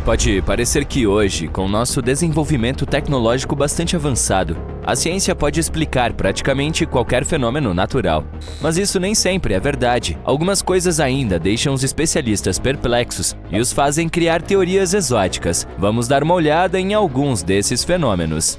Pode parecer que hoje, com nosso desenvolvimento tecnológico bastante avançado, a ciência pode explicar praticamente qualquer fenômeno natural. Mas isso nem sempre é verdade. Algumas coisas ainda deixam os especialistas perplexos e os fazem criar teorias exóticas. Vamos dar uma olhada em alguns desses fenômenos.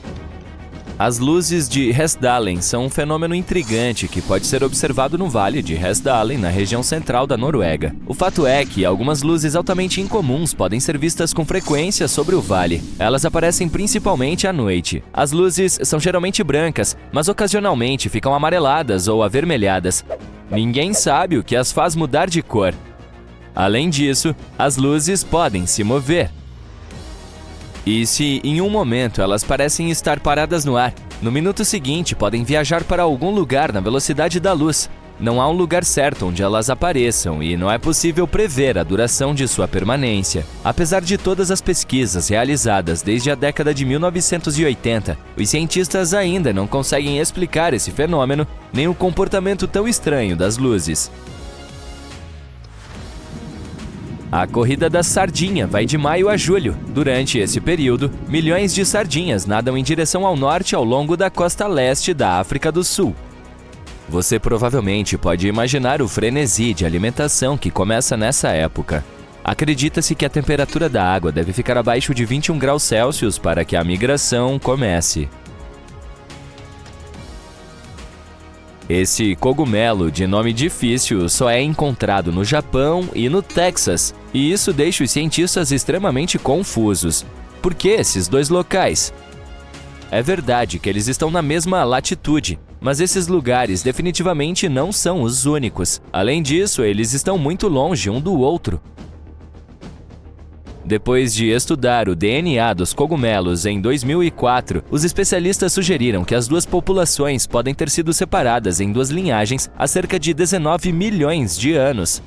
As luzes de Hessdalen são um fenômeno intrigante que pode ser observado no Vale de Hessdalen, na região central da Noruega. O fato é que algumas luzes altamente incomuns podem ser vistas com frequência sobre o vale. Elas aparecem principalmente à noite. As luzes são geralmente brancas, mas ocasionalmente ficam amareladas ou avermelhadas. Ninguém sabe o que as faz mudar de cor. Além disso, as luzes podem se mover. E se em um momento elas parecem estar paradas no ar, no minuto seguinte podem viajar para algum lugar na velocidade da luz. Não há um lugar certo onde elas apareçam e não é possível prever a duração de sua permanência. Apesar de todas as pesquisas realizadas desde a década de 1980, os cientistas ainda não conseguem explicar esse fenômeno nem o comportamento tão estranho das luzes. A corrida da sardinha vai de maio a julho. Durante esse período, milhões de sardinhas nadam em direção ao norte ao longo da costa leste da África do Sul. Você provavelmente pode imaginar o frenesi de alimentação que começa nessa época. Acredita-se que a temperatura da água deve ficar abaixo de 21 graus Celsius para que a migração comece. Esse cogumelo de nome difícil só é encontrado no Japão e no Texas, e isso deixa os cientistas extremamente confusos. Por que esses dois locais? É verdade que eles estão na mesma latitude, mas esses lugares definitivamente não são os únicos. Além disso, eles estão muito longe um do outro. Depois de estudar o DNA dos cogumelos em 2004, os especialistas sugeriram que as duas populações podem ter sido separadas em duas linhagens há cerca de 19 milhões de anos.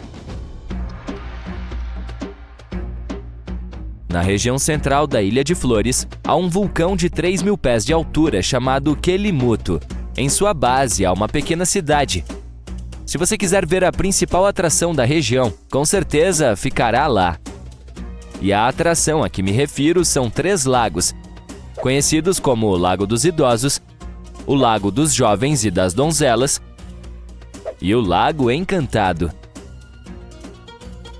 Na região central da Ilha de Flores, há um vulcão de 3.000 pés de altura chamado Kelimutu. Em sua base há uma pequena cidade. Se você quiser ver a principal atração da região, com certeza ficará lá. E a atração a que me refiro são 3 lagos, conhecidos como o Lago dos Idosos, o Lago dos Jovens e das Donzelas e o Lago Encantado.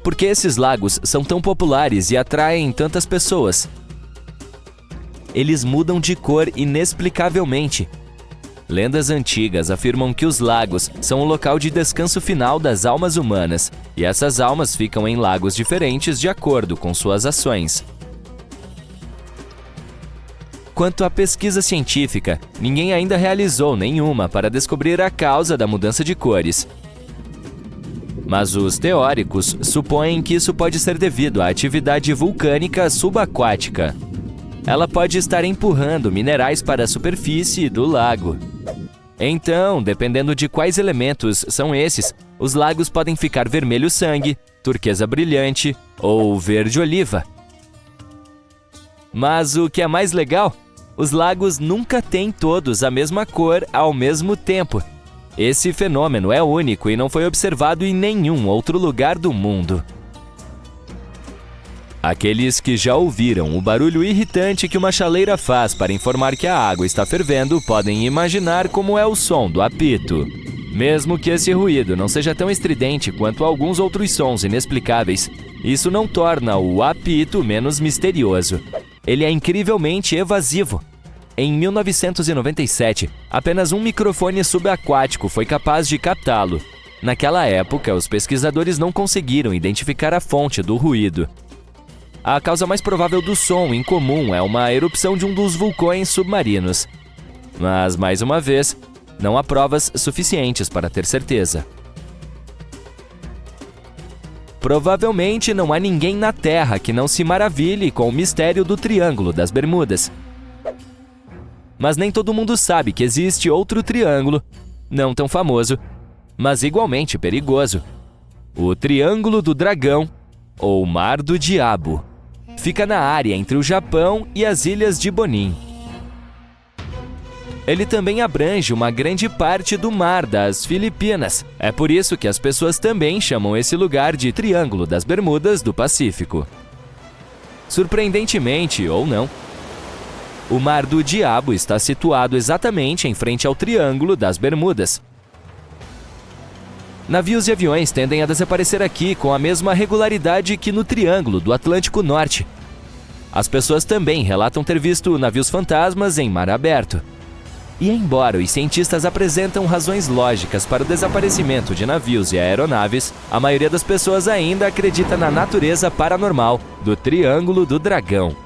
Por que esses lagos são tão populares e atraem tantas pessoas? Eles mudam de cor inexplicavelmente. Lendas antigas afirmam que os lagos são o local de descanso final das almas humanas, e essas almas ficam em lagos diferentes de acordo com suas ações. Quanto à pesquisa científica, ninguém ainda realizou nenhuma para descobrir a causa da mudança de cores. Mas os teóricos supõem que isso pode ser devido à atividade vulcânica subaquática. Ela pode estar empurrando minerais para a superfície do lago. Então, dependendo de quais elementos são esses, os lagos podem ficar vermelho sangue, turquesa brilhante ou verde oliva. Mas o que é mais legal? Os lagos nunca têm todos a mesma cor ao mesmo tempo. Esse fenômeno é único e não foi observado em nenhum outro lugar do mundo. Aqueles que já ouviram o barulho irritante que uma chaleira faz para informar que a água está fervendo podem imaginar como é o som do apito. Mesmo que esse ruído não seja tão estridente quanto alguns outros sons inexplicáveis, isso não torna o apito menos misterioso. Ele é incrivelmente evasivo. Em 1997, apenas um microfone subaquático foi capaz de captá-lo. Naquela época, os pesquisadores não conseguiram identificar a fonte do ruído. A causa mais provável do som incomum é uma erupção de um dos vulcões submarinos. Mas, mais uma vez, não há provas suficientes para ter certeza. Provavelmente não há ninguém na Terra que não se maravilhe com o mistério do Triângulo das Bermudas. Mas nem todo mundo sabe que existe outro triângulo, não tão famoso, mas igualmente perigoso. O Triângulo do Dragão, ou Mar do Diabo. Fica na área entre o Japão e as ilhas de Bonin. Ele também abrange uma grande parte do mar das Filipinas. É por isso que as pessoas também chamam esse lugar de Triângulo das Bermudas do Pacífico. Surpreendentemente ou não, o Mar do Diabo está situado exatamente em frente ao Triângulo das Bermudas. Navios e aviões tendem a desaparecer aqui com a mesma regularidade que no Triângulo do Atlântico Norte. As pessoas também relatam ter visto navios fantasmas em mar aberto. E embora os cientistas apresentam razões lógicas para o desaparecimento de navios e aeronaves, a maioria das pessoas ainda acredita na natureza paranormal do Triângulo do Dragão.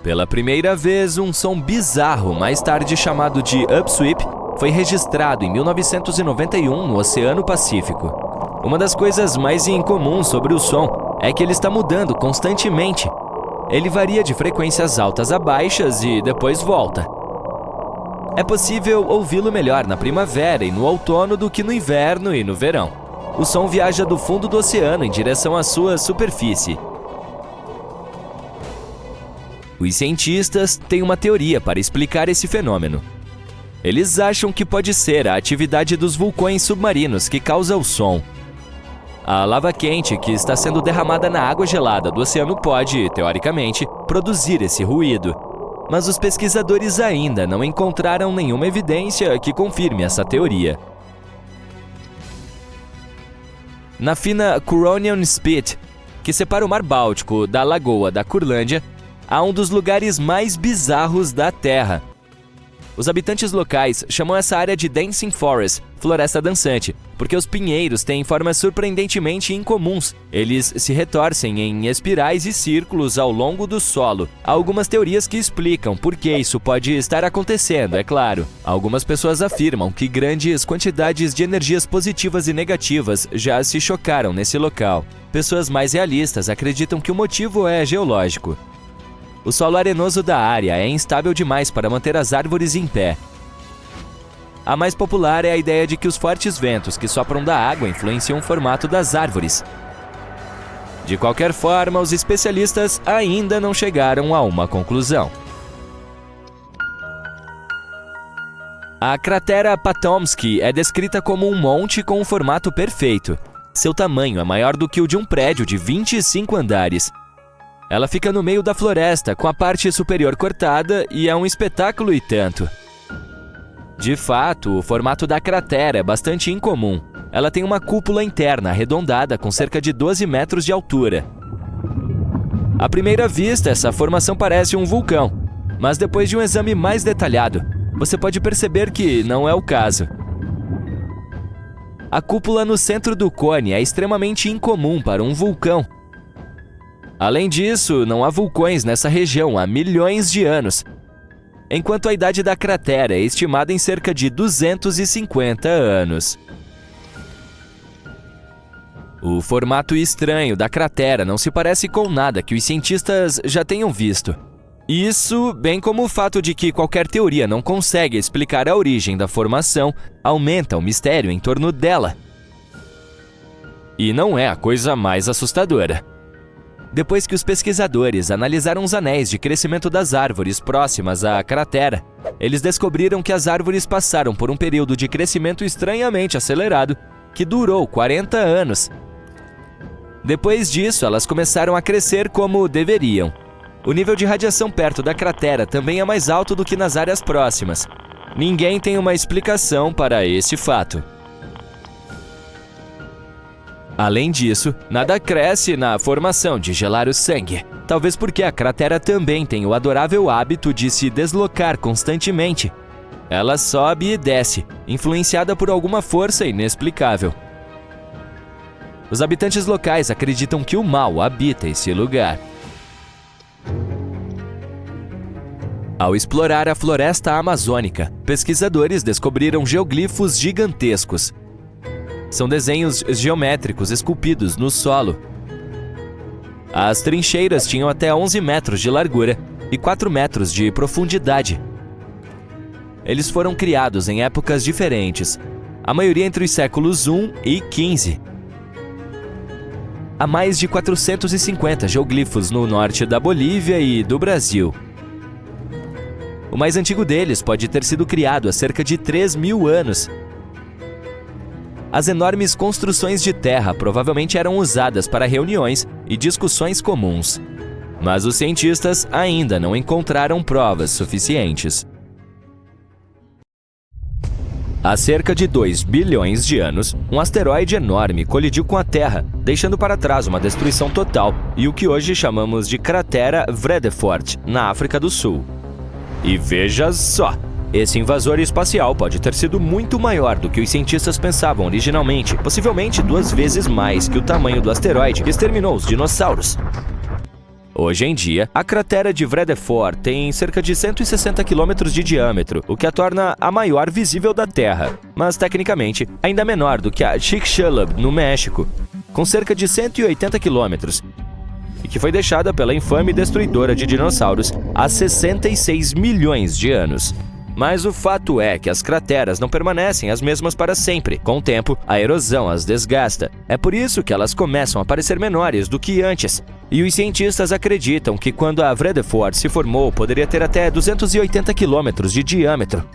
Pela primeira vez, um som bizarro, mais tarde chamado de upsweep, foi registrado em 1991 no Oceano Pacífico. Uma das coisas mais incomuns sobre o som é que ele está mudando constantemente. Ele varia de frequências altas a baixas e depois volta. É possível ouvi-lo melhor na primavera e no outono do que no inverno e no verão. O som viaja do fundo do oceano em direção à sua superfície. Os cientistas têm uma teoria para explicar esse fenômeno. Eles acham que pode ser a atividade dos vulcões submarinos que causa o som. A lava quente que está sendo derramada na água gelada do oceano pode, teoricamente, produzir esse ruído. Mas os pesquisadores ainda não encontraram nenhuma evidência que confirme essa teoria. Na fina Curonian Spit, que separa o Mar Báltico da Lagoa da Curlândia, há um dos lugares mais bizarros da Terra. Os habitantes locais chamam essa área de Dancing Forest, floresta dançante, porque os pinheiros têm formas surpreendentemente incomuns. Eles se retorcem em espirais e círculos ao longo do solo. Há algumas teorias que explicam por que isso pode estar acontecendo, é claro. Algumas pessoas afirmam que grandes quantidades de energias positivas e negativas já se chocaram nesse local. Pessoas mais realistas acreditam que o motivo é geológico. O solo arenoso da área é instável demais para manter as árvores em pé. A mais popular é a ideia de que os fortes ventos que sopram da água influenciam o formato das árvores. De qualquer forma, os especialistas ainda não chegaram a uma conclusão. A cratera Patomsky é descrita como um monte com um formato perfeito. Seu tamanho é maior do que o de um prédio de 25 andares. Ela fica no meio da floresta, com a parte superior cortada, e é um espetáculo e tanto. De fato, o formato da cratera é bastante incomum. Ela tem uma cúpula interna arredondada com cerca de 12 metros de altura. À primeira vista, essa formação parece um vulcão, mas depois de um exame mais detalhado, você pode perceber que não é o caso. A cúpula no centro do cone é extremamente incomum para um vulcão. Além disso, não há vulcões nessa região há milhões de anos, enquanto a idade da cratera é estimada em cerca de 250 anos. O formato estranho da cratera não se parece com nada que os cientistas já tenham visto. Isso, bem como o fato de que qualquer teoria não consegue explicar a origem da formação, aumenta o mistério em torno dela. E não é a coisa mais assustadora. Depois que os pesquisadores analisaram os anéis de crescimento das árvores próximas à cratera, eles descobriram que as árvores passaram por um período de crescimento estranhamente acelerado que durou 40 anos. Depois disso, elas começaram a crescer como deveriam. O nível de radiação perto da cratera também é mais alto do que nas áreas próximas. Ninguém tem uma explicação para esse fato. Além disso, nada cresce na formação de gelar o sangue, talvez porque a cratera também tem o adorável hábito de se deslocar constantemente. Ela sobe e desce, influenciada por alguma força inexplicável. Os habitantes locais acreditam que o mal habita esse lugar. Ao explorar a floresta amazônica, pesquisadores descobriram geoglifos gigantescos. São desenhos geométricos esculpidos no solo. As trincheiras tinham até 11 metros de largura e 4 metros de profundidade. Eles foram criados em épocas diferentes, a maioria entre os séculos I e XV. Há mais de 450 geoglifos no norte da Bolívia e do Brasil. O mais antigo deles pode ter sido criado há cerca de 3.000 anos. As enormes construções de terra provavelmente eram usadas para reuniões e discussões comuns. Mas os cientistas ainda não encontraram provas suficientes. Há cerca de 2 bilhões de anos, um asteroide enorme colidiu com a Terra, deixando para trás uma destruição total e o que hoje chamamos de cratera Vredefort, na África do Sul. E veja só! Esse invasor espacial pode ter sido muito maior do que os cientistas pensavam originalmente, possivelmente 2 vezes mais que o tamanho do asteroide que exterminou os dinossauros. Hoje em dia, a cratera de Vredefort tem cerca de 160 km de diâmetro, o que a torna a maior visível da Terra, mas tecnicamente ainda menor do que a Chicxulub, no México, com cerca de 180 km, e que foi deixada pela infame destruidora de dinossauros há 66 milhões de anos. Mas o fato é que as crateras não permanecem as mesmas para sempre. Com o tempo, a erosão as desgasta. É por isso que elas começam a parecer menores do que antes. E os cientistas acreditam que quando a Vredefort se formou, poderia ter até 280 km de diâmetro.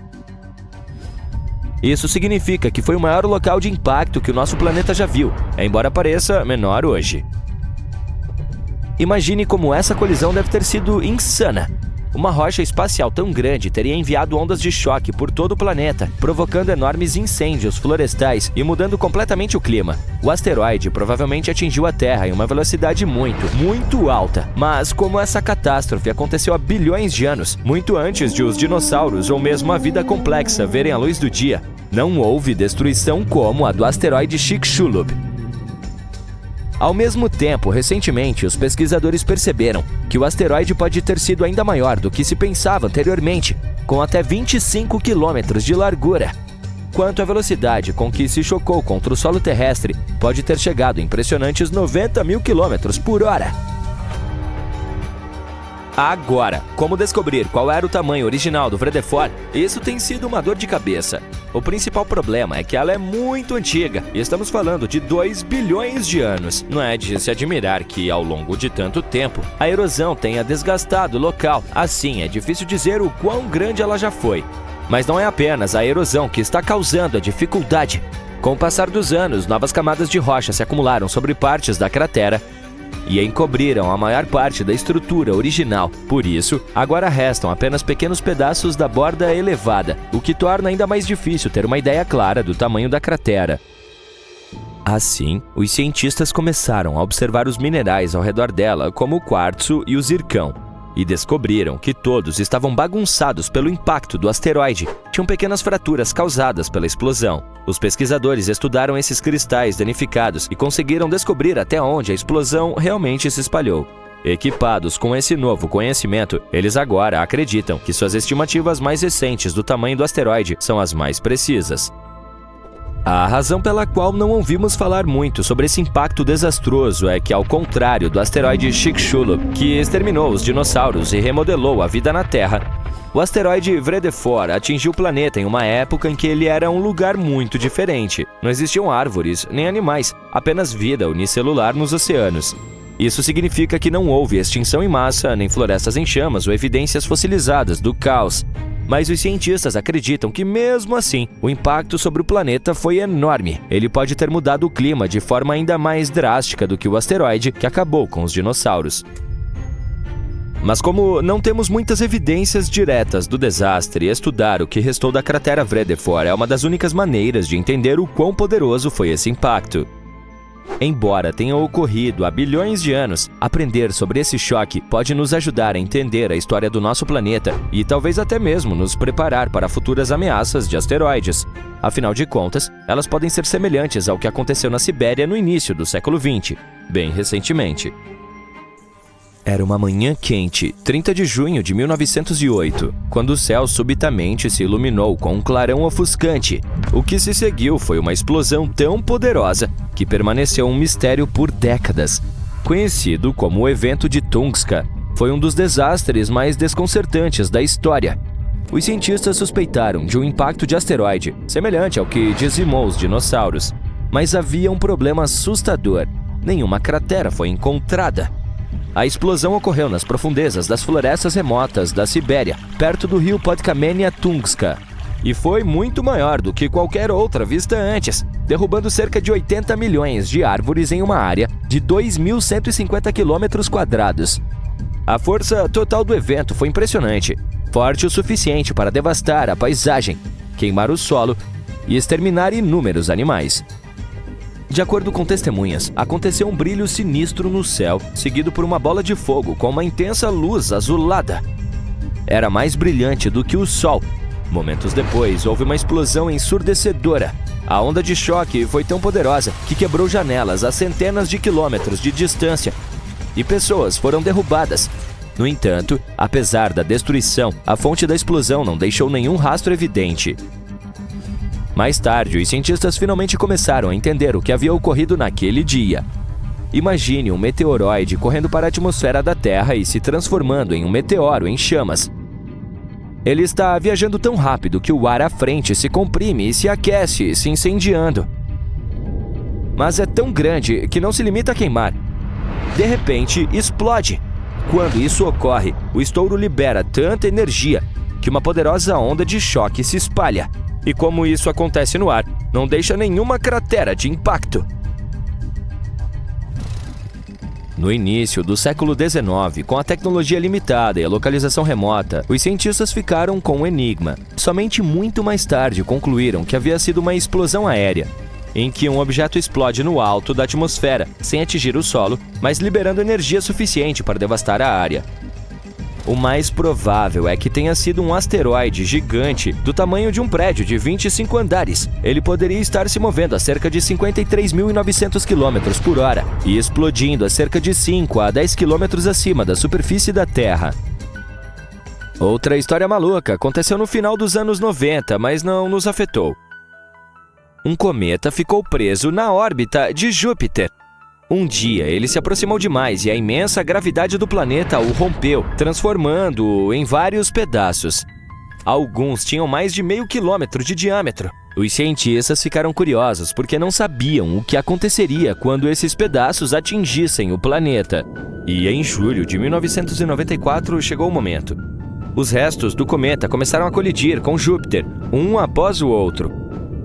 Isso significa que foi o maior local de impacto que o nosso planeta já viu, embora pareça menor hoje. Imagine como essa colisão deve ter sido insana. Uma rocha espacial tão grande teria enviado ondas de choque por todo o planeta, provocando enormes incêndios florestais e mudando completamente o clima. O asteroide provavelmente atingiu a Terra em uma velocidade muito alta. Mas como essa catástrofe aconteceu há bilhões de anos, muito antes de os dinossauros ou mesmo a vida complexa verem a luz do dia, não houve destruição como a do asteroide Chicxulub. Ao mesmo tempo, recentemente, os pesquisadores perceberam que o asteroide pode ter sido ainda maior do que se pensava anteriormente, com até 25 km de largura. Quanto à velocidade com que se chocou contra o solo terrestre, pode ter chegado a impressionantes 90 mil km por hora. Agora, como descobrir qual era o tamanho original do Vredefort? Isso tem sido uma dor de cabeça. O principal problema é que ela é muito antiga, e estamos falando de 2 bilhões de anos. Não é de se admirar que, ao longo de tanto tempo, a erosão tenha desgastado o local. Assim, é difícil dizer o quão grande ela já foi. Mas não é apenas a erosão que está causando a dificuldade. Com o passar dos anos, novas camadas de rocha se acumularam sobre partes da cratera e encobriram a maior parte da estrutura original. Por isso, agora restam apenas pequenos pedaços da borda elevada, o que torna ainda mais difícil ter uma ideia clara do tamanho da cratera. Assim, os cientistas começaram a observar os minerais ao redor dela, como o quartzo e o zircão, e descobriram que todos estavam bagunçados pelo impacto do asteroide. Tinham pequenas fraturas causadas pela explosão. Os pesquisadores estudaram esses cristais danificados e conseguiram descobrir até onde a explosão realmente se espalhou. Equipados com esse novo conhecimento, eles agora acreditam que suas estimativas mais recentes do tamanho do asteroide são as mais precisas. A razão pela qual não ouvimos falar muito sobre esse impacto desastroso é que, ao contrário do asteroide Chicxulub, que exterminou os dinossauros e remodelou a vida na Terra, o asteroide Vredefort atingiu o planeta em uma época em que ele era um lugar muito diferente. Não existiam árvores nem animais, apenas vida unicelular nos oceanos. Isso significa que não houve extinção em massa, nem florestas em chamas ou evidências fossilizadas do caos. Mas os cientistas acreditam que, mesmo assim, o impacto sobre o planeta foi enorme. Ele pode ter mudado o clima de forma ainda mais drástica do que o asteroide que acabou com os dinossauros. Mas como não temos muitas evidências diretas do desastre, estudar o que restou da cratera Vredefort é uma das únicas maneiras de entender o quão poderoso foi esse impacto. Embora tenha ocorrido há bilhões de anos, aprender sobre esse choque pode nos ajudar a entender a história do nosso planeta e talvez até mesmo nos preparar para futuras ameaças de asteroides. Afinal de contas, elas podem ser semelhantes ao que aconteceu na Sibéria no início do século XX, bem recentemente. Era uma manhã quente, 30 de junho de 1908, quando o céu subitamente se iluminou com um clarão ofuscante. O que se seguiu foi uma explosão tão poderosa que permaneceu um mistério por décadas. Conhecido como o evento de Tunguska, foi um dos desastres mais desconcertantes da história. Os cientistas suspeitaram de um impacto de asteroide, semelhante ao que dizimou os dinossauros. Mas havia um problema assustador: nenhuma cratera foi encontrada. A explosão ocorreu nas profundezas das florestas remotas da Sibéria, perto do rio Podkamenia Tunguska, e foi muito maior do que qualquer outra vista antes. derrubando cerca de 80 milhões de árvores em uma área de 2.150 km². A força total do evento foi impressionante, forte o suficiente para devastar a paisagem, queimar o solo e exterminar inúmeros animais. De acordo com testemunhas, aconteceu um brilho sinistro no céu, seguido por uma bola de fogo com uma intensa luz azulada. Era mais brilhante do que o sol. Momentos depois, houve uma explosão ensurdecedora. A onda de choque foi tão poderosa que quebrou janelas a centenas de quilômetros de distância e pessoas foram derrubadas. No entanto, apesar da destruição, a fonte da explosão não deixou nenhum rastro evidente. Mais tarde, os cientistas finalmente começaram a entender o que havia ocorrido naquele dia. Imagine um meteoroide correndo para a atmosfera da Terra e se transformando em um meteoro em chamas. Ele está viajando tão rápido que o ar à frente se comprime e se aquece, se incendiando. Mas é tão grande que não se limita a queimar. De repente, explode. Quando isso ocorre, o estouro libera tanta energia que uma poderosa onda de choque se espalha. E como isso acontece no ar, não deixa nenhuma cratera de impacto. No início do século XIX, com a tecnologia limitada e a localização remota, os cientistas ficaram com um enigma. Somente muito mais tarde concluíram que havia sido uma explosão aérea, em que um objeto explode no alto da atmosfera, sem atingir o solo, mas liberando energia suficiente para devastar a área. O mais provável é que tenha sido um asteroide gigante do tamanho de um prédio de 25 andares. Ele poderia estar se movendo a cerca de 53.900 km/h e explodindo a cerca de 5 a 10 km acima da superfície da Terra. Outra história maluca aconteceu no final dos anos 90, mas não nos afetou. Um cometa ficou preso na órbita de Júpiter. Um dia, ele se aproximou demais e a imensa gravidade do planeta o rompeu, transformando-o em vários pedaços. Alguns tinham mais de meio quilômetro de diâmetro. Os cientistas ficaram curiosos porque não sabiam o que aconteceria quando esses pedaços atingissem o planeta. E em julho de 1994 chegou o momento. Os restos do cometa começaram a colidir com Júpiter, um após o outro.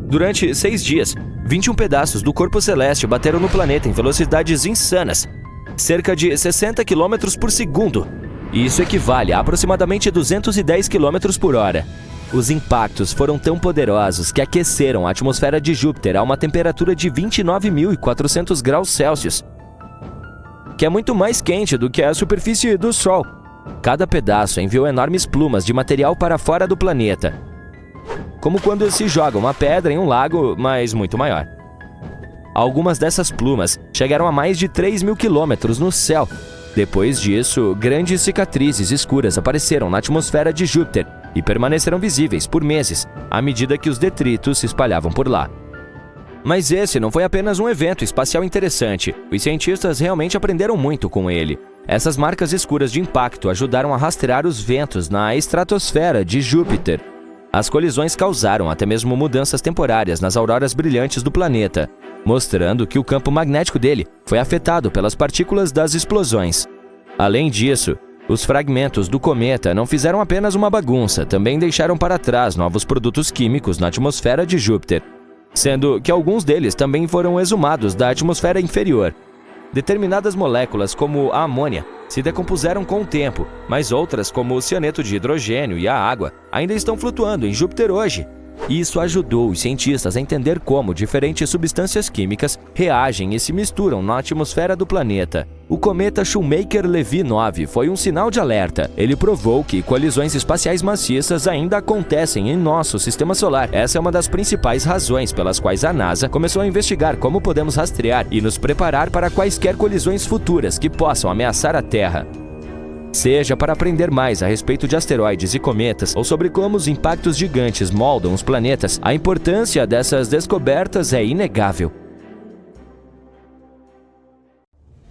Durante 6 dias, 21 pedaços do corpo celeste bateram no planeta em velocidades insanas, cerca de 60 km por segundo. Isso equivale a aproximadamente 210 km por hora. Os impactos foram tão poderosos que aqueceram a atmosfera de Júpiter a uma temperatura de 29.400 graus Celsius, que é muito mais quente do que a superfície do Sol. Cada pedaço enviou enormes plumas de material para fora do planeta, como quando se joga uma pedra em um lago, mas muito maior. Algumas dessas plumas chegaram a mais de 3.000 quilômetros no céu. Depois disso, grandes cicatrizes escuras apareceram na atmosfera de Júpiter e permaneceram visíveis por meses, à medida que os detritos se espalhavam por lá. Mas esse não foi apenas um evento espacial interessante. Os cientistas realmente aprenderam muito com ele. Essas marcas escuras de impacto ajudaram a rastrear os ventos na estratosfera de Júpiter. As colisões causaram até mesmo mudanças temporárias nas auroras brilhantes do planeta, mostrando que o campo magnético dele foi afetado pelas partículas das explosões. Além disso, os fragmentos do cometa não fizeram apenas uma bagunça, também deixaram para trás novos produtos químicos na atmosfera de Júpiter, sendo que alguns deles também foram exumados da atmosfera inferior. Determinadas moléculas, como a amônia, se decompuseram com o tempo, mas outras, como o cianeto de hidrogênio e a água, ainda estão flutuando em Júpiter hoje. Isso ajudou os cientistas a entender como diferentes substâncias químicas reagem e se misturam na atmosfera do planeta. O cometa Shoemaker-Levy 9 foi um sinal de alerta. Ele provou que colisões espaciais maciças ainda acontecem em nosso sistema solar. Essa é uma das principais razões pelas quais a NASA começou a investigar como podemos rastrear e nos preparar para quaisquer colisões futuras que possam ameaçar a Terra. Seja para aprender mais a respeito de asteroides e cometas ou sobre como os impactos gigantes moldam os planetas, a importância dessas descobertas é inegável.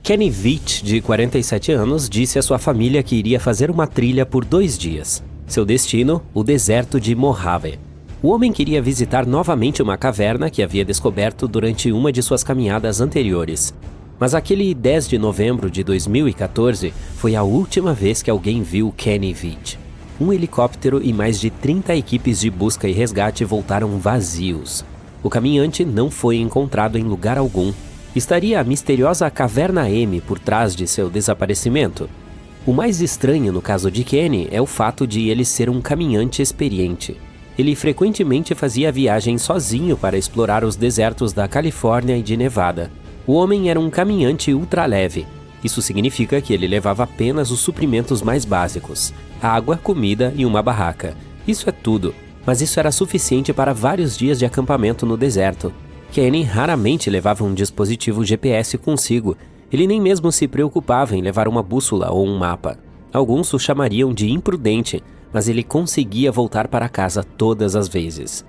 Kenny Veach, de 47 anos, disse à sua família que iria fazer uma trilha por 2 dias. Seu destino, o deserto de Mojave. O homem queria visitar novamente uma caverna que havia descoberto durante uma de suas caminhadas anteriores. Mas aquele 10 de novembro de 2014 foi a última vez que alguém viu Kenny Veach. Um helicóptero e mais de 30 equipes de busca e resgate voltaram vazios. O caminhante não foi encontrado em lugar algum. Estaria a misteriosa Caverna M por trás de seu desaparecimento? O mais estranho no caso de Kenny é o fato de ele ser um caminhante experiente. Ele frequentemente fazia viagens sozinho para explorar os desertos da Califórnia e de Nevada. O homem era um caminhante ultraleve. Isso significa que ele levava apenas os suprimentos mais básicos: água, comida e uma barraca. Isso é tudo, mas isso era suficiente para vários dias de acampamento no deserto. Kenny raramente levava um dispositivo GPS consigo. Ele nem mesmo se preocupava em levar uma bússola ou um mapa. Alguns o chamariam de imprudente, mas ele conseguia voltar para casa todas as vezes.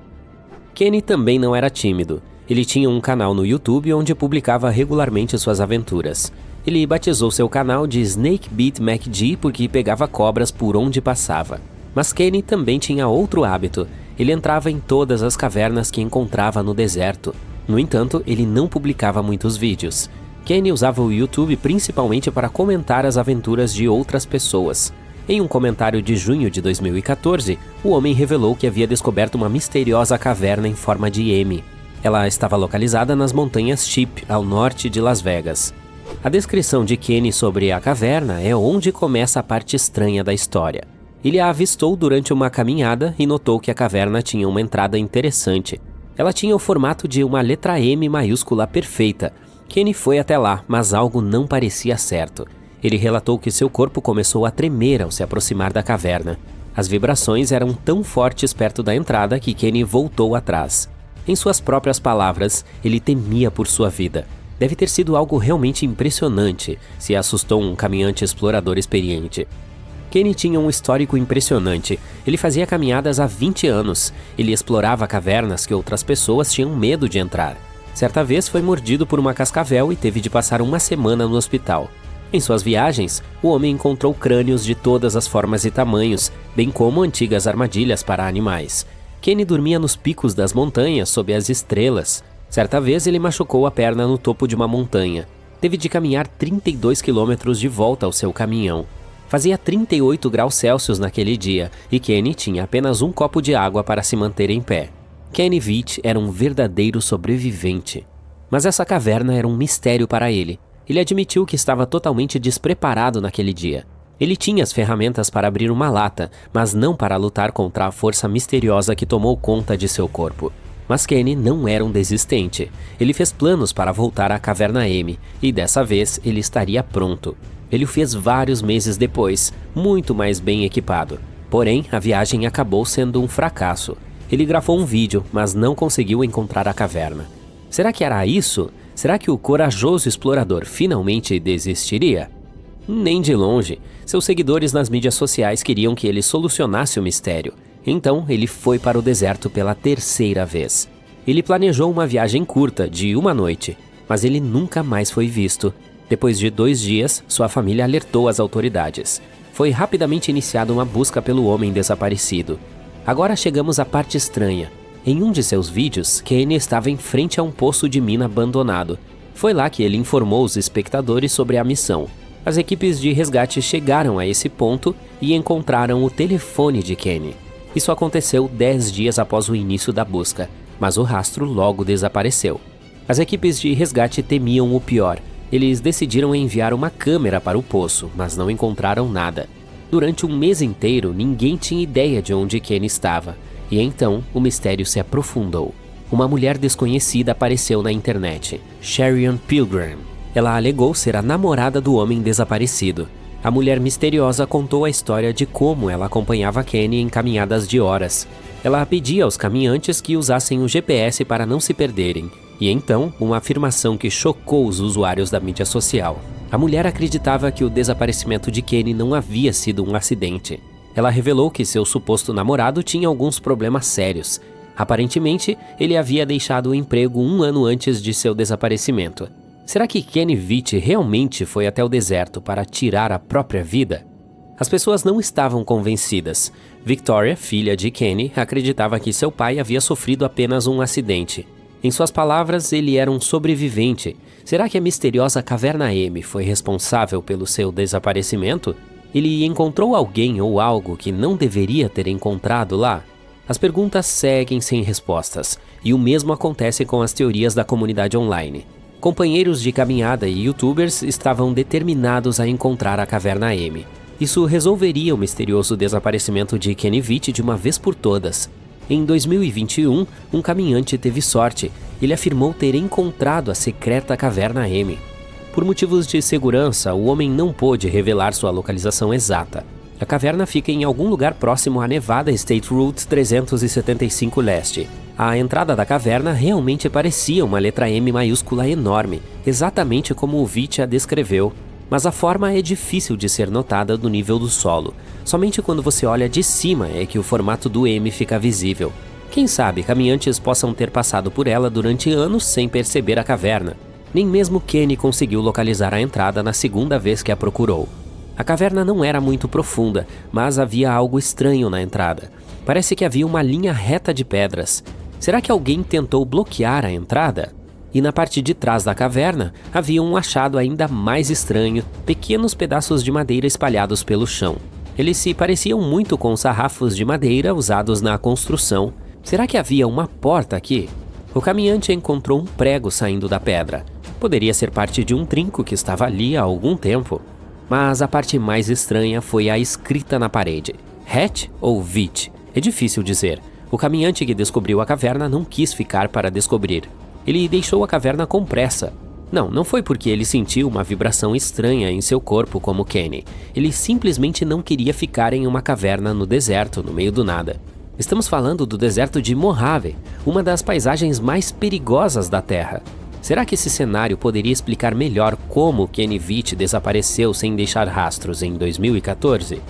Kenny também não era tímido. Ele tinha um canal no YouTube onde publicava regularmente suas aventuras. Ele batizou seu canal de Snake Beat MacG porque pegava cobras por onde passava. Mas Kenny também tinha outro hábito. Ele entrava em todas as cavernas que encontrava no deserto. No entanto, ele não publicava muitos vídeos. Kenny usava o YouTube principalmente para comentar as aventuras de outras pessoas. Em um comentário de junho de 2014, o homem revelou que havia descoberto uma misteriosa caverna em forma de M. Ela estava localizada nas montanhas Sheep, ao norte de Las Vegas. A descrição de Kenny sobre a caverna é onde começa a parte estranha da história. Ele a avistou durante uma caminhada e notou que a caverna tinha uma entrada interessante. Ela tinha o formato de uma letra M maiúscula perfeita. Kenny foi até lá, mas algo não parecia certo. Ele relatou que seu corpo começou a tremer ao se aproximar da caverna. As vibrações eram tão fortes perto da entrada que Kenny voltou atrás. Em suas próprias palavras, ele temia por sua vida. Deve ter sido algo realmente impressionante, se assustou um caminhante explorador experiente. Kenny tinha um histórico impressionante. Ele fazia caminhadas há 20 anos. Ele explorava cavernas que outras pessoas tinham medo de entrar. Certa vez foi mordido por uma cascavel e teve de passar uma semana no hospital. Em suas viagens, o homem encontrou crânios de todas as formas e tamanhos, bem como antigas armadilhas para animais. Kenny dormia nos picos das montanhas, sob as estrelas. Certa vez ele machucou a perna no topo de uma montanha. Teve de caminhar 32 quilômetros de volta ao seu caminhão. Fazia 38 graus Celsius naquele dia, e Kenny tinha apenas um copo de água para se manter em pé. Kenny Vitt era um verdadeiro sobrevivente. Mas essa caverna era um mistério para ele. Ele admitiu que estava totalmente despreparado naquele dia. Ele tinha as ferramentas para abrir uma lata, mas não para lutar contra a força misteriosa que tomou conta de seu corpo. Mas Kenny não era um desistente. Ele fez planos para voltar à Caverna M, e dessa vez ele estaria pronto. Ele o fez vários meses depois, muito mais bem equipado. Porém, a viagem acabou sendo um fracasso. Ele gravou um vídeo, mas não conseguiu encontrar a caverna. Será que era isso? Será que o corajoso explorador finalmente desistiria? Nem de longe. Seus seguidores nas mídias sociais queriam que ele solucionasse o mistério. Então, ele foi para o deserto pela terceira vez. Ele planejou uma viagem curta, de uma noite, mas ele nunca mais foi visto. Depois de 2 dias, sua família alertou as autoridades. Foi rapidamente iniciada uma busca pelo homem desaparecido. Agora chegamos à parte estranha. Em um de seus vídeos, Kenny estava em frente a um poço de mina abandonado. Foi lá que ele informou os espectadores sobre a missão. As equipes de resgate chegaram a esse ponto e encontraram o telefone de Kenny. Isso aconteceu 10 dias após o início da busca, mas o rastro logo desapareceu. As equipes de resgate temiam o pior. Eles decidiram enviar uma câmera para o poço, mas não encontraram nada. Durante um mês inteiro, ninguém tinha ideia de onde Kenny estava. E então, o mistério se aprofundou. Uma mulher desconhecida apareceu na internet, Sharion Pilgrim. Ela alegou ser a namorada do homem desaparecido. A mulher misteriosa contou a história de como ela acompanhava Kenny em caminhadas de horas. Ela pedia aos caminhantes que usassem o GPS para não se perderem. E então, uma afirmação que chocou os usuários da mídia social. A mulher acreditava que o desaparecimento de Kenny não havia sido um acidente. Ela revelou que seu suposto namorado tinha alguns problemas sérios. Aparentemente, ele havia deixado o emprego 1 ano antes de seu desaparecimento. Será que Kenny Vitt realmente foi até o deserto para tirar a própria vida? As pessoas não estavam convencidas. Victoria, filha de Kenny, acreditava que seu pai havia sofrido apenas um acidente. Em suas palavras, ele era um sobrevivente. Será que a misteriosa Caverna M foi responsável pelo seu desaparecimento? Ele encontrou alguém ou algo que não deveria ter encontrado lá? As perguntas seguem sem respostas, e o mesmo acontece com as teorias da comunidade online. Companheiros de caminhada e youtubers estavam determinados a encontrar a Caverna M. Isso resolveria o misterioso desaparecimento de Kenny Vitt de uma vez por todas. Em 2021, um caminhante teve sorte. Ele afirmou ter encontrado a secreta Caverna M. Por motivos de segurança, o homem não pôde revelar sua localização exata. A caverna fica em algum lugar próximo à Nevada State Route 375 Leste. A entrada da caverna realmente parecia uma letra M maiúscula enorme, exatamente como o Vitt a descreveu. Mas a forma é difícil de ser notada do nível do solo. Somente quando você olha de cima é que o formato do M fica visível. Quem sabe caminhantes possam ter passado por ela durante anos sem perceber a caverna. Nem mesmo Kenny conseguiu localizar a entrada na segunda vez que a procurou. A caverna não era muito profunda, mas havia algo estranho na entrada. Parece que havia uma linha reta de pedras. Será que alguém tentou bloquear a entrada? E na parte de trás da caverna, havia um achado ainda mais estranho, pequenos pedaços de madeira espalhados pelo chão. Eles se pareciam muito com sarrafos de madeira usados na construção. Será que havia uma porta aqui? O caminhante encontrou um prego saindo da pedra. Poderia ser parte de um trinco que estava ali há algum tempo. Mas a parte mais estranha foi a escrita na parede. Hatch ou Vitt? É difícil dizer. O caminhante que descobriu a caverna não quis ficar para descobrir. Ele deixou a caverna com pressa. Não foi porque ele sentiu uma vibração estranha em seu corpo como Kenny. Ele simplesmente não queria ficar em uma caverna no deserto, no meio do nada. Estamos falando do deserto de Mojave, uma das paisagens mais perigosas da Terra. Será que esse cenário poderia explicar melhor como Kenny Vitt desapareceu sem deixar rastros em 2014?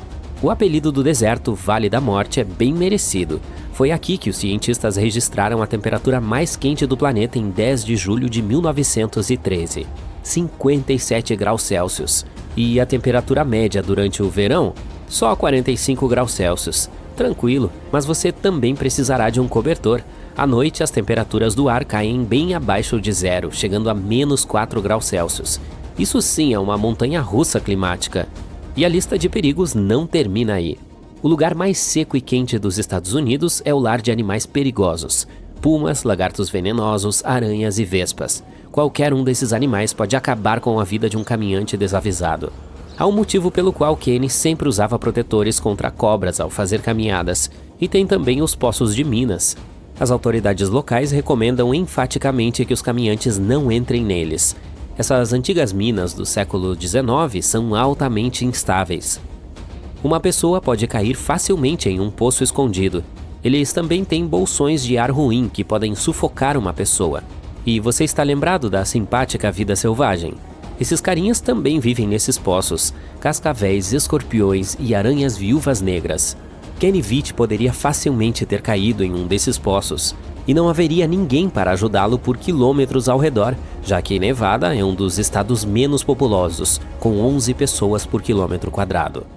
O apelido do deserto Vale da Morte é bem merecido. Foi aqui que os cientistas registraram a temperatura mais quente do planeta em 10 de julho de 1913, 57 graus Celsius. E a temperatura média durante o verão? Só 45 graus Celsius. Tranquilo, mas você também precisará de um cobertor. À noite, as temperaturas do ar caem bem abaixo de zero, chegando a menos 4 graus Celsius. Isso sim é uma montanha-russa climática. E a lista de perigos não termina aí. O lugar mais seco e quente dos Estados Unidos é o lar de animais perigosos. Pumas, lagartos venenosos, aranhas e vespas. Qualquer um desses animais pode acabar com a vida de um caminhante desavisado. Há um motivo pelo qual Kenny sempre usava protetores contra cobras ao fazer caminhadas. E tem também os poços de minas. As autoridades locais recomendam enfaticamente que os caminhantes não entrem neles. Essas antigas minas do século XIX são altamente instáveis. Uma pessoa pode cair facilmente em um poço escondido. Eles também têm bolsões de ar ruim que podem sufocar uma pessoa. E você está lembrado da simpática vida selvagem? Esses carinhas também vivem nesses poços, cascavéis, escorpiões e aranhas viúvas negras. Kenny Vitt poderia facilmente ter caído em um desses poços. E não haveria ninguém para ajudá-lo por quilômetros ao redor, já que Nevada é um dos estados menos populosos, com 11 pessoas por quilômetro quadrado.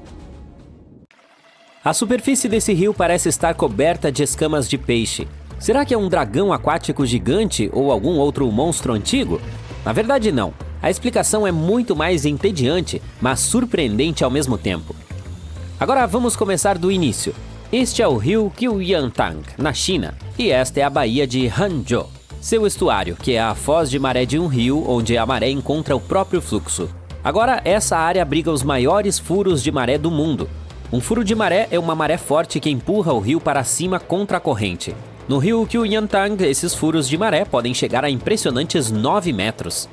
A superfície desse rio parece estar coberta de escamas de peixe. Será que é um dragão aquático gigante ou algum outro monstro antigo? Na verdade, não. A explicação é muito mais entediante, mas surpreendente ao mesmo tempo. Agora vamos começar do início. Este é o rio Qianyantang, na China, e esta é a baía de Hangzhou, seu estuário, que é a foz de maré de um rio onde a maré encontra o próprio fluxo. Agora, essa área abriga os maiores furos de maré do mundo. Um furo de maré é uma maré forte que empurra o rio para cima contra a corrente. No rio Qianyantang, esses furos de maré podem chegar a impressionantes 9 metros.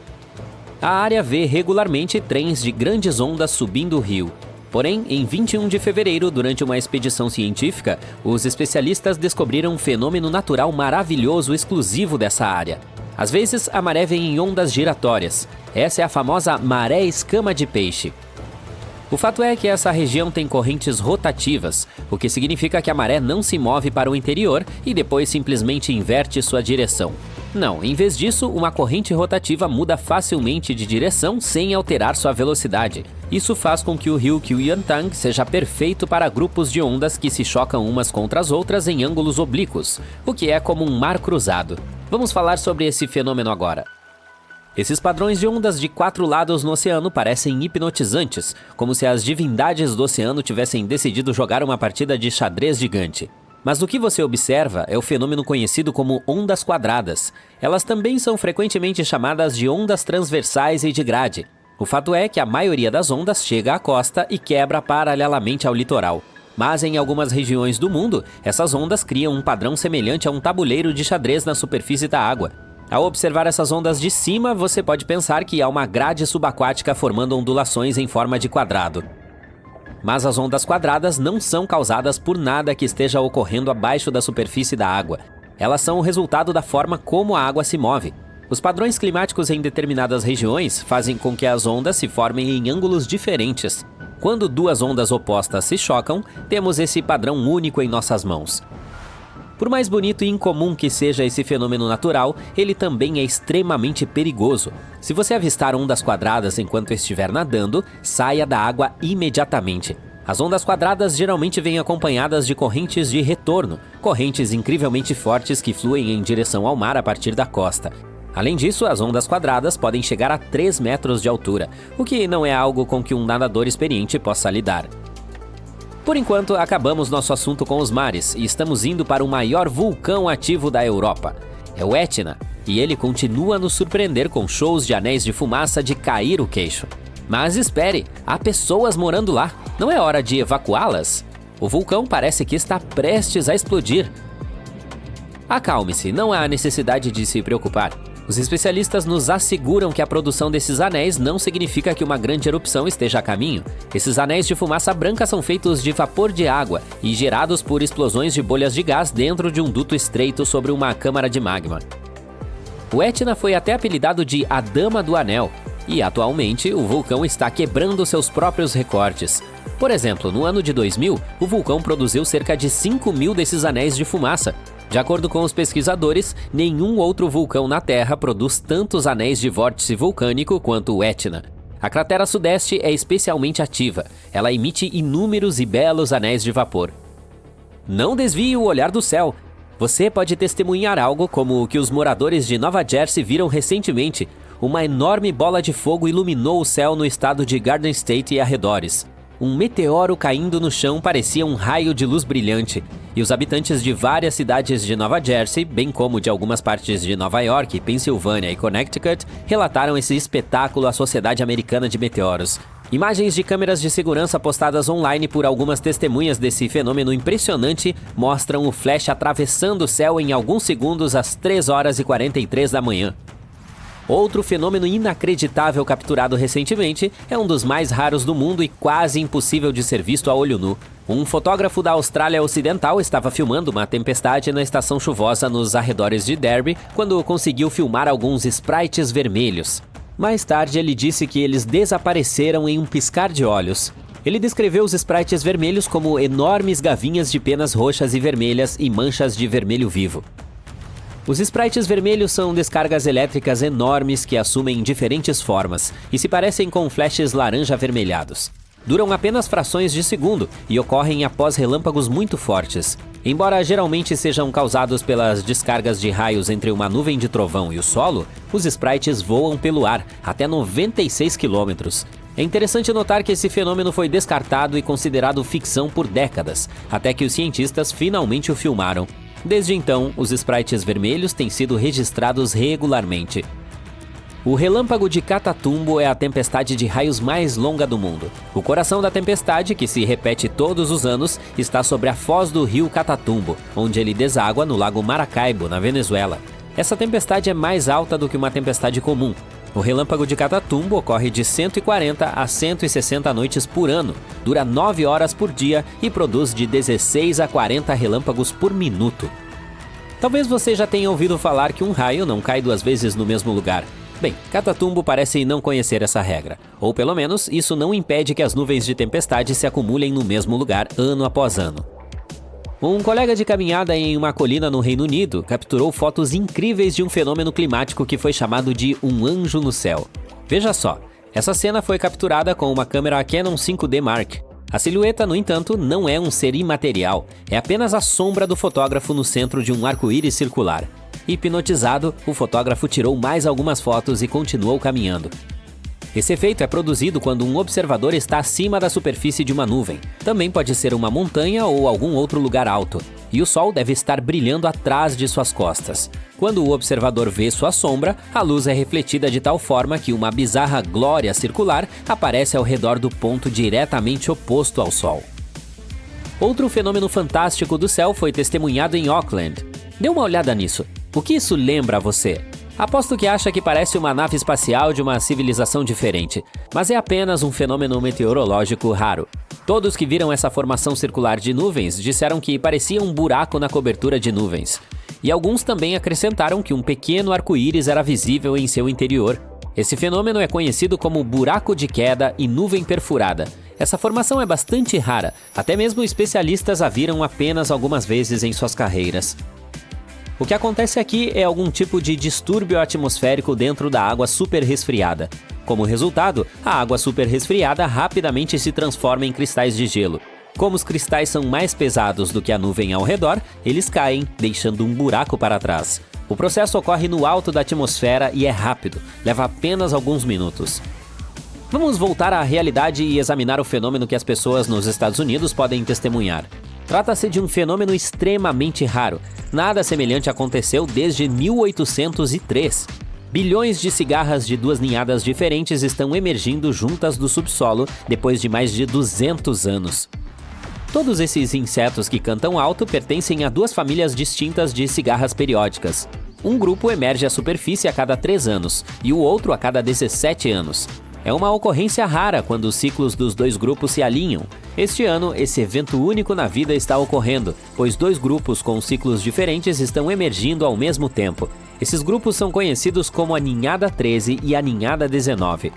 A área vê regularmente trens de grandes ondas subindo o rio. Porém, em 21 de fevereiro, durante uma expedição científica, os especialistas descobriram um fenômeno natural maravilhoso exclusivo dessa área. Às vezes, a maré vem em ondas giratórias. Essa é a famosa maré escama de peixe. O fato é que essa região tem correntes rotativas, o que significa que a maré não se move para o interior e depois simplesmente inverte sua direção. Não, em vez disso, uma corrente rotativa muda facilmente de direção sem alterar sua velocidade. Isso faz com que o rio Qianyantang seja perfeito para grupos de ondas que se chocam umas contra as outras em ângulos oblíquos, o que é como um mar cruzado. Vamos falar sobre esse fenômeno agora. Esses padrões de ondas de 4 lados no oceano parecem hipnotizantes, como se as divindades do oceano tivessem decidido jogar uma partida de xadrez gigante. Mas o que você observa é o fenômeno conhecido como ondas quadradas. Elas também são frequentemente chamadas de ondas transversais e de grade. O fato é que a maioria das ondas chega à costa e quebra paralelamente ao litoral. Mas em algumas regiões do mundo, essas ondas criam um padrão semelhante a um tabuleiro de xadrez na superfície da água. Ao observar essas ondas de cima, você pode pensar que há uma grade subaquática formando ondulações em forma de quadrado. Mas as ondas quadradas não são causadas por nada que esteja ocorrendo abaixo da superfície da água. Elas são o resultado da forma como a água se move. Os padrões climáticos em determinadas regiões fazem com que as ondas se formem em ângulos diferentes. Quando duas ondas opostas se chocam, temos esse padrão único em nossas mãos. Por mais bonito e incomum que seja esse fenômeno natural, ele também é extremamente perigoso. Se você avistar ondas quadradas enquanto estiver nadando, saia da água imediatamente. As ondas quadradas geralmente vêm acompanhadas de correntes de retorno, correntes incrivelmente fortes que fluem em direção ao mar a partir da costa. Além disso, as ondas quadradas podem chegar a 3 metros de altura, o que não é algo com que um nadador experiente possa lidar. Por enquanto, acabamos nosso assunto com os mares e estamos indo para o maior vulcão ativo da Europa. É o Etna, e ele continua a nos surpreender com shows de anéis de fumaça de cair o queixo. Mas espere, há pessoas morando lá. Não é hora de evacuá-las? O vulcão parece que está prestes a explodir. Acalme-se, não há necessidade de se preocupar. Os especialistas nos asseguram que a produção desses anéis não significa que uma grande erupção esteja a caminho. Esses anéis de fumaça branca são feitos de vapor de água e gerados por explosões de bolhas de gás dentro de um duto estreito sobre uma câmara de magma. O Etna foi até apelidado de a Dama do Anel, e atualmente o vulcão está quebrando seus próprios recordes. Por exemplo, no ano de 2000, o vulcão produziu cerca de 5.000 desses anéis de fumaça. De acordo com os pesquisadores, nenhum outro vulcão na Terra produz tantos anéis de vórtice vulcânico quanto o Etna. A cratera sudeste é especialmente ativa. Ela emite inúmeros e belos anéis de vapor. Não desvie o olhar do céu. Você pode testemunhar algo como o que os moradores de Nova Jersey viram recentemente. Uma enorme bola de fogo iluminou o céu no estado de Garden State e arredores. Um meteoro caindo no chão parecia um raio de luz brilhante, e os habitantes de várias cidades de Nova Jersey, bem como de algumas partes de Nova York, Pensilvânia e Connecticut, relataram esse espetáculo à Sociedade Americana de Meteoros. Imagens de câmeras de segurança postadas online por algumas testemunhas desse fenômeno impressionante mostram o flash atravessando o céu em alguns segundos às 3h43 da manhã. Outro fenômeno inacreditável capturado recentemente é um dos mais raros do mundo e quase impossível de ser visto a olho nu. Um fotógrafo da Austrália Ocidental estava filmando uma tempestade na estação chuvosa nos arredores de Derby quando conseguiu filmar alguns sprites vermelhos. Mais tarde ele disse que eles desapareceram em um piscar de olhos. Ele descreveu os sprites vermelhos como enormes gavinhas de penas roxas e vermelhas e manchas de vermelho vivo. Os sprites vermelhos são descargas elétricas enormes que assumem diferentes formas e se parecem com flashes laranja avermelhados. Duram apenas frações de segundo e ocorrem após relâmpagos muito fortes. Embora geralmente sejam causados pelas descargas de raios entre uma nuvem de trovão e o solo, os sprites voam pelo ar até 96 km. É interessante notar que esse fenômeno foi descartado e considerado ficção por décadas, até que os cientistas finalmente o filmaram. Desde então, os sprites vermelhos têm sido registrados regularmente. O relâmpago de Catatumbo é a tempestade de raios mais longa do mundo. O coração da tempestade, que se repete todos os anos, está sobre a foz do rio Catatumbo, onde ele deságua no lago Maracaibo, na Venezuela. Essa tempestade é mais alta do que uma tempestade comum. O relâmpago de Catatumbo ocorre de 140 a 160 noites por ano, dura 9 horas por dia e produz de 16 a 40 relâmpagos por minuto. Talvez você já tenha ouvido falar que um raio não cai 2 vezes no mesmo lugar. Bem, Catatumbo parece não conhecer essa regra, ou pelo menos isso não impede que as nuvens de tempestade se acumulem no mesmo lugar ano após ano. Um colega de caminhada em uma colina no Reino Unido capturou fotos incríveis de um fenômeno climático que foi chamado de um anjo no céu. Veja só, essa cena foi capturada com uma câmera Canon 5D Mark. A silhueta, no entanto, não é um ser imaterial, é apenas a sombra do fotógrafo no centro de um arco-íris circular. Hipnotizado, o fotógrafo tirou mais algumas fotos e continuou caminhando. Esse efeito é produzido quando um observador está acima da superfície de uma nuvem. Também pode ser uma montanha ou algum outro lugar alto. E o Sol deve estar brilhando atrás de suas costas. Quando o observador vê sua sombra, a luz é refletida de tal forma que uma bizarra glória circular aparece ao redor do ponto diretamente oposto ao Sol. Outro fenômeno fantástico do céu foi testemunhado em Auckland. Dê uma olhada nisso. O que isso lembra a você? Aposto que acha que parece uma nave espacial de uma civilização diferente, mas é apenas um fenômeno meteorológico raro. Todos que viram essa formação circular de nuvens disseram que parecia um buraco na cobertura de nuvens. E alguns também acrescentaram que um pequeno arco-íris era visível em seu interior. Esse fenômeno é conhecido como buraco de queda e nuvem perfurada. Essa formação é bastante rara, até mesmo especialistas a viram apenas algumas vezes em suas carreiras. O que acontece aqui é algum tipo de distúrbio atmosférico dentro da água super resfriada. Como resultado, a água super resfriada rapidamente se transforma em cristais de gelo. Como os cristais são mais pesados do que a nuvem ao redor, eles caem, deixando um buraco para trás. O processo ocorre no alto da atmosfera e é rápido, leva apenas alguns minutos. Vamos voltar à realidade e examinar o fenômeno que as pessoas nos Estados Unidos podem testemunhar. Trata-se de um fenômeno extremamente raro. Nada semelhante aconteceu desde 1803. Bilhões de cigarras de duas ninhadas diferentes estão emergindo juntas do subsolo depois de mais de 200 anos. Todos esses insetos que cantam alto pertencem a duas famílias distintas de cigarras periódicas. Um grupo emerge à superfície a cada 3 anos e o outro a cada 17 anos. É uma ocorrência rara quando os ciclos dos dois grupos se alinham. Este ano, esse evento único na vida está ocorrendo, pois 2 grupos com ciclos diferentes estão emergindo ao mesmo tempo. Esses grupos são conhecidos como a Ninhada 13 e a Ninhada 19.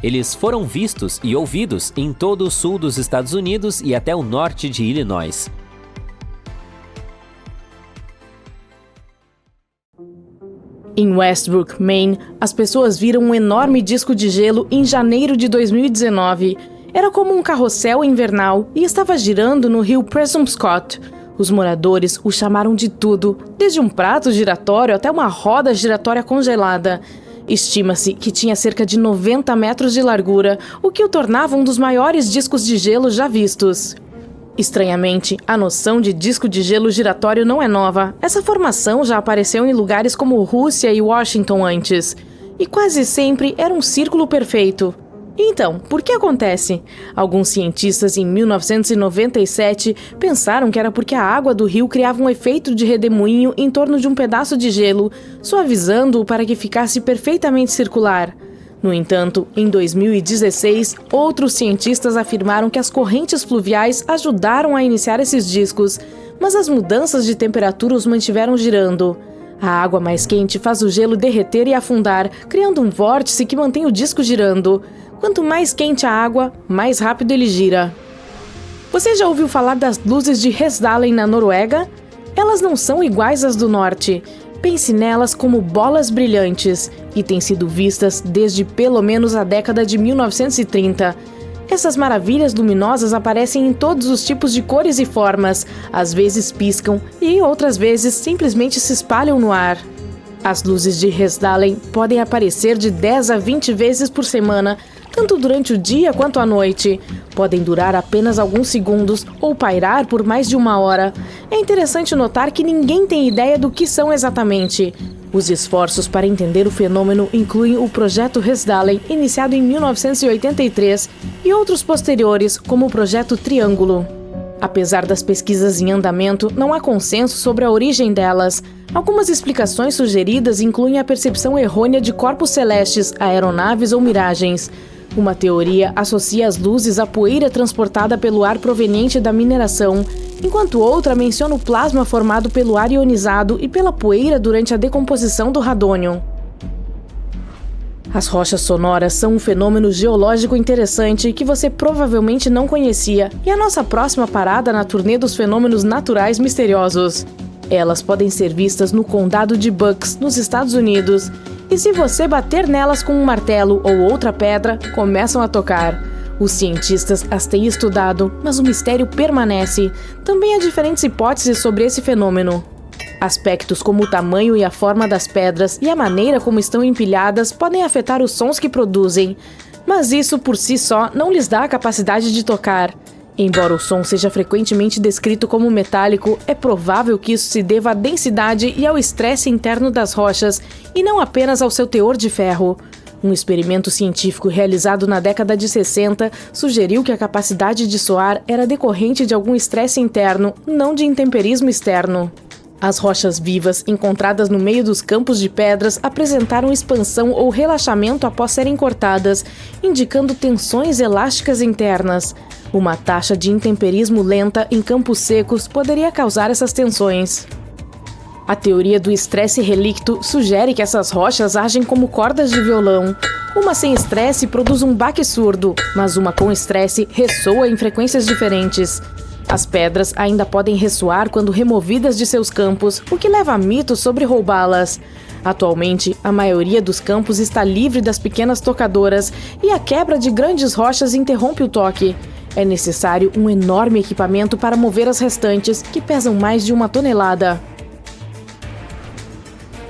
Eles foram vistos e ouvidos em todo o sul dos Estados Unidos e até o norte de Illinois. Em Westbrook, Maine, as pessoas viram um enorme disco de gelo em janeiro de 2019. Era como um carrossel invernal e estava girando no rio Presumpscot. Os moradores o chamaram de tudo, desde um prato giratório até uma roda giratória congelada. Estima-se que tinha cerca de 90 metros de largura, o que o tornava um dos maiores discos de gelo já vistos. Estranhamente, a noção de disco de gelo giratório não é nova. Essa formação já apareceu em lugares como Rússia e Washington antes. E quase sempre era um círculo perfeito. Então, por que acontece? Alguns cientistas em 1997 pensaram que era porque a água do rio criava um efeito de redemoinho em torno de um pedaço de gelo, suavizando-o para que ficasse perfeitamente circular. No entanto, em 2016, outros cientistas afirmaram que as correntes fluviais ajudaram a iniciar esses discos, mas as mudanças de temperatura os mantiveram girando. A água mais quente faz o gelo derreter e afundar, criando um vórtice que mantém o disco girando. Quanto mais quente a água, mais rápido ele gira. Você já ouviu falar das luzes de Hesdalen na Noruega? Elas não são iguais às do norte. Pense nelas como bolas brilhantes e têm sido vistas desde pelo menos a década de 1930. Essas maravilhas luminosas aparecem em todos os tipos de cores e formas, às vezes piscam e outras vezes simplesmente se espalham no ar. As luzes de Hesdalen podem aparecer de 10 a 20 vezes por semana, tanto durante o dia quanto à noite. Podem durar apenas alguns segundos ou pairar por mais de 1 hora. É interessante notar que ninguém tem ideia do que são exatamente. Os esforços para entender o fenômeno incluem o Projeto Hesdalen, iniciado em 1983, e outros posteriores, como o Projeto Triângulo. Apesar das pesquisas em andamento, não há consenso sobre a origem delas. Algumas explicações sugeridas incluem a percepção errônea de corpos celestes, aeronaves ou miragens. Uma teoria associa as luzes à poeira transportada pelo ar proveniente da mineração, enquanto outra menciona o plasma formado pelo ar ionizado e pela poeira durante a decomposição do radônio. As rochas sonoras são um fenômeno geológico interessante que você provavelmente não conhecia, e a nossa próxima parada na turnê dos fenômenos naturais misteriosos. Elas podem ser vistas no condado de Bucks, nos Estados Unidos, e se você bater nelas com um martelo ou outra pedra, começam a tocar. Os cientistas as têm estudado, mas o mistério permanece. Também há diferentes hipóteses sobre esse fenômeno. Aspectos como o tamanho e a forma das pedras e a maneira como estão empilhadas podem afetar os sons que produzem, mas isso por si só não lhes dá a capacidade de tocar. Embora o som seja frequentemente descrito como metálico, é provável que isso se deva à densidade e ao estresse interno das rochas, e não apenas ao seu teor de ferro. Um experimento científico realizado na década de 60 sugeriu que a capacidade de soar era decorrente de algum estresse interno, não de intemperismo externo. As rochas vivas, encontradas no meio dos campos de pedras, apresentaram expansão ou relaxamento após serem cortadas, indicando tensões elásticas internas. Uma taxa de intemperismo lenta em campos secos poderia causar essas tensões. A teoria do estresse relicto sugere que essas rochas agem como cordas de violão. Uma sem estresse produz um baque surdo, mas uma com estresse ressoa em frequências diferentes. As pedras ainda podem ressoar quando removidas de seus campos, o que leva a mitos sobre roubá-las. Atualmente, a maioria dos campos está livre das pequenas tocadoras e a quebra de grandes rochas interrompe o toque. É necessário um enorme equipamento para mover as restantes, que pesam mais de 1 tonelada.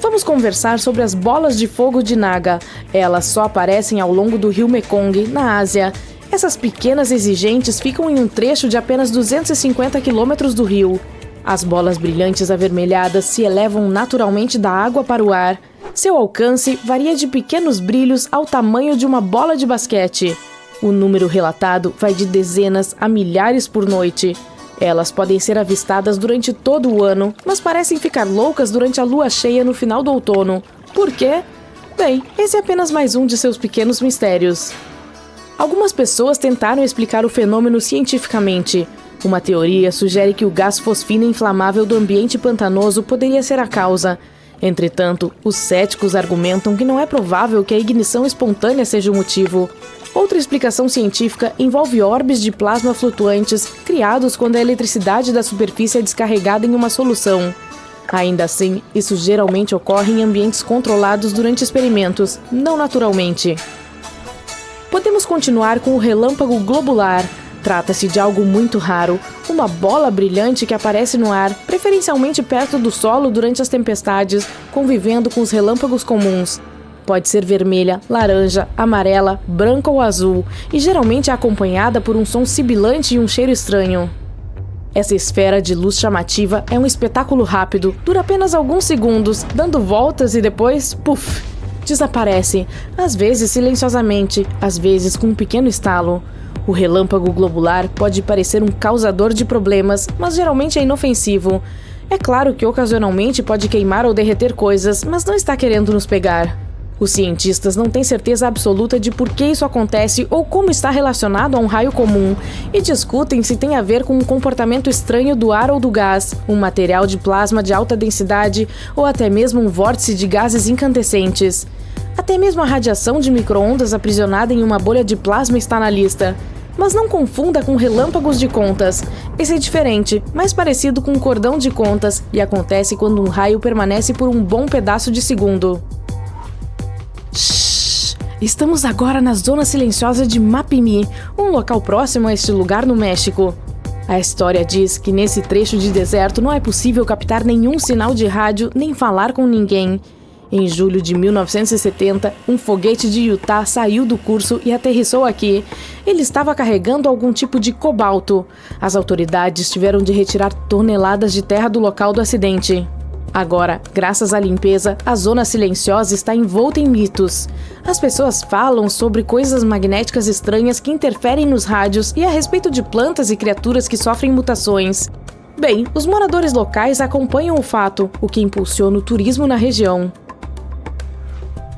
Vamos conversar sobre as bolas de fogo de Naga. Elas só aparecem ao longo do rio Mekong, na Ásia. Essas pequenas exigentes ficam em um trecho de apenas 250 quilômetros do rio. As bolas brilhantes avermelhadas se elevam naturalmente da água para o ar. Seu alcance varia de pequenos brilhos ao tamanho de uma bola de basquete. O número relatado vai de dezenas a milhares por noite. Elas podem ser avistadas durante todo o ano, mas parecem ficar loucas durante a lua cheia no final do outono. Por quê? Bem, esse é apenas mais um de seus pequenos mistérios. Algumas pessoas tentaram explicar o fenômeno cientificamente. Uma teoria sugere que o gás fosfina inflamável do ambiente pantanoso poderia ser a causa. Entretanto, os céticos argumentam que não é provável que a ignição espontânea seja o motivo. Outra explicação científica envolve orbes de plasma flutuantes criados quando a eletricidade da superfície é descarregada em uma solução. Ainda assim, isso geralmente ocorre em ambientes controlados durante experimentos, não naturalmente. Podemos continuar com o relâmpago globular. Trata-se de algo muito raro, uma bola brilhante que aparece no ar, preferencialmente perto do solo durante as tempestades, convivendo com os relâmpagos comuns. Pode ser vermelha, laranja, amarela, branca ou azul, e geralmente é acompanhada por um som sibilante e um cheiro estranho. Essa esfera de luz chamativa é um espetáculo rápido, dura apenas alguns segundos, dando voltas e depois, puf, desaparece, às vezes silenciosamente, às vezes com um pequeno estalo. O relâmpago globular pode parecer um causador de problemas, mas geralmente é inofensivo. É claro que ocasionalmente pode queimar ou derreter coisas, mas não está querendo nos pegar. Os cientistas não têm certeza absoluta de por que isso acontece ou como está relacionado a um raio comum, e discutem se tem a ver com um comportamento estranho do ar ou do gás, um material de plasma de alta densidade ou até mesmo um vórtice de gases incandescentes. Até mesmo a radiação de micro-ondas aprisionada em uma bolha de plasma está na lista. Mas não confunda com relâmpagos de contas. Esse é diferente, mais parecido com um cordão de contas, e acontece quando um raio permanece por um bom pedaço de segundo. Shhh! Estamos agora na zona silenciosa de Mapimí, um local próximo a este lugar no México. A história diz que nesse trecho de deserto não é possível captar nenhum sinal de rádio nem falar com ninguém. Em julho de 1970, um foguete de Utah saiu do curso e aterrissou aqui. Ele estava carregando algum tipo de cobalto. As autoridades tiveram de retirar toneladas de terra do local do acidente. Agora, graças à limpeza, a zona silenciosa está envolta em mitos. As pessoas falam sobre coisas magnéticas estranhas que interferem nos rádios e a respeito de plantas e criaturas que sofrem mutações. Bem, os moradores locais acompanham o fato, o que impulsiona o turismo na região.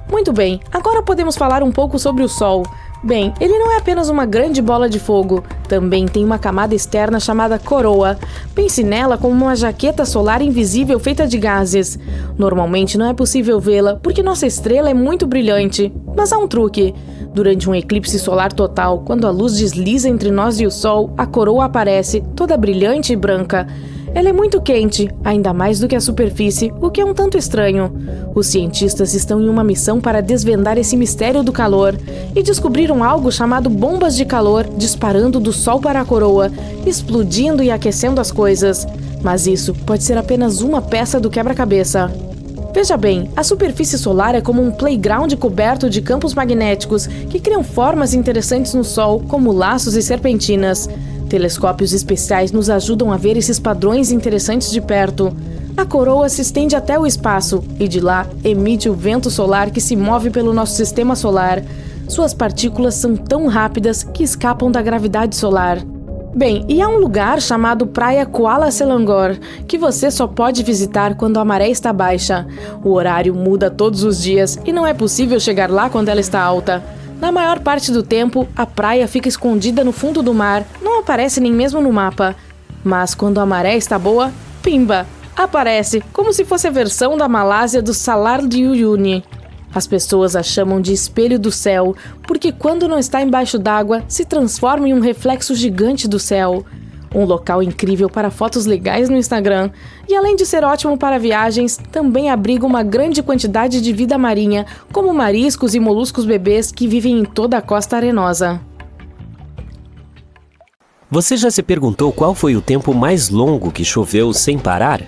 Muito bem, agora podemos falar um pouco sobre o Sol. Bem, ele não é apenas uma grande bola de fogo, também tem uma camada externa chamada coroa. Pense nela como uma jaqueta solar invisível feita de gases. Normalmente não é possível vê-la porque nossa estrela é muito brilhante, mas há um truque. Durante um eclipse solar total, quando a luz desliza entre nós e o Sol, a coroa aparece, toda brilhante e branca. Ela é muito quente, ainda mais do que a superfície, o que é um tanto estranho. Os cientistas estão em uma missão para desvendar esse mistério do calor e descobriram algo chamado bombas de calor disparando do Sol para a coroa, explodindo e aquecendo as coisas. Mas isso pode ser apenas uma peça do quebra-cabeça. Veja bem, a superfície solar é como um playground coberto de campos magnéticos que criam formas interessantes no Sol, como laços e serpentinas. Telescópios especiais nos ajudam a ver esses padrões interessantes de perto. A coroa se estende até o espaço e de lá emite o vento solar que se move pelo nosso sistema solar. Suas partículas são tão rápidas que escapam da gravidade solar. Bem, e há um lugar chamado Praia Kuala Selangor, que você só pode visitar quando a maré está baixa. O horário muda todos os dias e não é possível chegar lá quando ela está alta. Na maior parte do tempo, a praia fica escondida no fundo do mar, não aparece nem mesmo no mapa. Mas quando a maré está boa, pimba! Aparece, como se fosse a versão da Malásia do Salar de Uyuni. As pessoas a chamam de espelho do céu, porque quando não está embaixo d'água, se transforma em um reflexo gigante do céu. Um local incrível para fotos legais no Instagram. E além de ser ótimo para viagens, também abriga uma grande quantidade de vida marinha, como mariscos e moluscos bebês que vivem em toda a costa arenosa. Você já se perguntou qual foi o tempo mais longo que choveu sem parar?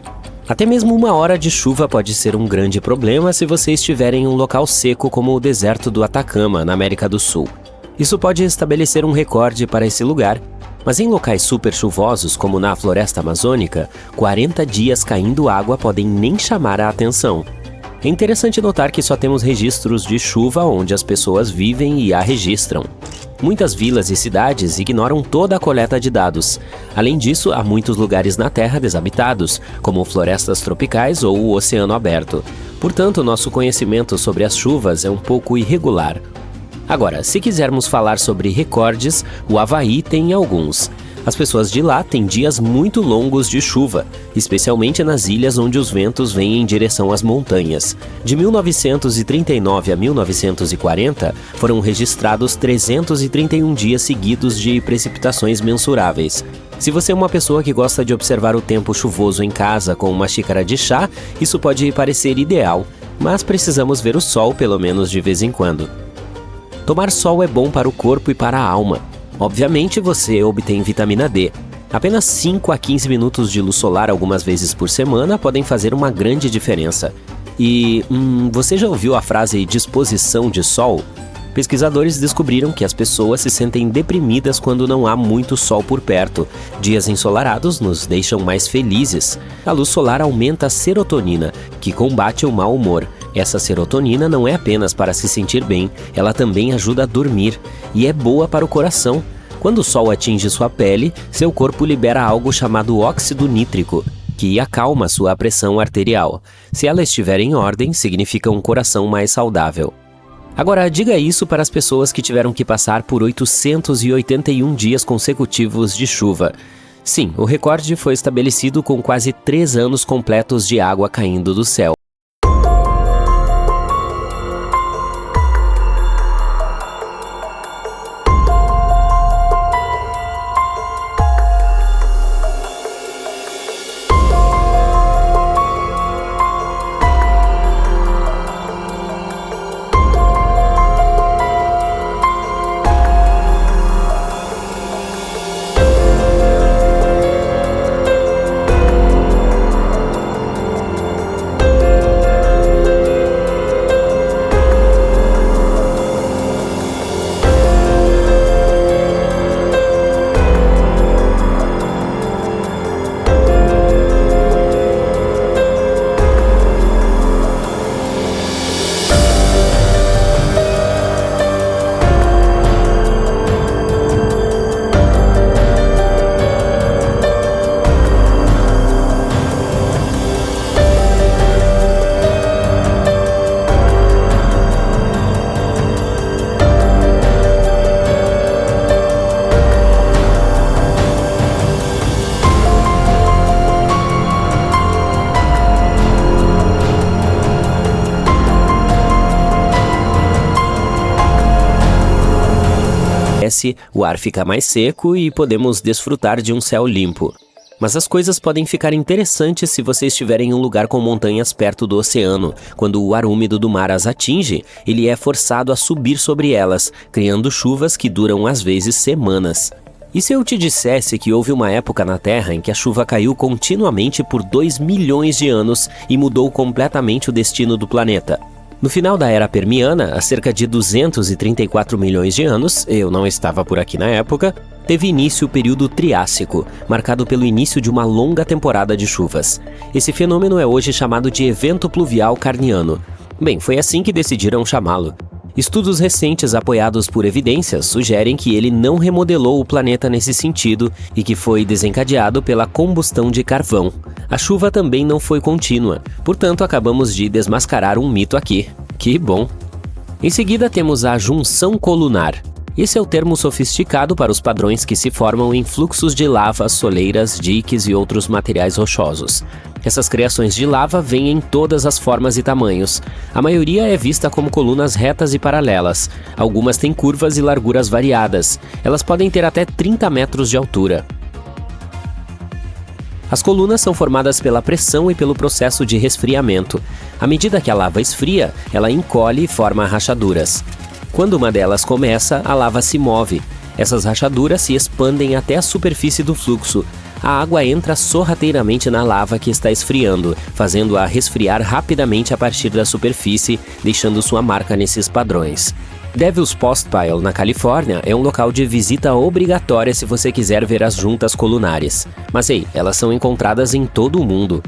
Até mesmo 1 hora de chuva pode ser um grande problema se você estiver em um local seco como o deserto do Atacama, na América do Sul. Isso pode estabelecer um recorde para esse lugar, mas em locais super chuvosos, como na floresta amazônica, 40 dias caindo água podem nem chamar a atenção. É interessante notar que só temos registros de chuva onde as pessoas vivem e a registram. Muitas vilas e cidades ignoram toda a coleta de dados. Além disso, há muitos lugares na Terra desabitados, como florestas tropicais ou o oceano aberto. Portanto, nosso conhecimento sobre as chuvas é um pouco irregular. Agora, se quisermos falar sobre recordes, o Havaí tem alguns. As pessoas de lá têm dias muito longos de chuva, especialmente nas ilhas onde os ventos vêm em direção às montanhas. De 1939 a 1940, foram registrados 331 dias seguidos de precipitações mensuráveis. Se você é uma pessoa que gosta de observar o tempo chuvoso em casa com uma xícara de chá, isso pode parecer ideal, mas precisamos ver o sol pelo menos de vez em quando. Tomar sol é bom para o corpo e para a alma. Obviamente, você obtém vitamina D. Apenas 5 a 15 minutos de luz solar algumas vezes por semana podem fazer uma grande diferença. E, você já ouviu a frase disposição de sol? Pesquisadores descobriram que as pessoas se sentem deprimidas quando não há muito sol por perto. Dias ensolarados nos deixam mais felizes. A luz solar aumenta a serotonina, que combate o mau humor. Essa serotonina não é apenas para se sentir bem, ela também ajuda a dormir e é boa para o coração. Quando o sol atinge sua pele, seu corpo libera algo chamado óxido nítrico, que acalma sua pressão arterial. Se ela estiver em ordem, significa um coração mais saudável. Agora, diga isso para as pessoas que tiveram que passar por 881 dias consecutivos de chuva. Sim, o recorde foi estabelecido com quase 3 anos completos de água caindo do céu. O ar fica mais seco e podemos desfrutar de um céu limpo. Mas as coisas podem ficar interessantes se você estiver em um lugar com montanhas perto do oceano. Quando o ar úmido do mar as atinge, ele é forçado a subir sobre elas, criando chuvas que duram às vezes semanas. E se eu te dissesse que houve uma época na Terra em que a chuva caiu continuamente por 2 milhões de anos e mudou completamente o destino do planeta? No final da Era Permiana, há cerca de 234 milhões de anos, eu não estava por aqui na época, teve início o período Triássico, marcado pelo início de uma longa temporada de chuvas. Esse fenômeno é hoje chamado de Evento Pluvial Carniano. Bem, foi assim que decidiram chamá-lo. Estudos recentes apoiados por evidências sugerem que ele não remodelou o planeta nesse sentido e que foi desencadeado pela combustão de carvão. A chuva também não foi contínua, portanto acabamos de desmascarar um mito aqui. Que bom! Em seguida temos a junção colunar. Esse é o termo sofisticado para os padrões que se formam em fluxos de lava, soleiras, diques e outros materiais rochosos. Essas criações de lava vêm em todas as formas e tamanhos. A maioria é vista como colunas retas e paralelas. Algumas têm curvas e larguras variadas. Elas podem ter até 30 metros de altura. As colunas são formadas pela pressão e pelo processo de resfriamento. À medida que a lava esfria, ela encolhe e forma rachaduras. Quando uma delas começa, a lava se move. Essas rachaduras se expandem até a superfície do fluxo. A água entra sorrateiramente na lava que está esfriando, fazendo-a resfriar rapidamente a partir da superfície, deixando sua marca nesses padrões. Devil's Postpile, na Califórnia, é um local de visita obrigatória se você quiser ver as juntas colunares. Mas ei, elas são encontradas em todo o mundo.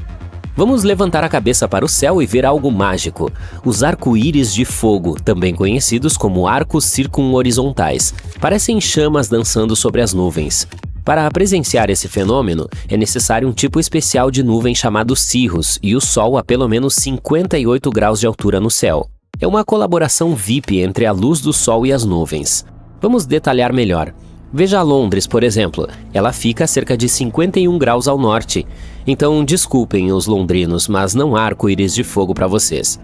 Vamos levantar a cabeça para o céu e ver algo mágico. Os arco-íris de fogo, também conhecidos como arcos circunhorizontais, parecem chamas dançando sobre as nuvens. Para presenciar esse fenômeno, é necessário um tipo especial de nuvem chamado cirrus e o Sol a pelo menos 58 graus de altura no céu. É uma colaboração VIP entre a luz do Sol e as nuvens. Vamos detalhar melhor. Veja Londres, por exemplo. Ela fica a cerca de 51 graus ao norte. Então, desculpem os londrinos, mas não há arco-íris de fogo para vocês.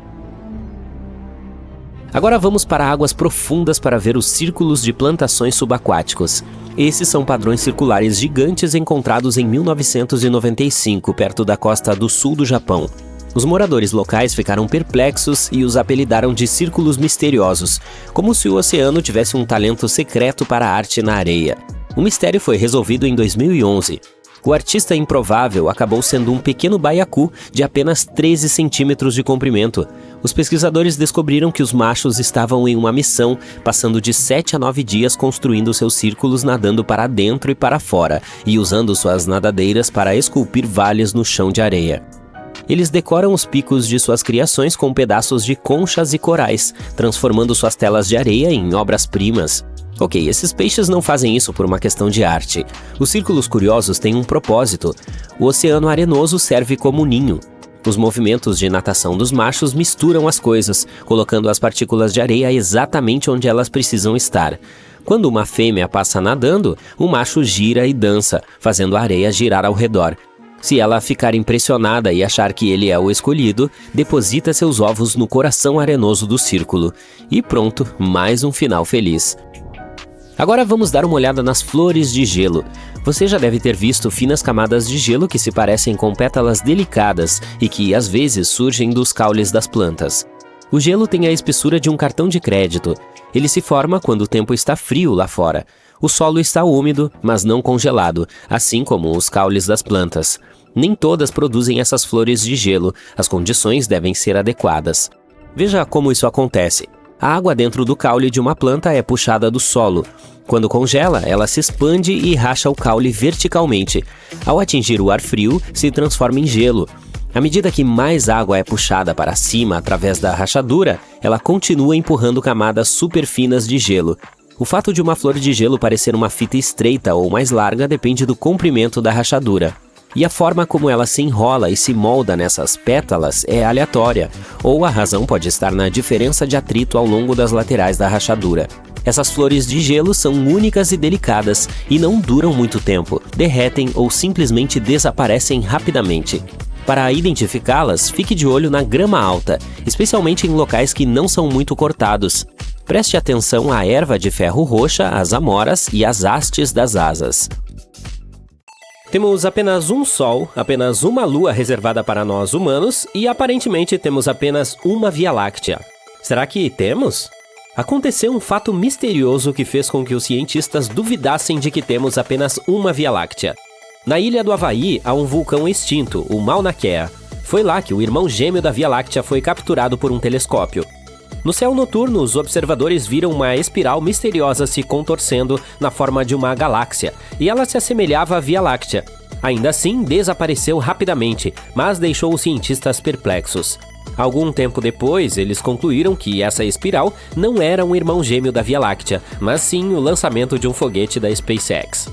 Agora vamos para águas profundas para ver os círculos de plantações subaquáticos. Esses são padrões circulares gigantes encontrados em 1995, perto da costa do sul do Japão. Os moradores locais ficaram perplexos e os apelidaram de círculos misteriosos, como se o oceano tivesse um talento secreto para a arte na areia. O mistério foi resolvido em 2011. O artista improvável acabou sendo um pequeno baiacu de apenas 13 centímetros de comprimento. Os pesquisadores descobriram que os machos estavam em uma missão, passando de 7 a 9 dias construindo seus círculos nadando para dentro e para fora, e usando suas nadadeiras para esculpir vales no chão de areia. Eles decoram os picos de suas criações com pedaços de conchas e corais, transformando suas telas de areia em obras-primas. Ok, esses peixes não fazem isso por uma questão de arte. Os círculos curiosos têm um propósito. O oceano arenoso serve como ninho. Os movimentos de natação dos machos misturam as coisas, colocando as partículas de areia exatamente onde elas precisam estar. Quando uma fêmea passa nadando, o macho gira e dança, fazendo a areia girar ao redor. Se ela ficar impressionada e achar que ele é o escolhido, deposita seus ovos no coração arenoso do círculo. E pronto, mais um final feliz. Agora vamos dar uma olhada nas flores de gelo. Você já deve ter visto finas camadas de gelo que se parecem com pétalas delicadas e que, às vezes, surgem dos caules das plantas. O gelo tem a espessura de um cartão de crédito. Ele se forma quando o tempo está frio lá fora. O solo está úmido, mas não congelado, assim como os caules das plantas. Nem todas produzem essas flores de gelo. As condições devem ser adequadas. Veja como isso acontece. A água dentro do caule de uma planta é puxada do solo. Quando congela, ela se expande e racha o caule verticalmente. Ao atingir o ar frio, se transforma em gelo. À medida que mais água é puxada para cima através da rachadura, ela continua empurrando camadas super finas de gelo. O fato de uma flor de gelo parecer uma fita estreita ou mais larga depende do comprimento da rachadura. E a forma como ela se enrola e se molda nessas pétalas é aleatória, ou a razão pode estar na diferença de atrito ao longo das laterais da rachadura. Essas flores de gelo são únicas e delicadas e não duram muito tempo, derretem ou simplesmente desaparecem rapidamente. Para identificá-las, fique de olho na grama alta, especialmente em locais que não são muito cortados. Preste atenção à erva de ferro roxa, às amoras e às hastes das asas. Temos apenas um Sol, apenas uma Lua reservada para nós humanos e aparentemente temos apenas uma Via Láctea. Será que temos? Aconteceu um fato misterioso que fez com que os cientistas duvidassem de que temos apenas uma Via Láctea. Na ilha do Havaí há um vulcão extinto, o Mauna Kea. Foi lá que o irmão gêmeo da Via Láctea foi capturado por um telescópio. No céu noturno, os observadores viram uma espiral misteriosa se contorcendo na forma de uma galáxia, e ela se assemelhava à Via Láctea. Ainda assim, desapareceu rapidamente, mas deixou os cientistas perplexos. Algum tempo depois, eles concluíram que essa espiral não era um irmão gêmeo da Via Láctea, mas sim o lançamento de um foguete da SpaceX.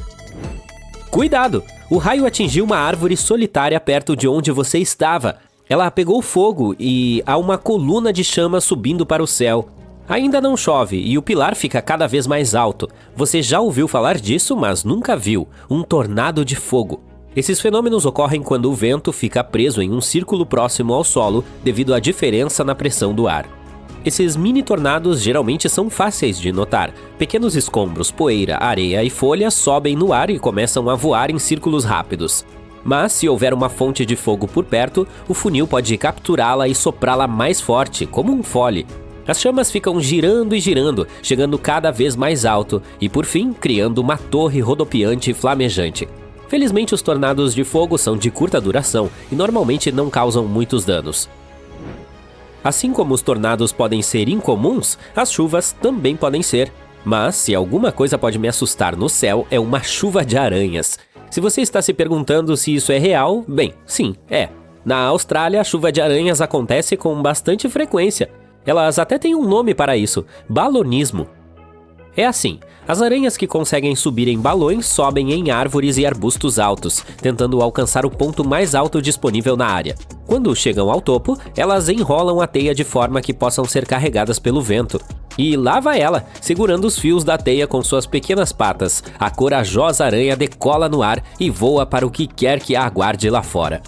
Cuidado! O raio atingiu uma árvore solitária perto de onde você estava. Ela pegou fogo e há uma coluna de chama subindo para o céu. Ainda não chove e o pilar fica cada vez mais alto. Você já ouviu falar disso, mas nunca viu. Um tornado de fogo. Esses fenômenos ocorrem quando o vento fica preso em um círculo próximo ao solo devido à diferença na pressão do ar. Esses mini tornados geralmente são fáceis de notar. Pequenos escombros, poeira, areia e folhas sobem no ar e começam a voar em círculos rápidos. Mas se houver uma fonte de fogo por perto, o funil pode capturá-la e soprá-la mais forte, como um fole. As chamas ficam girando e girando, chegando cada vez mais alto e, por fim, criando uma torre rodopiante e flamejante. Felizmente, os tornados de fogo são de curta duração e normalmente não causam muitos danos. Assim como os tornados podem ser incomuns, as chuvas também podem ser. Mas se alguma coisa pode me assustar no céu, é uma chuva de aranhas. Se você está se perguntando se isso é real, bem, sim, é. Na Austrália, a chuva de aranhas acontece com bastante frequência. Elas até têm um nome para isso: balonismo. É assim, as aranhas que conseguem subir em balões sobem em árvores e arbustos altos, tentando alcançar o ponto mais alto disponível na área. Quando chegam ao topo, elas enrolam a teia de forma que possam ser carregadas pelo vento. E lá vai ela, segurando os fios da teia com suas pequenas patas. A corajosa aranha decola no ar e voa para o que quer que a aguarde lá fora.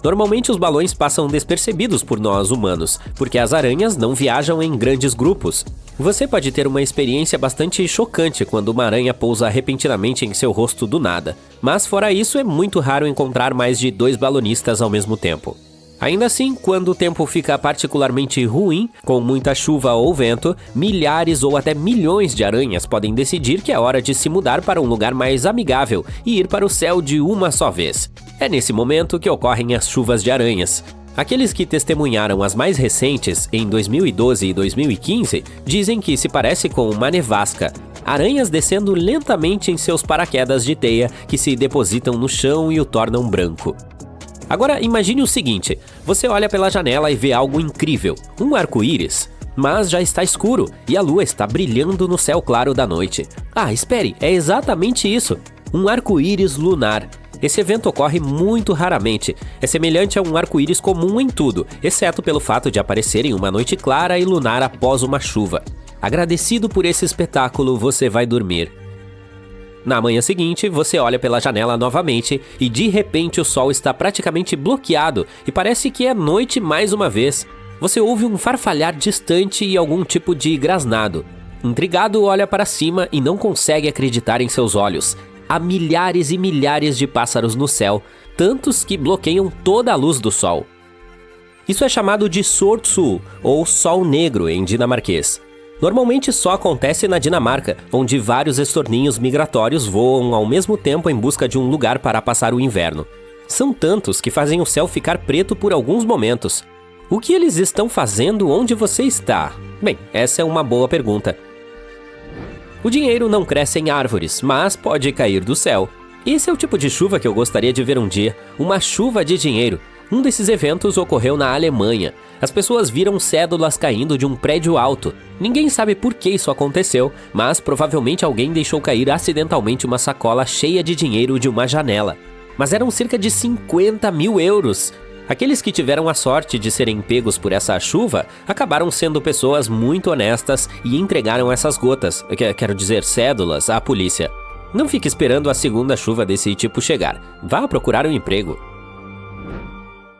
Normalmente os balões passam despercebidos por nós humanos, porque as aranhas não viajam em grandes grupos. Você pode ter uma experiência bastante chocante quando uma aranha pousa repentinamente em seu rosto do nada, mas fora isso é muito raro encontrar mais de 2 balonistas ao mesmo tempo. Ainda assim, quando o tempo fica particularmente ruim, com muita chuva ou vento, milhares ou até milhões de aranhas podem decidir que é hora de se mudar para um lugar mais amigável e ir para o céu de uma só vez. É nesse momento que ocorrem as chuvas de aranhas. Aqueles que testemunharam as mais recentes, em 2012 e 2015, dizem que se parece com uma nevasca. Aranhas descendo lentamente em seus paraquedas de teia que se depositam no chão e o tornam branco. Agora imagine o seguinte, você olha pela janela e vê algo incrível, um arco-íris. Mas já está escuro e a lua está brilhando no céu claro da noite. Ah, espere, é exatamente isso, um arco-íris lunar. Esse evento ocorre muito raramente, é semelhante a um arco-íris comum em tudo, exceto pelo fato de aparecer em uma noite clara e lunar após uma chuva. Agradecido por esse espetáculo, você vai dormir. Na manhã seguinte, você olha pela janela novamente e de repente o sol está praticamente bloqueado e parece que é noite mais uma vez. Você ouve um farfalhar distante e algum tipo de grasnado. Intrigado, olha para cima e não consegue acreditar em seus olhos. Há milhares e milhares de pássaros no céu, tantos que bloqueiam toda a luz do sol. Isso é chamado de Sortsul, ou Sol Negro em dinamarquês. Normalmente só acontece na Dinamarca, onde vários estorninhos migratórios voam ao mesmo tempo em busca de um lugar para passar o inverno. São tantos que fazem o céu ficar preto por alguns momentos. O que eles estão fazendo onde você está? Bem, essa é uma boa pergunta. O dinheiro não cresce em árvores, mas pode cair do céu. Esse é o tipo de chuva que eu gostaria de ver um dia, uma chuva de dinheiro. Um desses eventos ocorreu na Alemanha. As pessoas viram cédulas caindo de um prédio alto. Ninguém sabe por que isso aconteceu, mas provavelmente alguém deixou cair acidentalmente uma sacola cheia de dinheiro de uma janela. Mas eram cerca de 50 mil euros. Aqueles que tiveram a sorte de serem pegos por essa chuva acabaram sendo pessoas muito honestas e entregaram essas gotas, quero dizer cédulas, à polícia. Não fique esperando a segunda chuva desse tipo chegar. Vá procurar um emprego.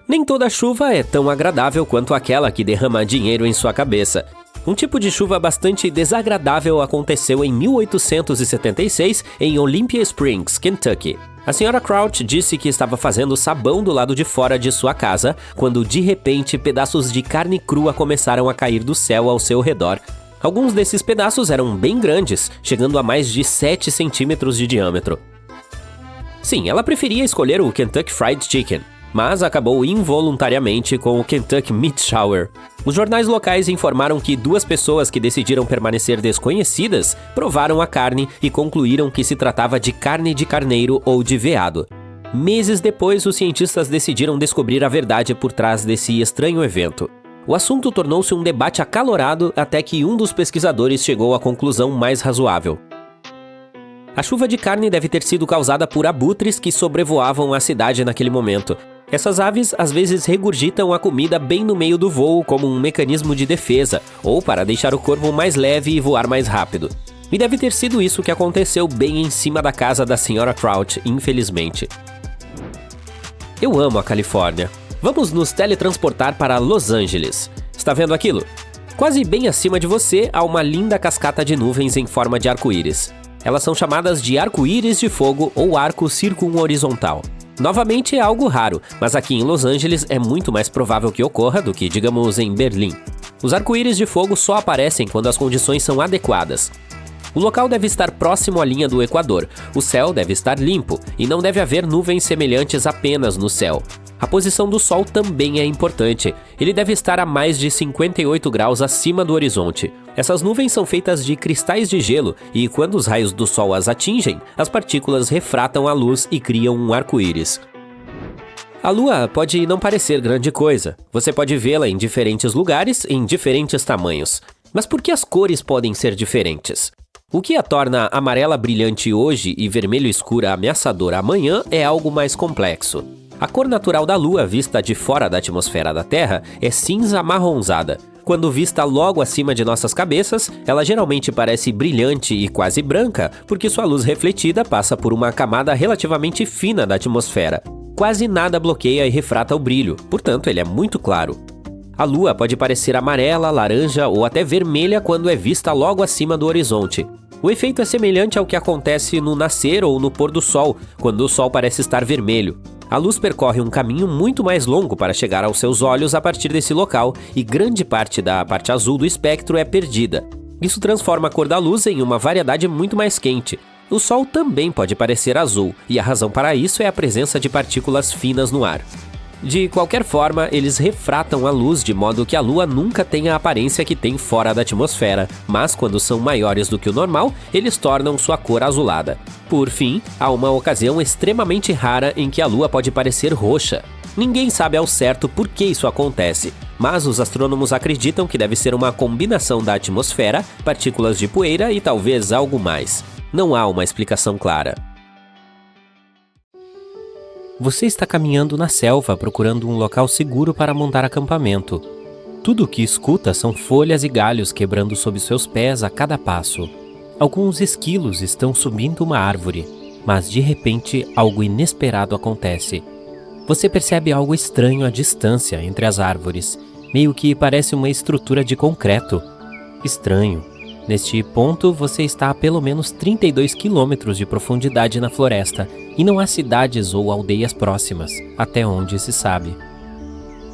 Nem toda chuva é tão agradável quanto aquela que derrama dinheiro em sua cabeça. Um tipo de chuva bastante desagradável aconteceu em 1876 em Olympia Springs, Kentucky. A senhora Crouch disse que estava fazendo sabão do lado de fora de sua casa, quando de repente pedaços de carne crua começaram a cair do céu ao seu redor. Alguns desses pedaços eram bem grandes, chegando a mais de 7 centímetros de diâmetro. Sim, ela preferia escolher o Kentucky Fried Chicken, mas acabou involuntariamente com o Kentucky Meat Shower. Os jornais locais informaram que 2 pessoas que decidiram permanecer desconhecidas provaram a carne e concluíram que se tratava de carne de carneiro ou de veado. Meses depois, os cientistas decidiram descobrir a verdade por trás desse estranho evento. O assunto tornou-se um debate acalorado até que um dos pesquisadores chegou à conclusão mais razoável. A chuva de carne deve ter sido causada por abutres que sobrevoavam a cidade naquele momento. Essas aves às vezes regurgitam a comida bem no meio do voo como um mecanismo de defesa, ou para deixar o corpo mais leve e voar mais rápido. E deve ter sido isso que aconteceu bem em cima da casa da Sra. Trout, infelizmente. Eu amo a Califórnia. Vamos nos teletransportar para Los Angeles. Está vendo aquilo? Quase bem acima de você há uma linda cascata de nuvens em forma de arco-íris. Elas são chamadas de arco-íris de fogo ou arco circunhorizontal. Novamente é algo raro, mas aqui em Los Angeles é muito mais provável que ocorra do que, digamos, em Berlim. Os arco-íris de fogo só aparecem quando as condições são adequadas. O local deve estar próximo à linha do Equador, o céu deve estar limpo e não deve haver nuvens semelhantes apenas no céu. A posição do Sol também é importante. Ele deve estar a mais de 58 graus acima do horizonte. Essas nuvens são feitas de cristais de gelo e, quando os raios do Sol as atingem, as partículas refratam a luz e criam um arco-íris. A Lua pode não parecer grande coisa. Você pode vê-la em diferentes lugares, em diferentes tamanhos. Mas por que as cores podem ser diferentes? O que a torna amarela brilhante hoje e vermelho escura ameaçadora amanhã é algo mais complexo. A cor natural da Lua, vista de fora da atmosfera da Terra, é cinza amarronzada. Quando vista logo acima de nossas cabeças, ela geralmente parece brilhante e quase branca, porque sua luz refletida passa por uma camada relativamente fina da atmosfera. Quase nada bloqueia e refrata o brilho, portanto ele é muito claro. A Lua pode parecer amarela, laranja ou até vermelha quando é vista logo acima do horizonte. O efeito é semelhante ao que acontece no nascer ou no pôr do Sol, quando o Sol parece estar vermelho. A luz percorre um caminho muito mais longo para chegar aos seus olhos a partir desse local e grande parte da parte azul do espectro é perdida. Isso transforma a cor da luz em uma variedade muito mais quente. O Sol também pode parecer azul, e a razão para isso é a presença de partículas finas no ar. De qualquer forma, eles refratam a luz de modo que a Lua nunca tem a aparência que tem fora da atmosfera, mas quando são maiores do que o normal, eles tornam sua cor azulada. Por fim, há uma ocasião extremamente rara em que a Lua pode parecer roxa. Ninguém sabe ao certo por que isso acontece, mas os astrônomos acreditam que deve ser uma combinação da atmosfera, partículas de poeira e talvez algo mais. Não há uma explicação clara. Você está caminhando na selva procurando um local seguro para montar acampamento. Tudo o que escuta são folhas e galhos quebrando sob seus pés a cada passo. Alguns esquilos estão subindo uma árvore, mas de repente algo inesperado acontece. Você percebe algo estranho à distância entre as árvores, meio que parece uma estrutura de concreto. Estranho. Neste ponto, você está a pelo menos 32 quilômetros de profundidade na floresta e não há cidades ou aldeias próximas, até onde se sabe.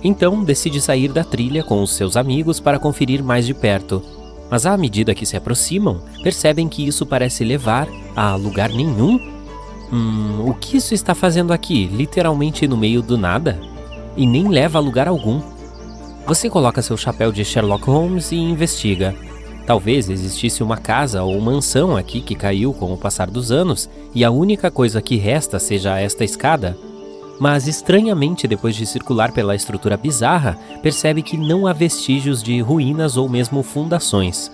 Então, decide sair da trilha com os seus amigos para conferir mais de perto. Mas à medida que se aproximam, percebem que isso parece levar a lugar nenhum. O que isso está fazendo aqui, literalmente no meio do nada? E nem leva a lugar algum. Você coloca seu chapéu de Sherlock Holmes e investiga. Talvez existisse uma casa ou mansão aqui que caiu com o passar dos anos e a única coisa que resta seja esta escada. Mas estranhamente, depois de circular pela estrutura bizarra, percebe que não há vestígios de ruínas ou mesmo fundações.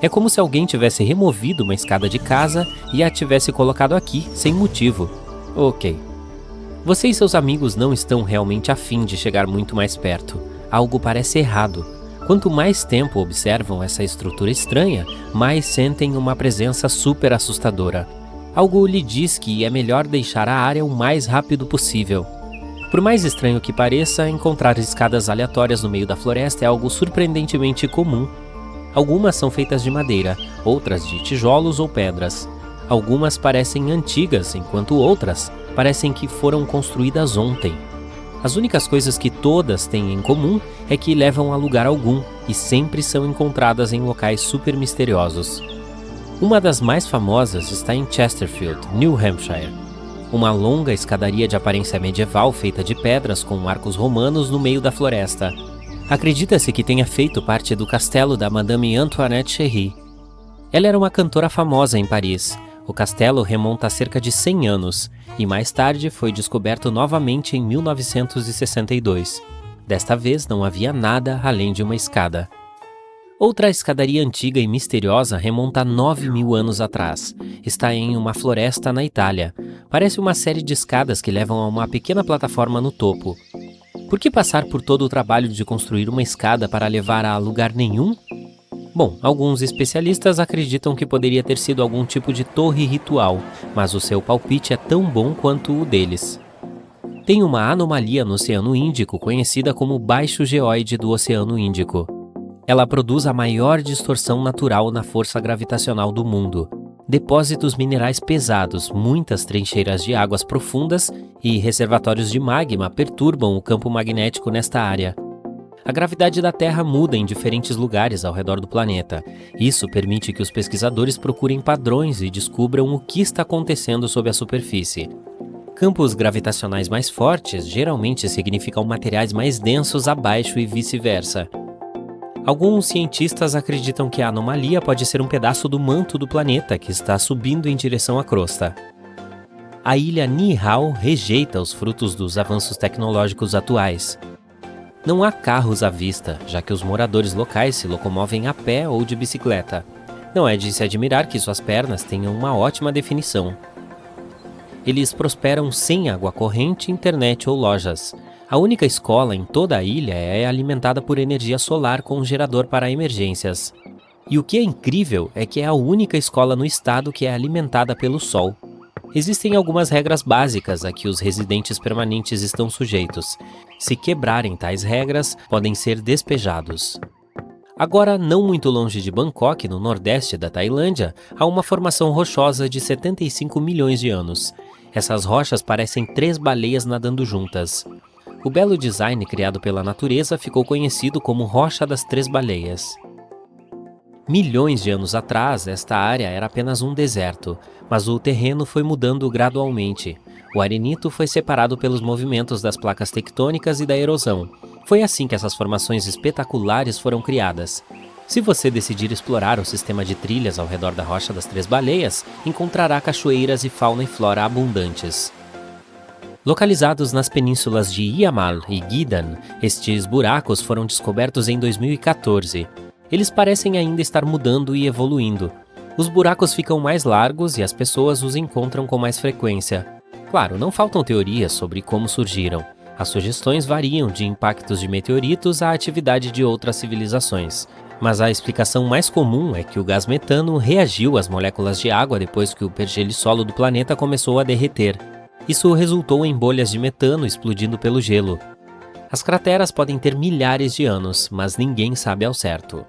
É como se alguém tivesse removido uma escada de casa e a tivesse colocado aqui, sem motivo. Ok. Você e seus amigos não estão realmente afim de chegar muito mais perto. Algo parece errado. Quanto mais tempo observam essa estrutura estranha, mais sentem uma presença super assustadora. Algo lhe diz que é melhor deixar a área o mais rápido possível. Por mais estranho que pareça, encontrar escadas aleatórias no meio da floresta é algo surpreendentemente comum. Algumas são feitas de madeira, outras de tijolos ou pedras. Algumas parecem antigas, enquanto outras parecem que foram construídas ontem. As únicas coisas que todas têm em comum é que levam a lugar algum e sempre são encontradas em locais super misteriosos. Uma das mais famosas está em Chesterfield, New Hampshire. Uma longa escadaria de aparência medieval feita de pedras com arcos romanos no meio da floresta. Acredita-se que tenha feito parte do castelo da Madame Antoinette Cherry. Ela era uma cantora famosa em Paris. O castelo remonta a cerca de 100 anos e mais tarde foi descoberto novamente em 1962. Desta vez não havia nada além de uma escada. Outra escadaria antiga e misteriosa remonta a 9.000 anos atrás. Está em uma floresta na Itália. Parece uma série de escadas que levam a uma pequena plataforma no topo. Por que passar por todo o trabalho de construir uma escada para levar a lugar nenhum? Bom, alguns especialistas acreditam que poderia ter sido algum tipo de torre ritual, mas o seu palpite é tão bom quanto o deles. Tem uma anomalia no Oceano Índico conhecida como baixo geóide do Oceano Índico. Ela produz a maior distorção natural na força gravitacional do mundo. Depósitos minerais pesados, muitas trincheiras de águas profundas e reservatórios de magma perturbam o campo magnético nesta área. A gravidade da Terra muda em diferentes lugares ao redor do planeta. Isso permite que os pesquisadores procurem padrões e descubram o que está acontecendo sob a superfície. Campos gravitacionais mais fortes geralmente significam materiais mais densos abaixo e vice-versa. Alguns cientistas acreditam que a anomalia pode ser um pedaço do manto do planeta que está subindo em direção à crosta. A ilha Niihau rejeita os frutos dos avanços tecnológicos atuais. Não há carros à vista, já que os moradores locais se locomovem a pé ou de bicicleta. Não é de se admirar que suas pernas tenham uma ótima definição. Eles prosperam sem água corrente, internet ou lojas. A única escola em toda a ilha é alimentada por energia solar com um gerador para emergências. E o que é incrível é que é a única escola no estado que é alimentada pelo sol. Existem algumas regras básicas a que os residentes permanentes estão sujeitos. Se quebrarem tais regras, podem ser despejados. Agora, não muito longe de Bangkok, no nordeste da Tailândia, há uma formação rochosa de 75 milhões de anos. Essas rochas parecem 3 baleias nadando juntas. O belo design criado pela natureza ficou conhecido como Rocha das 3 Baleias. Milhões de anos atrás, esta área era apenas um deserto, mas o terreno foi mudando gradualmente. O arenito foi separado pelos movimentos das placas tectônicas e da erosão. Foi assim que essas formações espetaculares foram criadas. Se você decidir explorar o sistema de trilhas ao redor da Rocha das 3 Baleias, encontrará cachoeiras e fauna e flora abundantes. Localizados nas penínsulas de Yamal e Gidan, estes buracos foram descobertos em 2014. Eles parecem ainda estar mudando e evoluindo. Os buracos ficam mais largos e as pessoas os encontram com mais frequência. Claro, não faltam teorias sobre como surgiram. As sugestões variam de impactos de meteoritos à atividade de outras civilizações. Mas a explicação mais comum é que o gás metano reagiu às moléculas de água depois que o pergelisolo do planeta começou a derreter. Isso resultou em bolhas de metano explodindo pelo gelo. As crateras podem ter milhares de anos, mas ninguém sabe ao certo.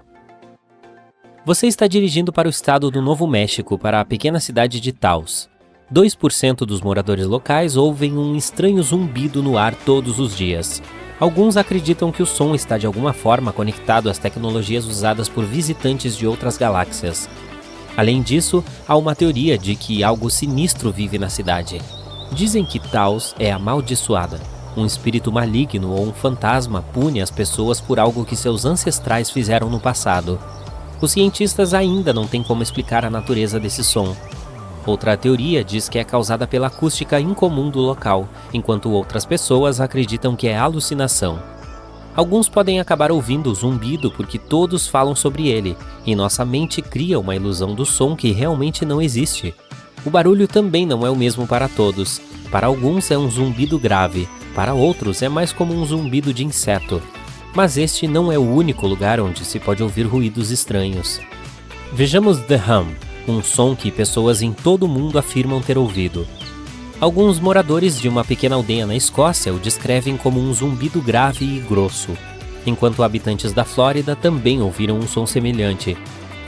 Você está dirigindo para o estado do Novo México, para a pequena cidade de Taos. 2% dos moradores locais ouvem um estranho zumbido no ar todos os dias. Alguns acreditam que o som está de alguma forma conectado às tecnologias usadas por visitantes de outras galáxias. Além disso, há uma teoria de que algo sinistro vive na cidade. Dizem que Taos é amaldiçoada. Um espírito maligno ou um fantasma pune as pessoas por algo que seus ancestrais fizeram no passado. Os cientistas ainda não têm como explicar a natureza desse som. Outra teoria diz que é causada pela acústica incomum do local, enquanto outras pessoas acreditam que é alucinação. Alguns podem acabar ouvindo o zumbido porque todos falam sobre ele, e nossa mente cria uma ilusão do som que realmente não existe. O barulho também não é o mesmo para todos. Para alguns é um zumbido grave, para outros é mais como um zumbido de inseto. Mas este não é o único lugar onde se pode ouvir ruídos estranhos. Vejamos The Hum, um som que pessoas em todo o mundo afirmam ter ouvido. Alguns moradores de uma pequena aldeia na Escócia o descrevem como um zumbido grave e grosso, enquanto habitantes da Flórida também ouviram um som semelhante.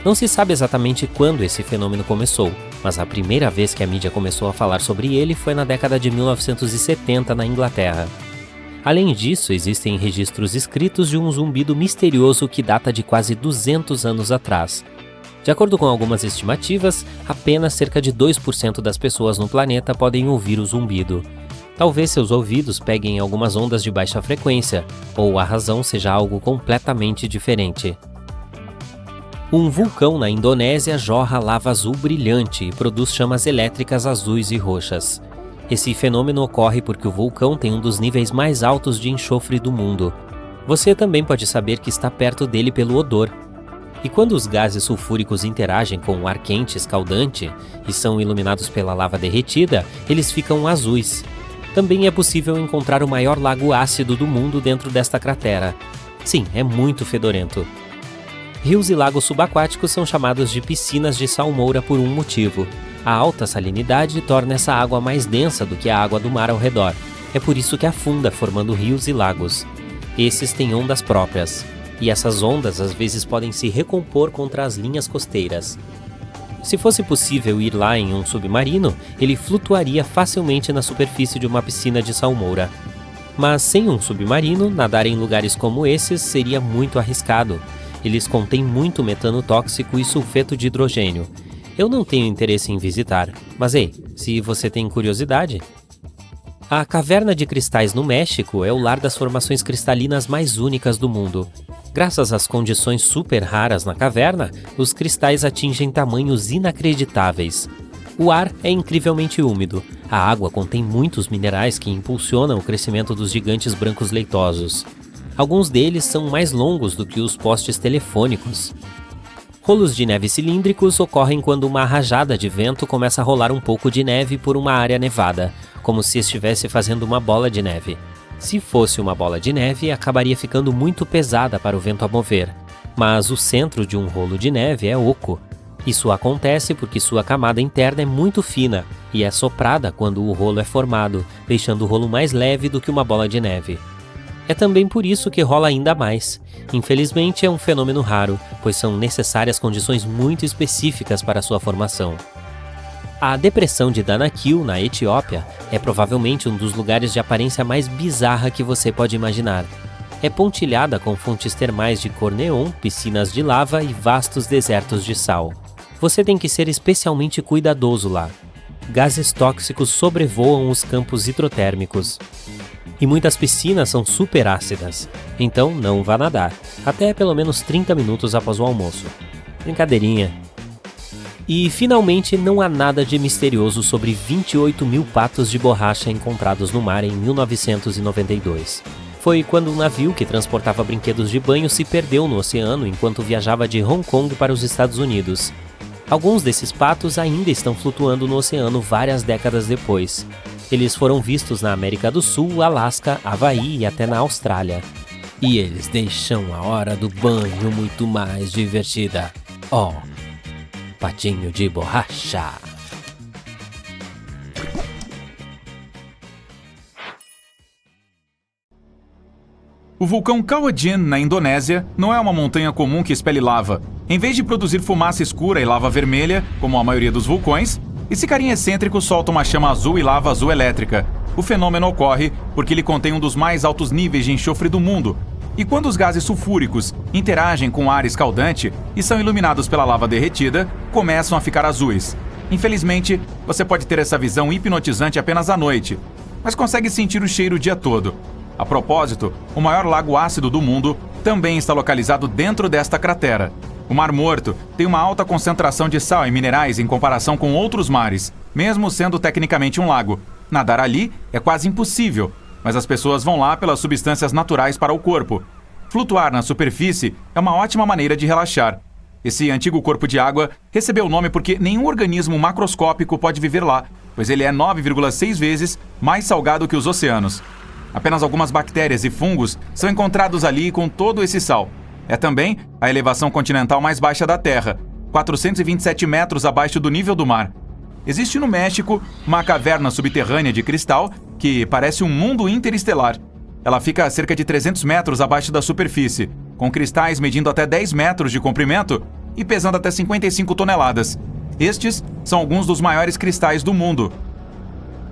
Não se sabe exatamente quando esse fenômeno começou, mas a primeira vez que a mídia começou a falar sobre ele foi na década de 1970 na Inglaterra. Além disso, existem registros escritos de um zumbido misterioso que data de quase 200 anos atrás. De acordo com algumas estimativas, apenas cerca de 2% das pessoas no planeta podem ouvir o zumbido. Talvez seus ouvidos peguem algumas ondas de baixa frequência, ou a razão seja algo completamente diferente. Um vulcão na Indonésia jorra lava azul brilhante e produz chamas elétricas azuis e roxas. Esse fenômeno ocorre porque o vulcão tem um dos níveis mais altos de enxofre do mundo. Você também pode saber que está perto dele pelo odor. E quando os gases sulfúricos interagem com o ar quente escaldante e são iluminados pela lava derretida, eles ficam azuis. Também é possível encontrar o maior lago ácido do mundo dentro desta cratera. Sim, é muito fedorento. Rios e lagos subaquáticos são chamados de piscinas de salmoura por um motivo. A alta salinidade torna essa água mais densa do que a água do mar ao redor. É por isso que afunda, formando rios e lagos. Esses têm ondas próprias. E essas ondas às vezes podem se recompor contra as linhas costeiras. Se fosse possível ir lá em um submarino, ele flutuaria facilmente na superfície de uma piscina de salmoura. Mas sem um submarino, nadar em lugares como esses seria muito arriscado. Eles contêm muito metano tóxico e sulfeto de hidrogênio. Eu não tenho interesse em visitar, mas ei, se você tem curiosidade... A Caverna de Cristais no México é o lar das formações cristalinas mais únicas do mundo. Graças às condições super raras na caverna, os cristais atingem tamanhos inacreditáveis. O ar é incrivelmente úmido. A água contém muitos minerais que impulsionam o crescimento dos gigantes brancos leitosos. Alguns deles são mais longos do que os postes telefônicos. Rolos de neve cilíndricos ocorrem quando uma rajada de vento começa a rolar um pouco de neve por uma área nevada, como se estivesse fazendo uma bola de neve. Se fosse uma bola de neve, acabaria ficando muito pesada para o vento a mover, mas o centro de um rolo de neve é oco. Isso acontece porque sua camada interna é muito fina e é soprada quando o rolo é formado, deixando o rolo mais leve do que uma bola de neve. É também por isso que rola ainda mais. Infelizmente é um fenômeno raro, pois são necessárias condições muito específicas para sua formação. A depressão de Danakil, na Etiópia, é provavelmente um dos lugares de aparência mais bizarra que você pode imaginar. É pontilhada com fontes termais de cor neon, piscinas de lava e vastos desertos de sal. Você tem que ser especialmente cuidadoso lá. Gases tóxicos sobrevoam os campos hidrotérmicos. E muitas piscinas são super ácidas, então não vá nadar, até pelo menos 30 minutos após o almoço. Brincadeirinha. E, finalmente, não há nada de misterioso sobre 28 mil patos de borracha encontrados no mar em 1992. Foi quando um navio que transportava brinquedos de banho se perdeu no oceano enquanto viajava de Hong Kong para os Estados Unidos. Alguns desses patos ainda estão flutuando no oceano várias décadas depois. Eles foram vistos na América do Sul, Alasca, Havaí e até na Austrália. E eles deixam a hora do banho muito mais divertida. Oh, patinho de borracha! O vulcão Kawajan, na Indonésia, não é uma montanha comum que expele lava. Em vez de produzir fumaça escura e lava vermelha, como a maioria dos vulcões, esse carinha excêntrico solta uma chama azul e lava azul elétrica. O fenômeno ocorre porque ele contém um dos mais altos níveis de enxofre do mundo. E quando os gases sulfúricos interagem com o ar escaldante e são iluminados pela lava derretida, começam a ficar azuis. Infelizmente, você pode ter essa visão hipnotizante apenas à noite, mas consegue sentir o cheiro o dia todo. A propósito, o maior lago ácido do mundo também está localizado dentro desta cratera. O Mar Morto tem uma alta concentração de sal e minerais em comparação com outros mares, mesmo sendo tecnicamente um lago. Nadar ali é quase impossível, mas as pessoas vão lá pelas substâncias naturais para o corpo. Flutuar na superfície é uma ótima maneira de relaxar. Esse antigo corpo de água recebeu o nome porque nenhum organismo macroscópico pode viver lá, pois ele é 9,6 vezes mais salgado que os oceanos. Apenas algumas bactérias e fungos são encontrados ali com todo esse sal. É também a elevação continental mais baixa da Terra, 427 metros abaixo do nível do mar. Existe no México uma caverna subterrânea de cristal que parece um mundo interestelar. Ela fica a cerca de 300 metros abaixo da superfície, com cristais medindo até 10 metros de comprimento e pesando até 55 toneladas. Estes são alguns dos maiores cristais do mundo.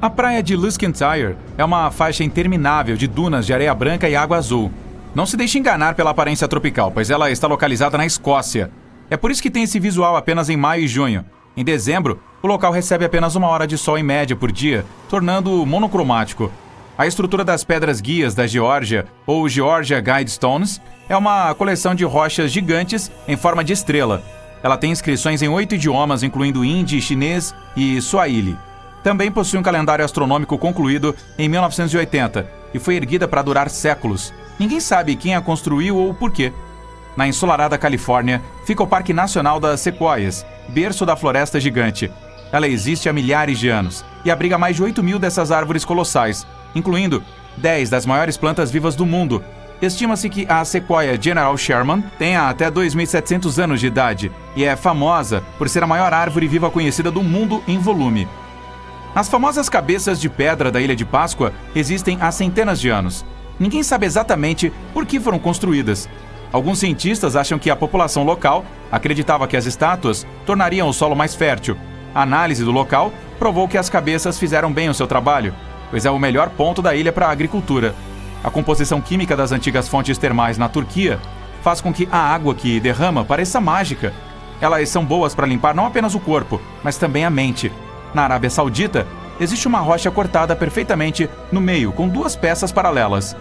A praia de Luskentyre é uma faixa interminável de dunas de areia branca e água azul. Não se deixe enganar pela aparência tropical, pois ela está localizada na Escócia. É por isso que tem esse visual apenas em maio e junho. Em dezembro, o local recebe apenas 1 hora de sol em média por dia, tornando-o monocromático. A estrutura das pedras guias da Geórgia, ou Georgia Guidestones, é uma coleção de rochas gigantes em forma de estrela. Ela tem inscrições em 8 idiomas, incluindo hindi, chinês e swahili. Também possui um calendário astronômico concluído em 1980 e foi erguida para durar séculos. Ninguém sabe quem a construiu ou por quê. Na ensolarada Califórnia, fica o Parque Nacional das Sequoias, berço da floresta gigante. Ela existe há milhares de anos e abriga mais de 8.000 dessas árvores colossais, incluindo 10 das maiores plantas vivas do mundo. Estima-se que a Sequoia General Sherman tenha até 2.700 anos de idade e é famosa por ser a maior árvore viva conhecida do mundo em volume. As famosas cabeças de pedra da Ilha de Páscoa existem há centenas de anos. Ninguém sabe exatamente por que foram construídas. Alguns cientistas acham que a população local acreditava que as estátuas tornariam o solo mais fértil. A análise do local provou que as cabeças fizeram bem o seu trabalho, pois é o melhor ponto da ilha para a agricultura. A composição química das antigas fontes termais na Turquia faz com que a água que derrama pareça mágica. Elas são boas para limpar não apenas o corpo, mas também a mente. Na Arábia Saudita, existe uma rocha cortada perfeitamente no meio, com 2 peças paralelas.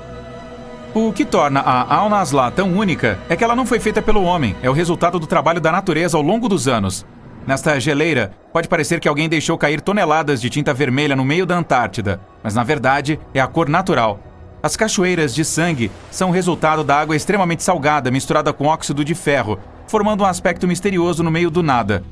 O que torna a Al-Nazla tão única é que ela não foi feita pelo homem, é o resultado do trabalho da natureza ao longo dos anos. Nesta geleira, pode parecer que alguém deixou cair toneladas de tinta vermelha no meio da Antártida, mas na verdade é a cor natural. As cachoeiras de sangue são o resultado da água extremamente salgada misturada com óxido de ferro, formando um aspecto misterioso no meio do nada.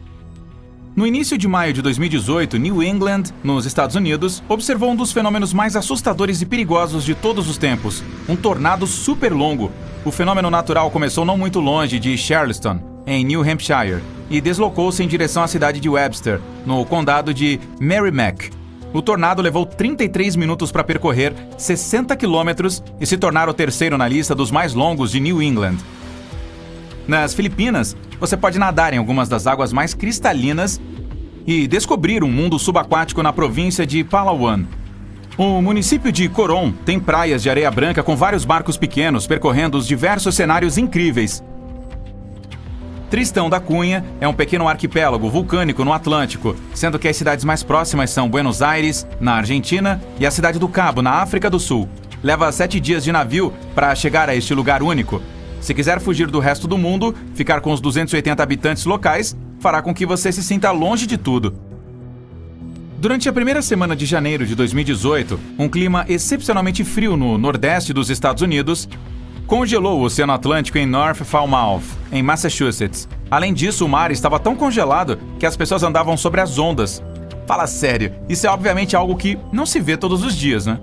No início de maio de 2018, New England, nos Estados Unidos, observou um dos fenômenos mais assustadores e perigosos de todos os tempos, um tornado super longo. O fenômeno natural começou não muito longe de Charleston, em New Hampshire, e deslocou-se em direção à cidade de Webster, no condado de Merrimack. O tornado levou 33 minutos para percorrer 60 quilômetros e se tornar o terceiro na lista dos mais longos de New England. Nas Filipinas, você pode nadar em algumas das águas mais cristalinas e descobrir um mundo subaquático na província de Palawan. O município de Coron tem praias de areia branca com vários barcos pequenos percorrendo os diversos cenários incríveis. Tristão da Cunha é um pequeno arquipélago vulcânico no Atlântico, sendo que as cidades mais próximas são Buenos Aires, na Argentina, e a cidade do Cabo, na África do Sul. Leva 7 dias de navio para chegar a este lugar único. Se quiser fugir do resto do mundo, ficar com os 280 habitantes locais fará com que você se sinta longe de tudo. Durante a primeira semana de janeiro de 2018, um clima excepcionalmente frio no nordeste dos Estados Unidos congelou o Oceano Atlântico em North Falmouth, em Massachusetts. Além disso, o mar estava tão congelado que as pessoas andavam sobre as ondas. Fala sério, isso é obviamente algo que não se vê todos os dias, né?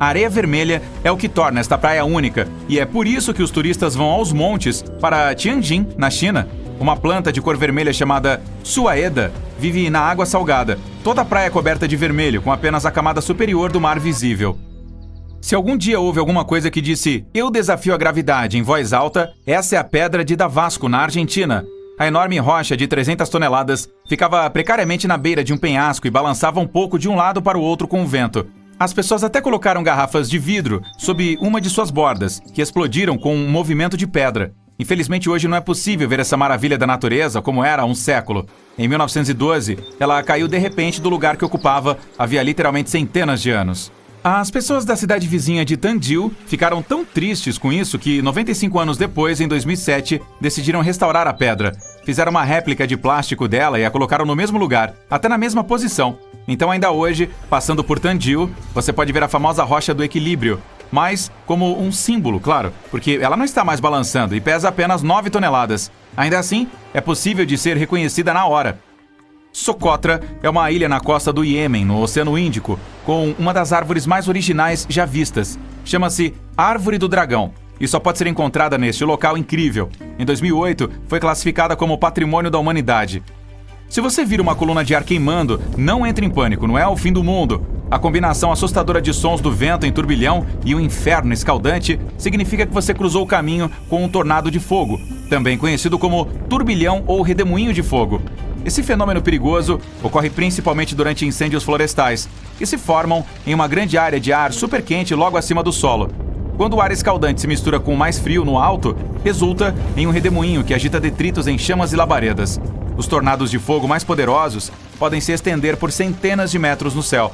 A areia vermelha é o que torna esta praia única, e é por isso que os turistas vão aos montes para Tianjin, na China. Uma planta de cor vermelha chamada suaeda vive na água salgada. Toda a praia é coberta de vermelho, com apenas a camada superior do mar visível. Se algum dia houve alguma coisa que disse "Eu desafio a gravidade" em voz alta, essa é a Pedra de Davasco, na Argentina. A enorme rocha de 300 toneladas ficava precariamente na beira de um penhasco e balançava um pouco de um lado para o outro com o vento. As pessoas até colocaram garrafas de vidro sob uma de suas bordas, que explodiram com um movimento de pedra. Infelizmente, hoje não é possível ver essa maravilha da natureza como era há um século. Em 1912, ela caiu de repente do lugar que ocupava havia literalmente centenas de anos. As pessoas da cidade vizinha de Tandil ficaram tão tristes com isso que, 95 anos depois, em 2007, decidiram restaurar a pedra. Fizeram uma réplica de plástico dela e a colocaram no mesmo lugar, até na mesma posição. Então, ainda hoje, passando por Tandil, você pode ver a famosa Rocha do Equilíbrio, mas como um símbolo, claro, porque ela não está mais balançando e pesa apenas 9 toneladas. Ainda assim, é possível de ser reconhecida na hora. Socotra é uma ilha na costa do Iêmen, no Oceano Índico, com uma das árvores mais originais já vistas. Chama-se Árvore do Dragão e só pode ser encontrada neste local incrível. Em 2008, foi classificada como Patrimônio da Humanidade. Se você vir uma coluna de ar queimando, não entre em pânico, não é o fim do mundo. A combinação assustadora de sons do vento em turbilhão e o inferno escaldante significa que você cruzou o caminho com um tornado de fogo, também conhecido como turbilhão ou redemoinho de fogo. Esse fenômeno perigoso ocorre principalmente durante incêndios florestais, que se formam em uma grande área de ar super quente logo acima do solo. Quando o ar escaldante se mistura com o mais frio no alto, resulta em um redemoinho que agita detritos em chamas e labaredas. Os tornados de fogo mais poderosos podem se estender por centenas de metros no céu.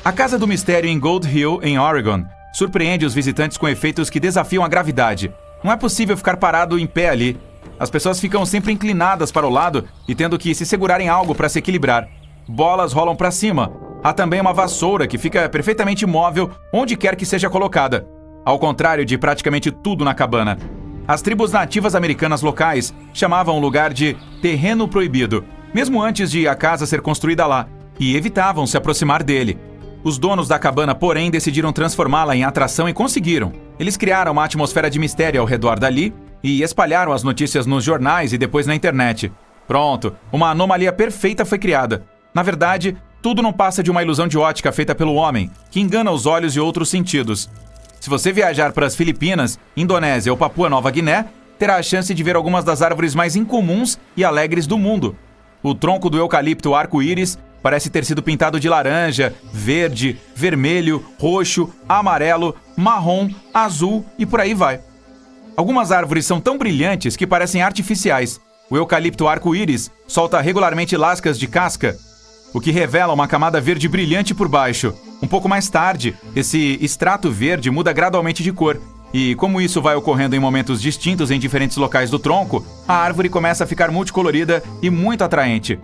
A Casa do Mistério em Gold Hill, em Oregon, surpreende os visitantes com efeitos que desafiam a gravidade. Não é possível ficar parado em pé ali. As pessoas ficam sempre inclinadas para o lado e tendo que se segurar em algo para se equilibrar. Bolas rolam para cima. Há também uma vassoura que fica perfeitamente imóvel onde quer que seja colocada. Ao contrário de praticamente tudo na cabana. As tribos nativas americanas locais chamavam o lugar de Terreno Proibido, mesmo antes de a casa ser construída lá, e evitavam se aproximar dele. Os donos da cabana, porém, decidiram transformá-la em atração e conseguiram. Eles criaram uma atmosfera de mistério ao redor dali e espalharam as notícias nos jornais e depois na internet. Pronto, uma anomalia perfeita foi criada. Na verdade, tudo não passa de uma ilusão de ótica feita pelo homem, que engana os olhos e outros sentidos. Se você viajar para as Filipinas, Indonésia ou Papua Nova Guiné, terá a chance de ver algumas das árvores mais incomuns e alegres do mundo. O tronco do eucalipto arco-íris parece ter sido pintado de laranja, verde, vermelho, roxo, amarelo, marrom, azul e por aí vai. Algumas árvores são tão brilhantes que parecem artificiais. O eucalipto arco-íris solta regularmente lascas de casca, o que revela uma camada verde brilhante por baixo. Um pouco mais tarde, esse extrato verde muda gradualmente de cor, e como isso vai ocorrendo em momentos distintos em diferentes locais do tronco, a árvore começa a ficar multicolorida e muito atraente.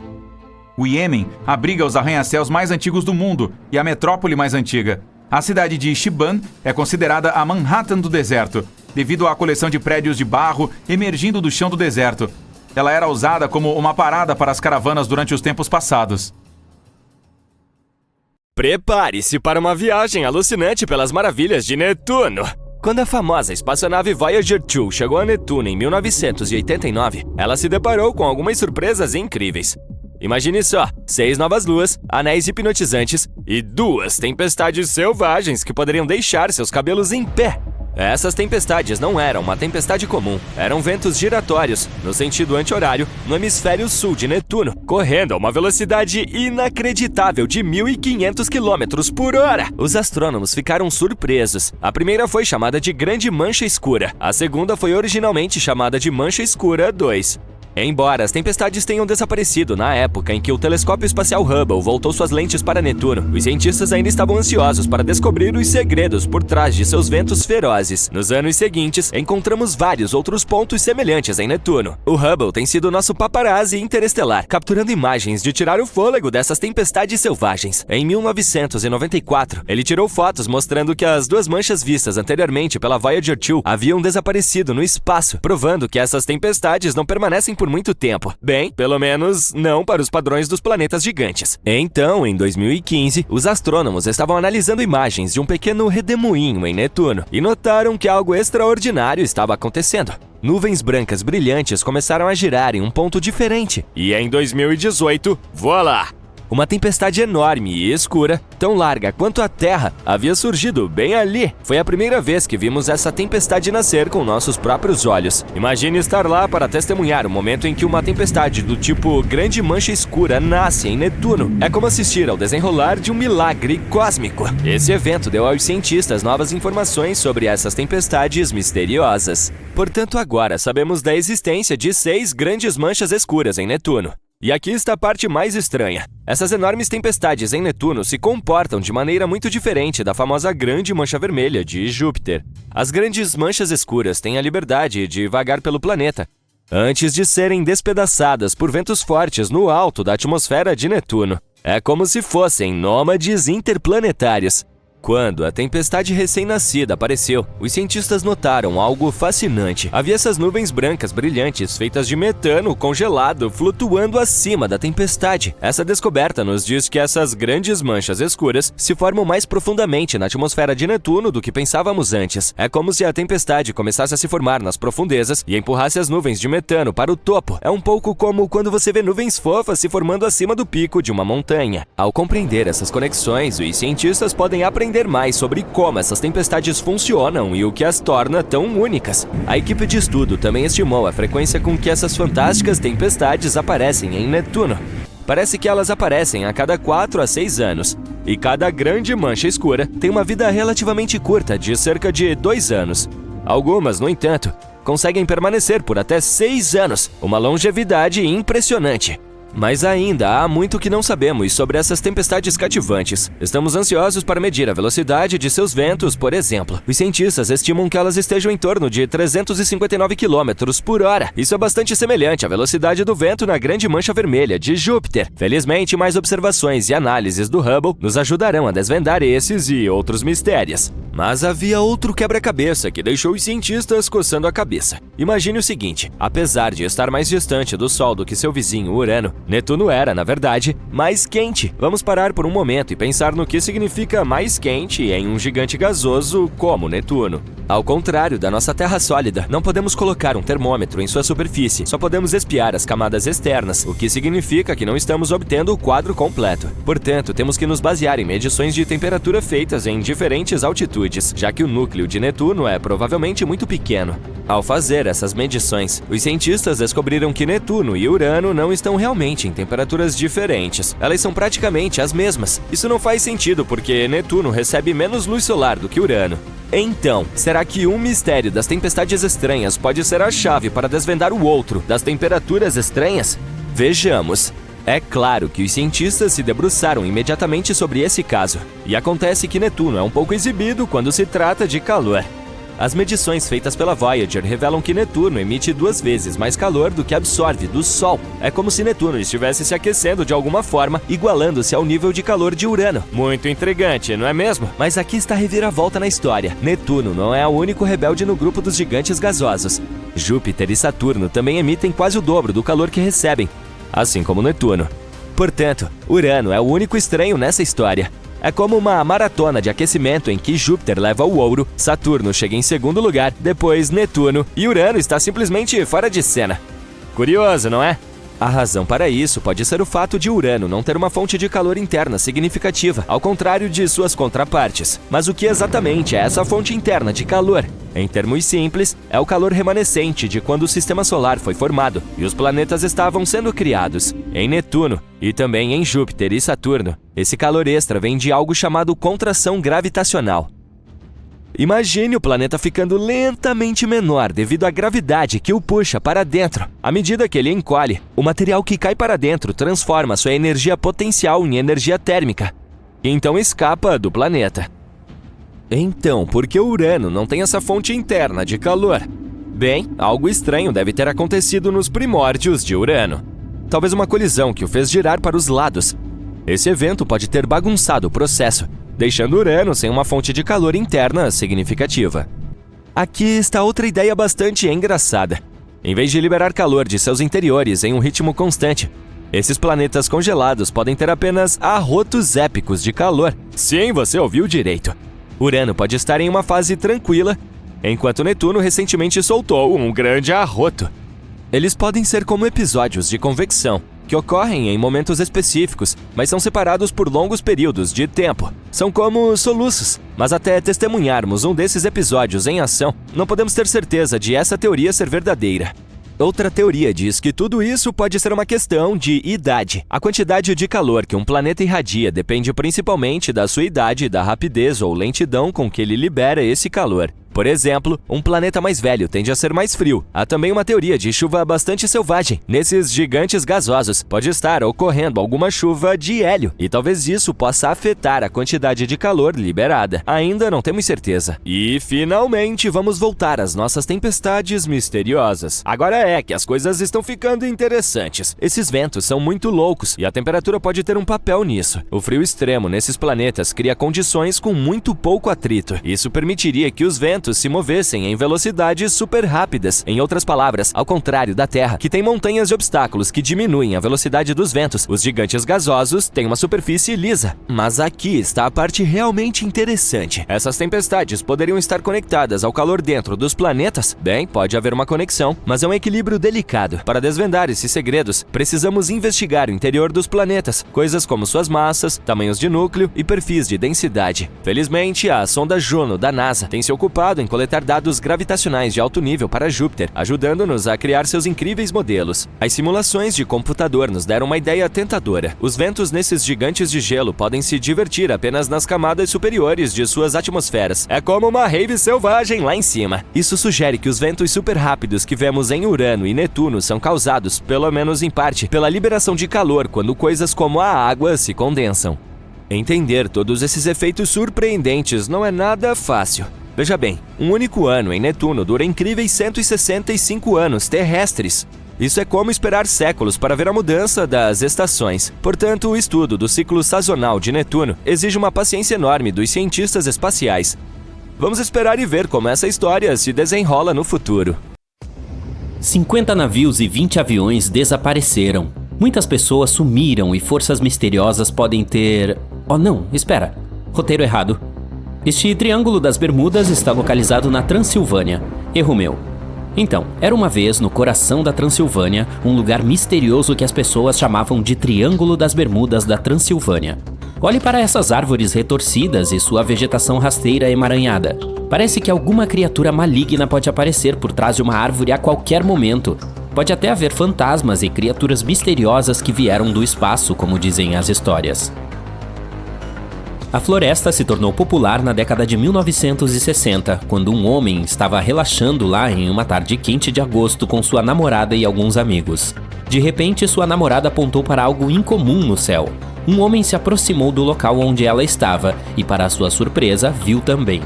O Iêmen abriga os arranha-céus mais antigos do mundo e a metrópole mais antiga. A cidade de Shiban é considerada a Manhattan do deserto, devido à coleção de prédios de barro emergindo do chão do deserto. Ela era usada como uma parada para as caravanas durante os tempos passados. Prepare-se para uma viagem alucinante pelas maravilhas de Netuno. Quando a famosa espaçonave Voyager 2 chegou a Netuno em 1989, ela se deparou com algumas surpresas incríveis. Imagine só, 6 novas luas, anéis hipnotizantes e 2 tempestades selvagens que poderiam deixar seus cabelos em pé. Essas tempestades não eram uma tempestade comum, eram ventos giratórios, no sentido anti-horário, no hemisfério sul de Netuno, correndo a uma velocidade inacreditável de 1.500 km por hora. Os astrônomos ficaram surpresos. A primeira foi chamada de Grande Mancha Escura, a segunda foi originalmente chamada de Mancha Escura 2. Embora as tempestades tenham desaparecido na época em que o telescópio espacial Hubble voltou suas lentes para Netuno, os cientistas ainda estavam ansiosos para descobrir os segredos por trás de seus ventos ferozes. Nos anos seguintes, encontramos vários outros pontos semelhantes em Netuno. O Hubble tem sido nosso paparazzi interestelar, capturando imagens de tirar o fôlego dessas tempestades selvagens. Em 1994, ele tirou fotos mostrando que as 2 manchas vistas anteriormente pela Voyager 2 haviam desaparecido no espaço, provando que essas tempestades não permanecem por muito tempo. Bem, pelo menos não para os padrões dos planetas gigantes. Então, em 2015, os astrônomos estavam analisando imagens de um pequeno redemoinho em Netuno e notaram que algo extraordinário estava acontecendo. Nuvens brancas brilhantes começaram a girar em um ponto diferente. E em 2018, voilá! Uma tempestade enorme e escura, tão larga quanto a Terra, havia surgido bem ali. Foi a primeira vez que vimos essa tempestade nascer com nossos próprios olhos. Imagine estar lá para testemunhar o momento em que uma tempestade do tipo Grande Mancha Escura nasce em Netuno. É como assistir ao desenrolar de um milagre cósmico. Esse evento deu aos cientistas novas informações sobre essas tempestades misteriosas. Portanto, agora sabemos da existência de 6 grandes manchas escuras em Netuno. E aqui está a parte mais estranha. Essas enormes tempestades em Netuno se comportam de maneira muito diferente da famosa Grande Mancha Vermelha de Júpiter. As grandes manchas escuras têm a liberdade de vagar pelo planeta, antes de serem despedaçadas por ventos fortes no alto da atmosfera de Netuno. É como se fossem nômades interplanetários. Quando a tempestade recém-nascida apareceu, os cientistas notaram algo fascinante. Havia essas nuvens brancas brilhantes feitas de metano congelado flutuando acima da tempestade. Essa descoberta nos diz que essas grandes manchas escuras se formam mais profundamente na atmosfera de Netuno do que pensávamos antes. É como se a tempestade começasse a se formar nas profundezas e empurrasse as nuvens de metano para o topo. É um pouco como quando você vê nuvens fofas se formando acima do pico de uma montanha. Ao compreender essas conexões, os cientistas podem aprender entender mais sobre como essas tempestades funcionam e o que as torna tão únicas. A equipe de estudo também estimou a frequência com que essas fantásticas tempestades aparecem em Netuno. Parece que elas aparecem a cada 4 a 6 anos, e cada grande mancha escura tem uma vida relativamente curta, de cerca de 2 anos. Algumas, no entanto, conseguem permanecer por até 6 anos, uma longevidade impressionante. Mas ainda há muito que não sabemos sobre essas tempestades cativantes. Estamos ansiosos para medir a velocidade de seus ventos, por exemplo. Os cientistas estimam que elas estejam em torno de 359 km por hora. Isso é bastante semelhante à velocidade do vento na Grande Mancha Vermelha de Júpiter. Felizmente, mais observações e análises do Hubble nos ajudarão a desvendar esses e outros mistérios. Mas havia outro quebra-cabeça que deixou os cientistas coçando a cabeça. Imagine o seguinte: apesar de estar mais distante do Sol do que seu vizinho Urano, Netuno era, na verdade, mais quente. Vamos parar por um momento e pensar no que significa mais quente em um gigante gasoso como Netuno. Ao contrário da nossa Terra sólida, não podemos colocar um termômetro em sua superfície, só podemos espiar as camadas externas, o que significa que não estamos obtendo o quadro completo. Portanto, temos que nos basear em medições de temperatura feitas em diferentes altitudes, já que o núcleo de Netuno é provavelmente muito pequeno. Ao fazer essas medições, os cientistas descobriram que Netuno e Urano não estão realmente em temperaturas diferentes. Elas são praticamente as mesmas. Isso não faz sentido porque Netuno recebe menos luz solar do que Urano. Então, será que um mistério das tempestades estranhas pode ser a chave para desvendar o outro das temperaturas estranhas? Vejamos. É claro que os cientistas se debruçaram imediatamente sobre esse caso. E acontece que Netuno é um pouco exibido quando se trata de calor. As medições feitas pela Voyager revelam que Netuno emite 2 vezes mais calor do que absorve do Sol. É como se Netuno estivesse se aquecendo de alguma forma, igualando-se ao nível de calor de Urano. Muito intrigante, não é mesmo? Mas aqui está a reviravolta na história. Netuno não é o único rebelde no grupo dos gigantes gasosos. Júpiter e Saturno também emitem quase o dobro do calor que recebem, assim como Netuno. Portanto, Urano é o único estranho nessa história. É como uma maratona de aquecimento em que Júpiter leva o ouro, Saturno chega em segundo lugar, depois Netuno e Urano está simplesmente fora de cena. Curioso, não é? A razão para isso pode ser o fato de Urano não ter uma fonte de calor interna significativa, ao contrário de suas contrapartes. Mas o que exatamente é essa fonte interna de calor? Em termos simples, é o calor remanescente de quando o sistema solar foi formado e os planetas estavam sendo criados. Em Netuno e também em Júpiter e Saturno, esse calor extra vem de algo chamado contração gravitacional. Imagine o planeta ficando lentamente menor devido à gravidade que o puxa para dentro. À medida que ele encolhe, o material que cai para dentro transforma sua energia potencial em energia térmica, e então escapa do planeta. Então, por que Urano não tem essa fonte interna de calor? Bem, algo estranho deve ter acontecido nos primórdios de Urano. Talvez uma colisão que o fez girar para os lados. Esse evento pode ter bagunçado o processo, deixando Urano sem uma fonte de calor interna significativa. Aqui está outra ideia bastante engraçada. Em vez de liberar calor de seus interiores em um ritmo constante, esses planetas congelados podem ter apenas arrotos épicos de calor. Sim, você ouviu direito. Urano pode estar em uma fase tranquila, enquanto Netuno recentemente soltou um grande arroto. Eles podem ser como episódios de convecção, que ocorrem em momentos específicos, mas são separados por longos períodos de tempo. São como soluços, mas até testemunharmos um desses episódios em ação, não podemos ter certeza de essa teoria ser verdadeira. Outra teoria diz que tudo isso pode ser uma questão de idade. A quantidade de calor que um planeta irradia depende principalmente da sua idade e da rapidez ou lentidão com que ele libera esse calor. Por exemplo, um planeta mais velho tende a ser mais frio. Há também uma teoria de chuva bastante selvagem. Nesses gigantes gasosos, pode estar ocorrendo alguma chuva de hélio, e talvez isso possa afetar a quantidade de calor liberada. Ainda não temos certeza. E, finalmente, vamos voltar às nossas tempestades misteriosas. Agora é que as coisas estão ficando interessantes. Esses ventos são muito loucos, e a temperatura pode ter um papel nisso. O frio extremo nesses planetas cria condições com muito pouco atrito. Isso permitiria que os ventos ventos se movessem em velocidades super rápidas. Em outras palavras, ao contrário da Terra, que tem montanhas de obstáculos que diminuem a velocidade dos ventos, os gigantes gasosos têm uma superfície lisa. Mas aqui está a parte realmente interessante. Essas tempestades poderiam estar conectadas ao calor dentro dos planetas? Bem, pode haver uma conexão, mas é um equilíbrio delicado. Para desvendar esses segredos, precisamos investigar o interior dos planetas, coisas como suas massas, tamanhos de núcleo e perfis de densidade. Felizmente, a sonda Juno da NASA tem se ocupado em coletar dados gravitacionais de alto nível para Júpiter, ajudando-nos a criar seus incríveis modelos. As simulações de computador nos deram uma ideia tentadora. Os ventos nesses gigantes de gelo podem se divertir apenas nas camadas superiores de suas atmosferas. É como uma rave selvagem lá em cima. Isso sugere que os ventos super rápidos que vemos em Urano e Netuno são causados, pelo menos em parte, pela liberação de calor quando coisas como a água se condensam. Entender todos esses efeitos surpreendentes não é nada fácil. Veja bem, um único ano em Netuno dura incríveis 165 anos terrestres. Isso é como esperar séculos para ver a mudança das estações. Portanto, o estudo do ciclo sazonal de Netuno exige uma paciência enorme dos cientistas espaciais. Vamos esperar e ver como essa história se desenrola no futuro. 50 navios e 20 aviões desapareceram. Muitas pessoas sumiram e forças misteriosas podem ter... Oh não, espera. Roteiro errado. Este Triângulo das Bermudas está localizado na Transilvânia. Erro meu. Então, era uma vez, no coração da Transilvânia, um lugar misterioso que as pessoas chamavam de Triângulo das Bermudas da Transilvânia. Olhe para essas árvores retorcidas e sua vegetação rasteira emaranhada. Parece que alguma criatura maligna pode aparecer por trás de uma árvore a qualquer momento. Pode até haver fantasmas e criaturas misteriosas que vieram do espaço, como dizem as histórias. A floresta se tornou popular na década de 1960, quando um homem estava relaxando lá em uma tarde quente de agosto com sua namorada e alguns amigos. De repente, sua namorada apontou para algo incomum no céu. Um homem se aproximou do local onde ela estava e, para sua surpresa, viu também.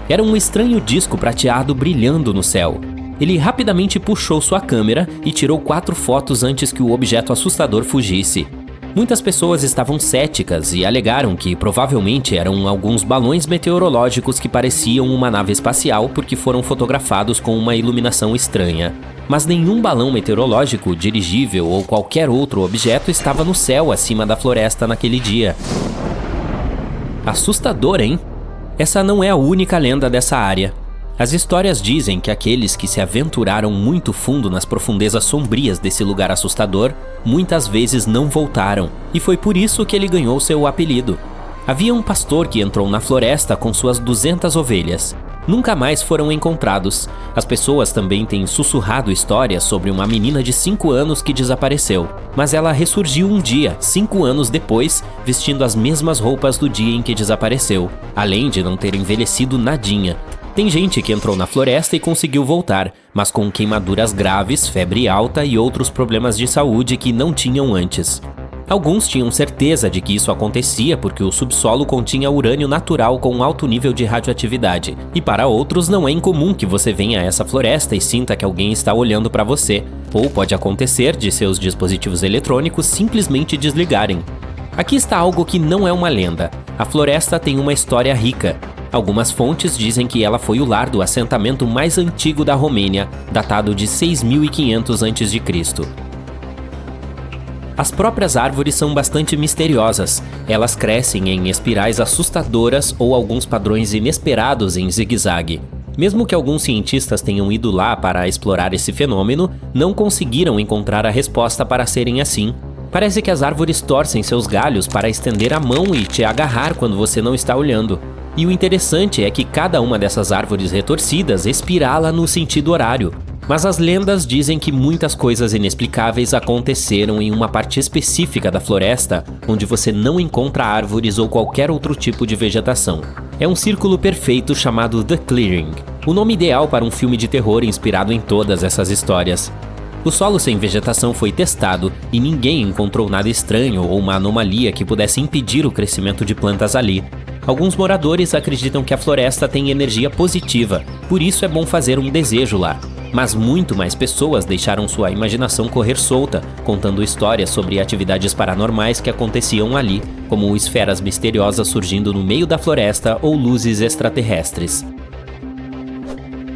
Era um estranho disco prateado brilhando no céu. Ele rapidamente puxou sua câmera e tirou 4 fotos antes que o objeto assustador fugisse. Muitas pessoas estavam céticas e alegaram que provavelmente eram alguns balões meteorológicos que pareciam uma nave espacial porque foram fotografados com uma iluminação estranha. Mas nenhum balão meteorológico, dirigível ou qualquer outro objeto estava no céu acima da floresta naquele dia. Assustador, hein? Essa não é a única lenda dessa área. As histórias dizem que aqueles que se aventuraram muito fundo nas profundezas sombrias desse lugar assustador, muitas vezes não voltaram, e foi por isso que ele ganhou seu apelido. Havia um pastor que entrou na floresta com suas 200 ovelhas. Nunca mais foram encontrados. As pessoas também têm sussurrado histórias sobre uma menina de 5 anos que desapareceu, mas ela ressurgiu um dia, 5 anos depois, vestindo as mesmas roupas do dia em que desapareceu, além de não ter envelhecido nadinha. Tem gente que entrou na floresta e conseguiu voltar, mas com queimaduras graves, febre alta e outros problemas de saúde que não tinham antes. Alguns tinham certeza de que isso acontecia porque o subsolo continha urânio natural com alto nível de radioatividade. E para outros não é incomum que você venha a essa floresta e sinta que alguém está olhando para você. Ou pode acontecer de seus dispositivos eletrônicos simplesmente desligarem. Aqui está algo que não é uma lenda. A floresta tem uma história rica. Algumas fontes dizem que ela foi o lar do assentamento mais antigo da Romênia, datado de 6500 a.C. As próprias árvores são bastante misteriosas. Elas crescem em espirais assustadoras ou alguns padrões inesperados em zigue-zague. Mesmo que alguns cientistas tenham ido lá para explorar esse fenômeno, não conseguiram encontrar a resposta para serem assim. Parece que as árvores torcem seus galhos para estender a mão e te agarrar quando você não está olhando. E o interessante é que cada uma dessas árvores retorcidas espirala no sentido horário. Mas as lendas dizem que muitas coisas inexplicáveis aconteceram em uma parte específica da floresta, onde você não encontra árvores ou qualquer outro tipo de vegetação. É um círculo perfeito chamado The Clearing, o nome ideal para um filme de terror inspirado em todas essas histórias. O solo sem vegetação foi testado e ninguém encontrou nada estranho ou uma anomalia que pudesse impedir o crescimento de plantas ali. Alguns moradores acreditam que a floresta tem energia positiva, por isso é bom fazer um desejo lá. Mas muito mais pessoas deixaram sua imaginação correr solta, contando histórias sobre atividades paranormais que aconteciam ali, como esferas misteriosas surgindo no meio da floresta ou luzes extraterrestres.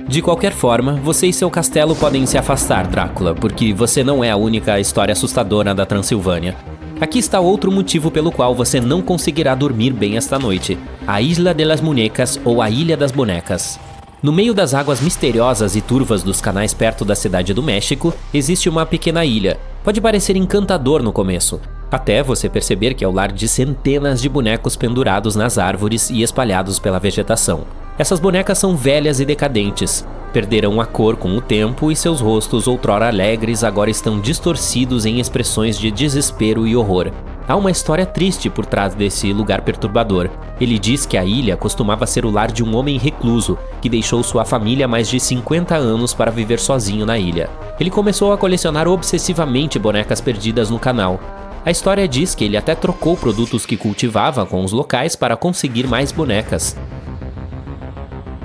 De qualquer forma, você e seu castelo podem se afastar, Drácula, porque você não é a única história assustadora da Transilvânia. Aqui está outro motivo pelo qual você não conseguirá dormir bem esta noite: a Isla de las Muñecas, ou a Ilha das Bonecas. No meio das águas misteriosas e turvas dos canais perto da cidade do México, existe uma pequena ilha. Pode parecer encantador no começo, até você perceber que é o lar de centenas de bonecos pendurados nas árvores e espalhados pela vegetação. Essas bonecas são velhas e decadentes. Perderam a cor com o tempo e seus rostos, outrora alegres, agora estão distorcidos em expressões de desespero e horror. Há uma história triste por trás desse lugar perturbador. Ele diz que a ilha costumava ser o lar de um homem recluso, que deixou sua família há mais de 50 anos para viver sozinho na ilha. Ele começou a colecionar obsessivamente bonecas perdidas no canal. A história diz que ele até trocou produtos que cultivava com os locais para conseguir mais bonecas.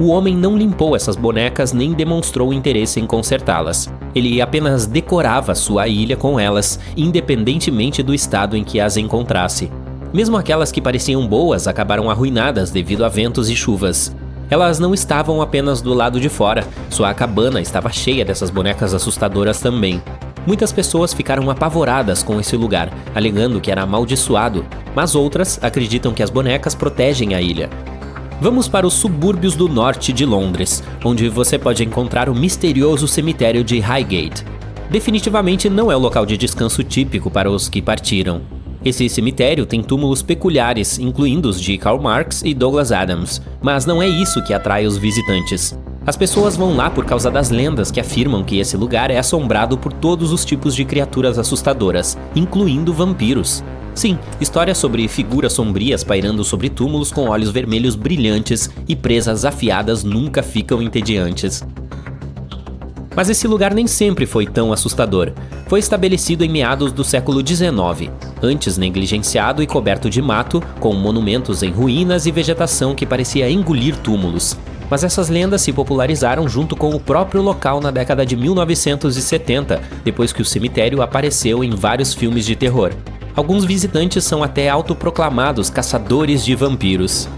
O homem não limpou essas bonecas nem demonstrou interesse em consertá-las. Ele apenas decorava sua ilha com elas, independentemente do estado em que as encontrasse. Mesmo aquelas que pareciam boas acabaram arruinadas devido a ventos e chuvas. Elas não estavam apenas do lado de fora, sua cabana estava cheia dessas bonecas assustadoras também. Muitas pessoas ficaram apavoradas com esse lugar, alegando que era amaldiçoado, mas outras acreditam que as bonecas protegem a ilha. Vamos para os subúrbios do norte de Londres, onde você pode encontrar o misterioso cemitério de Highgate. Definitivamente não é o local de descanso típico para os que partiram. Esse cemitério tem túmulos peculiares, incluindo os de Karl Marx e Douglas Adams, mas não é isso que atrai os visitantes. As pessoas vão lá por causa das lendas que afirmam que esse lugar é assombrado por todos os tipos de criaturas assustadoras, incluindo vampiros. Sim, histórias sobre figuras sombrias pairando sobre túmulos com olhos vermelhos brilhantes e presas afiadas nunca ficam entediantes. Mas esse lugar nem sempre foi tão assustador. Foi estabelecido em meados do século XIX, antes negligenciado e coberto de mato, com monumentos em ruínas e vegetação que parecia engolir túmulos. Mas essas lendas se popularizaram junto com o próprio local na década de 1970, depois que o cemitério apareceu em vários filmes de terror. Alguns visitantes são até autoproclamados caçadores de vampiros.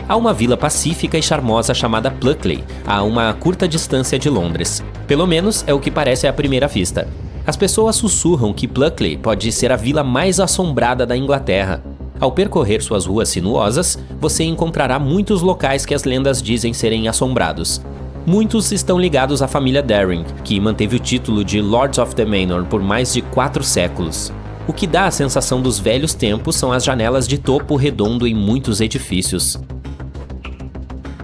Há uma vila pacífica e charmosa chamada Pluckley, a uma curta distância de Londres. Pelo menos é o que parece à primeira vista. As pessoas sussurram que Pluckley pode ser a vila mais assombrada da Inglaterra. Ao percorrer suas ruas sinuosas, você encontrará muitos locais que as lendas dizem serem assombrados. Muitos estão ligados à família Daring, que manteve o título de Lords of the Manor por mais de 4 séculos. O que dá a sensação dos velhos tempos são as janelas de topo redondo em muitos edifícios.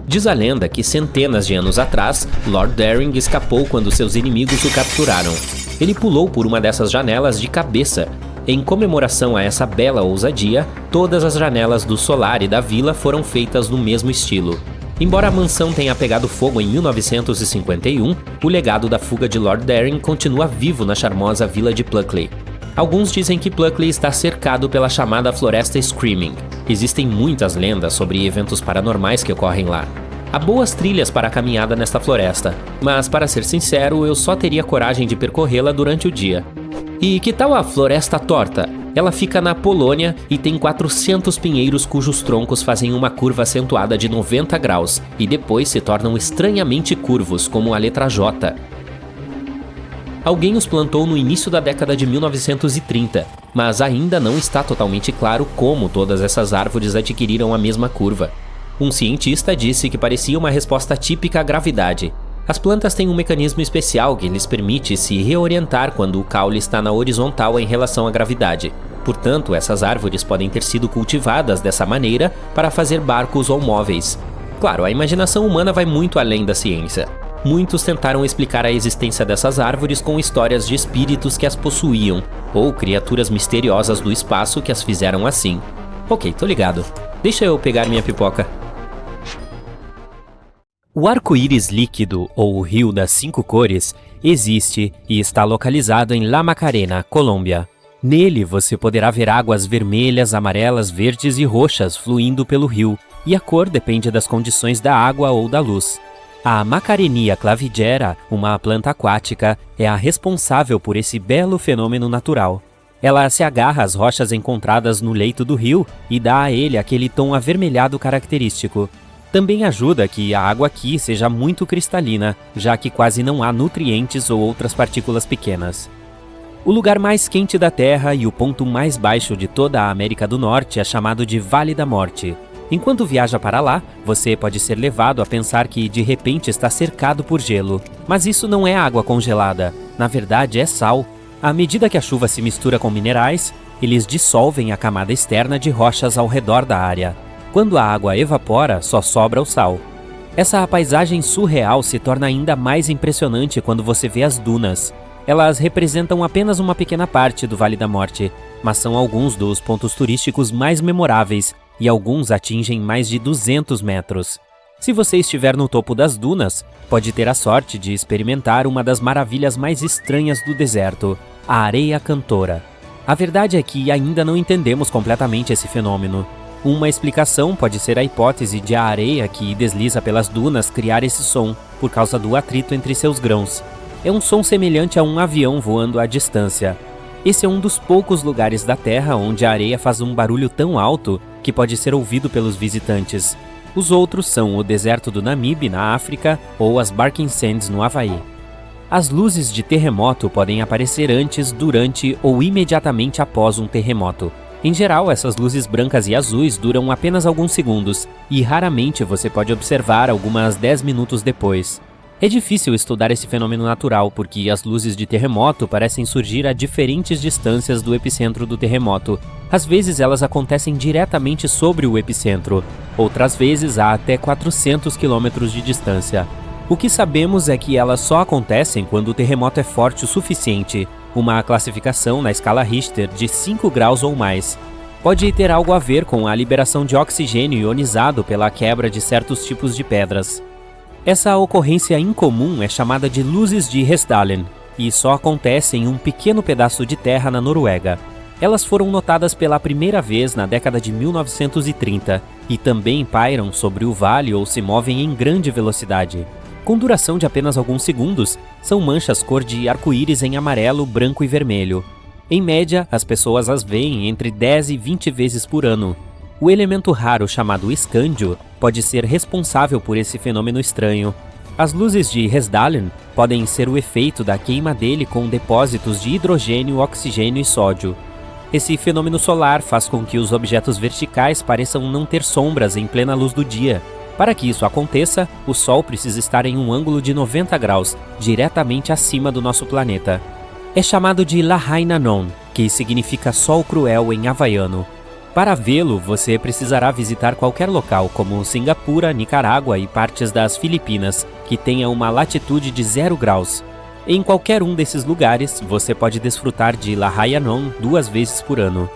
Diz a lenda que centenas de anos atrás, Lord Daring escapou quando seus inimigos o capturaram. Ele pulou por uma dessas janelas de cabeça. Em comemoração a essa bela ousadia, todas as janelas do solar e da vila foram feitas no mesmo estilo. Embora a mansão tenha pegado fogo em 1951, o legado da fuga de Lord Daring continua vivo na charmosa vila de Pluckley. Alguns dizem que Pluckley está cercado pela chamada Floresta Screaming. Existem muitas lendas sobre eventos paranormais que ocorrem lá. Há boas trilhas para a caminhada nesta floresta, mas para ser sincero, eu só teria coragem de percorrê-la durante o dia. E que tal a Floresta Torta? Ela fica na Polônia e tem 400 pinheiros cujos troncos fazem uma curva acentuada de 90 graus e depois se tornam estranhamente curvos, como a letra J. Alguém os plantou no início da década de 1930, mas ainda não está totalmente claro como todas essas árvores adquiriram a mesma curva. Um cientista disse que parecia uma resposta típica à gravidade. As plantas têm um mecanismo especial que lhes permite se reorientar quando o caule está na horizontal em relação à gravidade. Portanto, essas árvores podem ter sido cultivadas dessa maneira para fazer barcos ou móveis. Claro, a imaginação humana vai muito além da ciência. Muitos tentaram explicar a existência dessas árvores com histórias de espíritos que as possuíam, ou criaturas misteriosas do espaço que as fizeram assim. Ok, tô ligado. Deixa eu pegar minha pipoca. O arco-íris líquido, ou o Rio das 5 Cores, existe e está localizado em La Macarena, Colômbia. Nele você poderá ver águas vermelhas, amarelas, verdes e roxas fluindo pelo rio, e a cor depende das condições da água ou da luz. A Macarenia clavigera, uma planta aquática, é a responsável por esse belo fenômeno natural. Ela se agarra às rochas encontradas no leito do rio e dá a ele aquele tom avermelhado característico. Também ajuda que a água aqui seja muito cristalina, já que quase não há nutrientes ou outras partículas pequenas. O lugar mais quente da Terra e o ponto mais baixo de toda a América do Norte é chamado de Vale da Morte. Enquanto viaja para lá, você pode ser levado a pensar que de repente está cercado por gelo. Mas isso não é água congelada, na verdade é sal. À medida que a chuva se mistura com minerais, eles dissolvem a camada externa de rochas ao redor da área. Quando a água evapora, só sobra o sal. Essa paisagem surreal se torna ainda mais impressionante quando você vê as dunas. Elas representam apenas uma pequena parte do Vale da Morte, mas são alguns dos pontos turísticos mais memoráveis e alguns atingem mais de 200 metros. Se você estiver no topo das dunas, pode ter a sorte de experimentar uma das maravilhas mais estranhas do deserto, a areia cantora. A verdade é que ainda não entendemos completamente esse fenômeno. Uma explicação pode ser a hipótese de a areia que desliza pelas dunas criar esse som, por causa do atrito entre seus grãos. É um som semelhante a um avião voando à distância. Esse é um dos poucos lugares da Terra onde a areia faz um barulho tão alto que pode ser ouvido pelos visitantes. Os outros são o deserto do Namibe, na África, ou as Barking Sands, no Havaí. As luzes de terremoto podem aparecer antes, durante ou imediatamente após um terremoto. Em geral, essas luzes brancas e azuis duram apenas alguns segundos, e raramente você pode observar algumas 10 minutos depois. É difícil estudar esse fenômeno natural porque as luzes de terremoto parecem surgir a diferentes distâncias do epicentro do terremoto. Às vezes elas acontecem diretamente sobre o epicentro, outras vezes a até 400 km de distância. O que sabemos é que elas só acontecem quando o terremoto é forte o suficiente, uma classificação na escala Richter de 5 graus ou mais. Pode ter algo a ver com a liberação de oxigênio ionizado pela quebra de certos tipos de pedras. Essa ocorrência incomum é chamada de luzes de Hessdalen, e só acontece em um pequeno pedaço de terra na Noruega. Elas foram notadas pela primeira vez na década de 1930 e também pairam sobre o vale ou se movem em grande velocidade. Com duração de apenas alguns segundos, são manchas cor de arco-íris em amarelo, branco e vermelho. Em média, as pessoas as veem entre 10 e 20 vezes por ano. O elemento raro chamado escândio pode ser responsável por esse fenômeno estranho. As luzes de Hessdalen podem ser o efeito da queima dele com depósitos de hidrogênio, oxigênio e sódio. Esse fenômeno solar faz com que os objetos verticais pareçam não ter sombras em plena luz do dia. Para que isso aconteça, o Sol precisa estar em um ângulo de 90 graus, diretamente acima do nosso planeta. É chamado de Lahainanon, que significa Sol Cruel em havaiano. Para vê-lo, você precisará visitar qualquer local, como Singapura, Nicarágua e partes das Filipinas, que tenha uma latitude de 0 graus. Em qualquer um desses lugares, você pode desfrutar de Lahainanon 2 vezes por ano.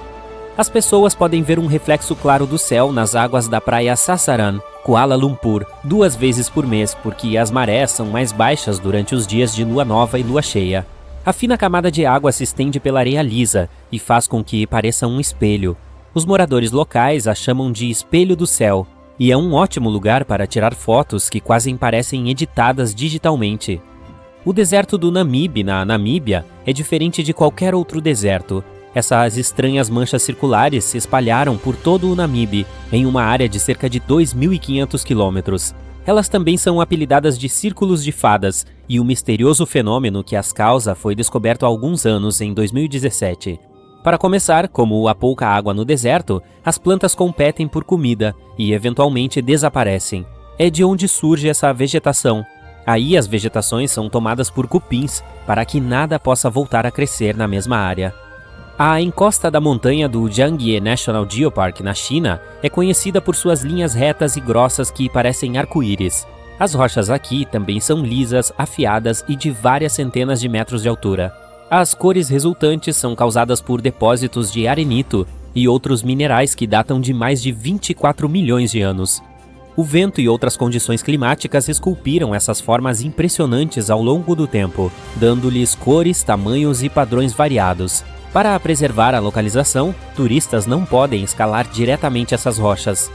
As pessoas podem ver um reflexo claro do céu nas águas da praia Sasaran, Kuala Lumpur, 2 vezes por mês, porque as marés são mais baixas durante os dias de lua nova e lua cheia. A fina camada de água se estende pela areia lisa e faz com que pareça um espelho. Os moradores locais a chamam de espelho do céu, e é um ótimo lugar para tirar fotos que quase parecem editadas digitalmente. O deserto do Namibe, na Namíbia, é diferente de qualquer outro deserto. Essas estranhas manchas circulares se espalharam por todo o Namibe, em uma área de cerca de 2.500 quilômetros. Elas também são apelidadas de círculos de fadas, e o misterioso fenômeno que as causa foi descoberto há alguns anos, em 2017. Para começar, como há pouca água no deserto, as plantas competem por comida e eventualmente desaparecem. É de onde surge essa vegetação. Aí as vegetações são tomadas por cupins, para que nada possa voltar a crescer na mesma área. A encosta da montanha do Jiangye National Geopark, na China, é conhecida por suas linhas retas e grossas que parecem arco-íris. As rochas aqui também são lisas, afiadas e de várias centenas de metros de altura. As cores resultantes são causadas por depósitos de arenito e outros minerais que datam de mais de 24 milhões de anos. O vento e outras condições climáticas esculpiram essas formas impressionantes ao longo do tempo, dando-lhes cores, tamanhos e padrões variados. Para preservar a localização, turistas não podem escalar diretamente essas rochas.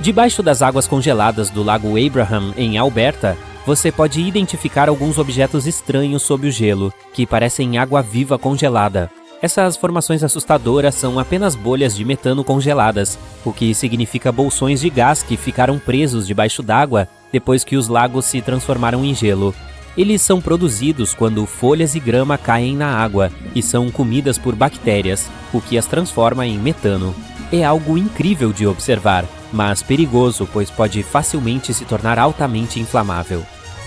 Debaixo das águas congeladas do Lago Abraham, em Alberta, você pode identificar alguns objetos estranhos sob o gelo, que parecem água viva congelada. Essas formações assustadoras são apenas bolhas de metano congeladas, o que significa bolsões de gás que ficaram presos debaixo d'água depois que os lagos se transformaram em gelo. Eles são produzidos quando folhas e grama caem na água e são comidas por bactérias, o que as transforma em metano. É algo incrível de observar, mas perigoso, pois pode facilmente se tornar altamente inflamável.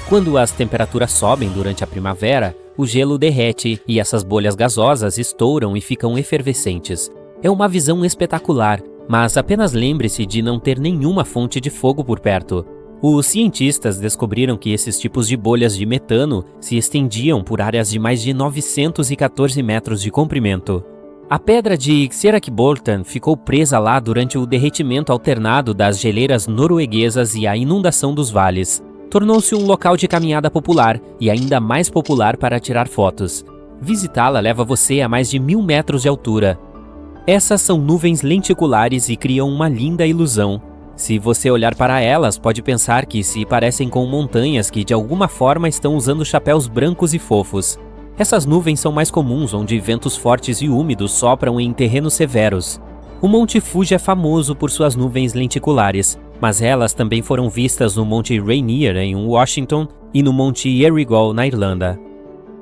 Quando as temperaturas sobem durante a primavera, o gelo derrete e essas bolhas gasosas estouram e ficam efervescentes. É uma visão espetacular, mas apenas lembre-se de não ter nenhuma fonte de fogo por perto. Os cientistas descobriram que esses tipos de bolhas de metano se estendiam por áreas de mais de 914 metros de comprimento. A pedra de Xerakbolten ficou presa lá durante o derretimento alternado das geleiras norueguesas e a inundação dos vales. Tornou-se um local de caminhada popular e ainda mais popular para tirar fotos. Visitá-la leva você a mais de 1000 metros de altura. Essas são nuvens lenticulares e criam uma linda ilusão. Se você olhar para elas, pode pensar que se parecem com montanhas que de alguma forma estão usando chapéus brancos e fofos. Essas nuvens são mais comuns onde ventos fortes e úmidos sopram em terrenos severos. O Monte Fuji é famoso por suas nuvens lenticulares, mas elas também foram vistas no Monte Rainier, em Washington, e no Monte Errigal, na Irlanda.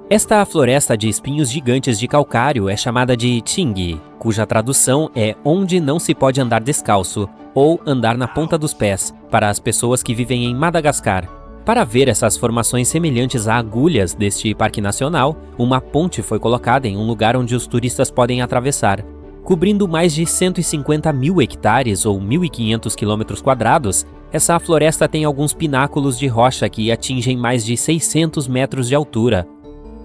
Esta floresta de espinhos gigantes de calcário é chamada de Tingui, cuja tradução é onde não se pode andar descalço, ou andar na ponta dos pés, para as pessoas que vivem em Madagascar. Para ver essas formações semelhantes a agulhas deste parque nacional, uma ponte foi colocada em um lugar onde os turistas podem atravessar. Cobrindo mais de 150 mil hectares ou 1.500 km², essa floresta tem alguns pináculos de rocha que atingem mais de 600 metros de altura.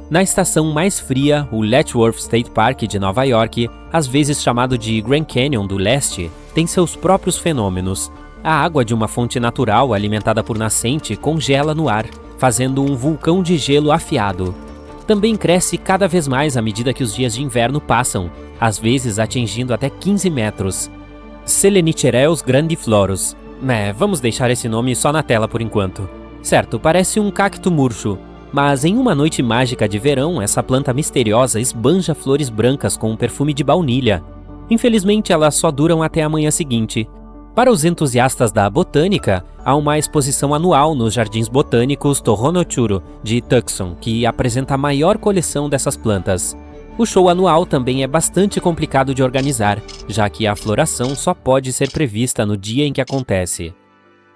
Na estação mais fria, o Letchworth State Park de Nova York, às vezes chamado de Grand Canyon do Leste, tem seus próprios fenômenos. A água de uma fonte natural alimentada por nascente congela no ar, fazendo um vulcão de gelo afiado. Também cresce cada vez mais à medida que os dias de inverno passam, às vezes atingindo até 15 metros. Selenicereus grandiflorus. Vamos deixar esse nome só na tela por enquanto. Certo, parece um cacto murcho, mas em uma noite mágica de verão, essa planta misteriosa esbanja flores brancas com um perfume de baunilha. Infelizmente, elas só duram até a manhã seguinte. Para os entusiastas da botânica, há uma exposição anual nos Jardins Botânicos Tohono-Churo, de Tucson, que apresenta a maior coleção dessas plantas. O show anual também é bastante complicado de organizar, já que a floração só pode ser prevista no dia em que acontece.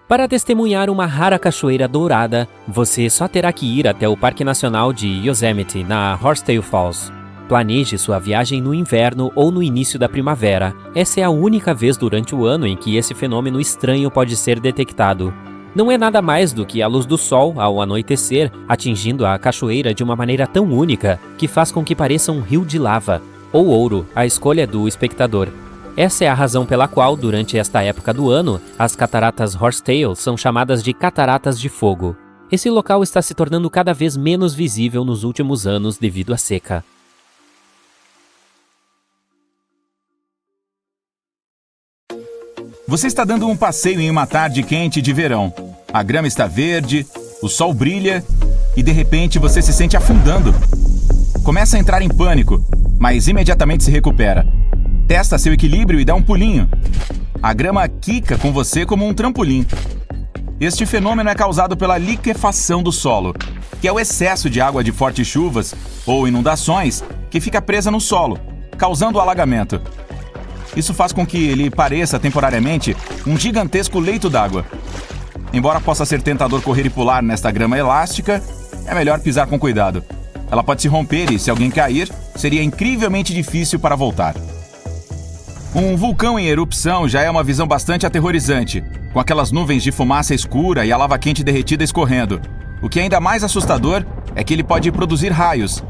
Para testemunhar uma rara cachoeira dourada, você só terá que ir até o Parque Nacional de Yosemite, na Horsetail Falls. Planeje sua viagem no inverno ou no início da primavera. Essa é a única vez durante o ano em que esse fenômeno estranho pode ser detectado. Não é nada mais do que a luz do sol, ao anoitecer, atingindo a cachoeira de uma maneira tão única que faz com que pareça um rio de lava, ou ouro, a escolha do espectador. Essa é a razão pela qual, durante esta época do ano, as cataratas Horsetail são chamadas de Cataratas de Fogo. Esse local está se tornando cada vez menos visível nos últimos anos devido à seca. Você está dando um passeio em uma tarde quente de verão. A grama está verde, o sol brilha e de repente você se sente afundando. Começa a entrar em pânico, mas imediatamente se recupera. Testa seu equilíbrio e dá um pulinho. A grama quica com você como um trampolim. Este fenômeno é causado pela liquefação do solo, que é o excesso de água de fortes chuvas ou inundações que fica presa no solo, causando o alagamento. Isso faz com que ele pareça temporariamente um gigantesco leito d'água. Embora possa ser tentador correr e pular nesta grama elástica, é melhor pisar com cuidado. Ela pode se romper e, se alguém cair, seria incrivelmente difícil para voltar. Um vulcão em erupção já é uma visão bastante aterrorizante, com aquelas nuvens de fumaça escura e a lava quente derretida escorrendo. O que é ainda mais assustador é que ele pode produzir raios.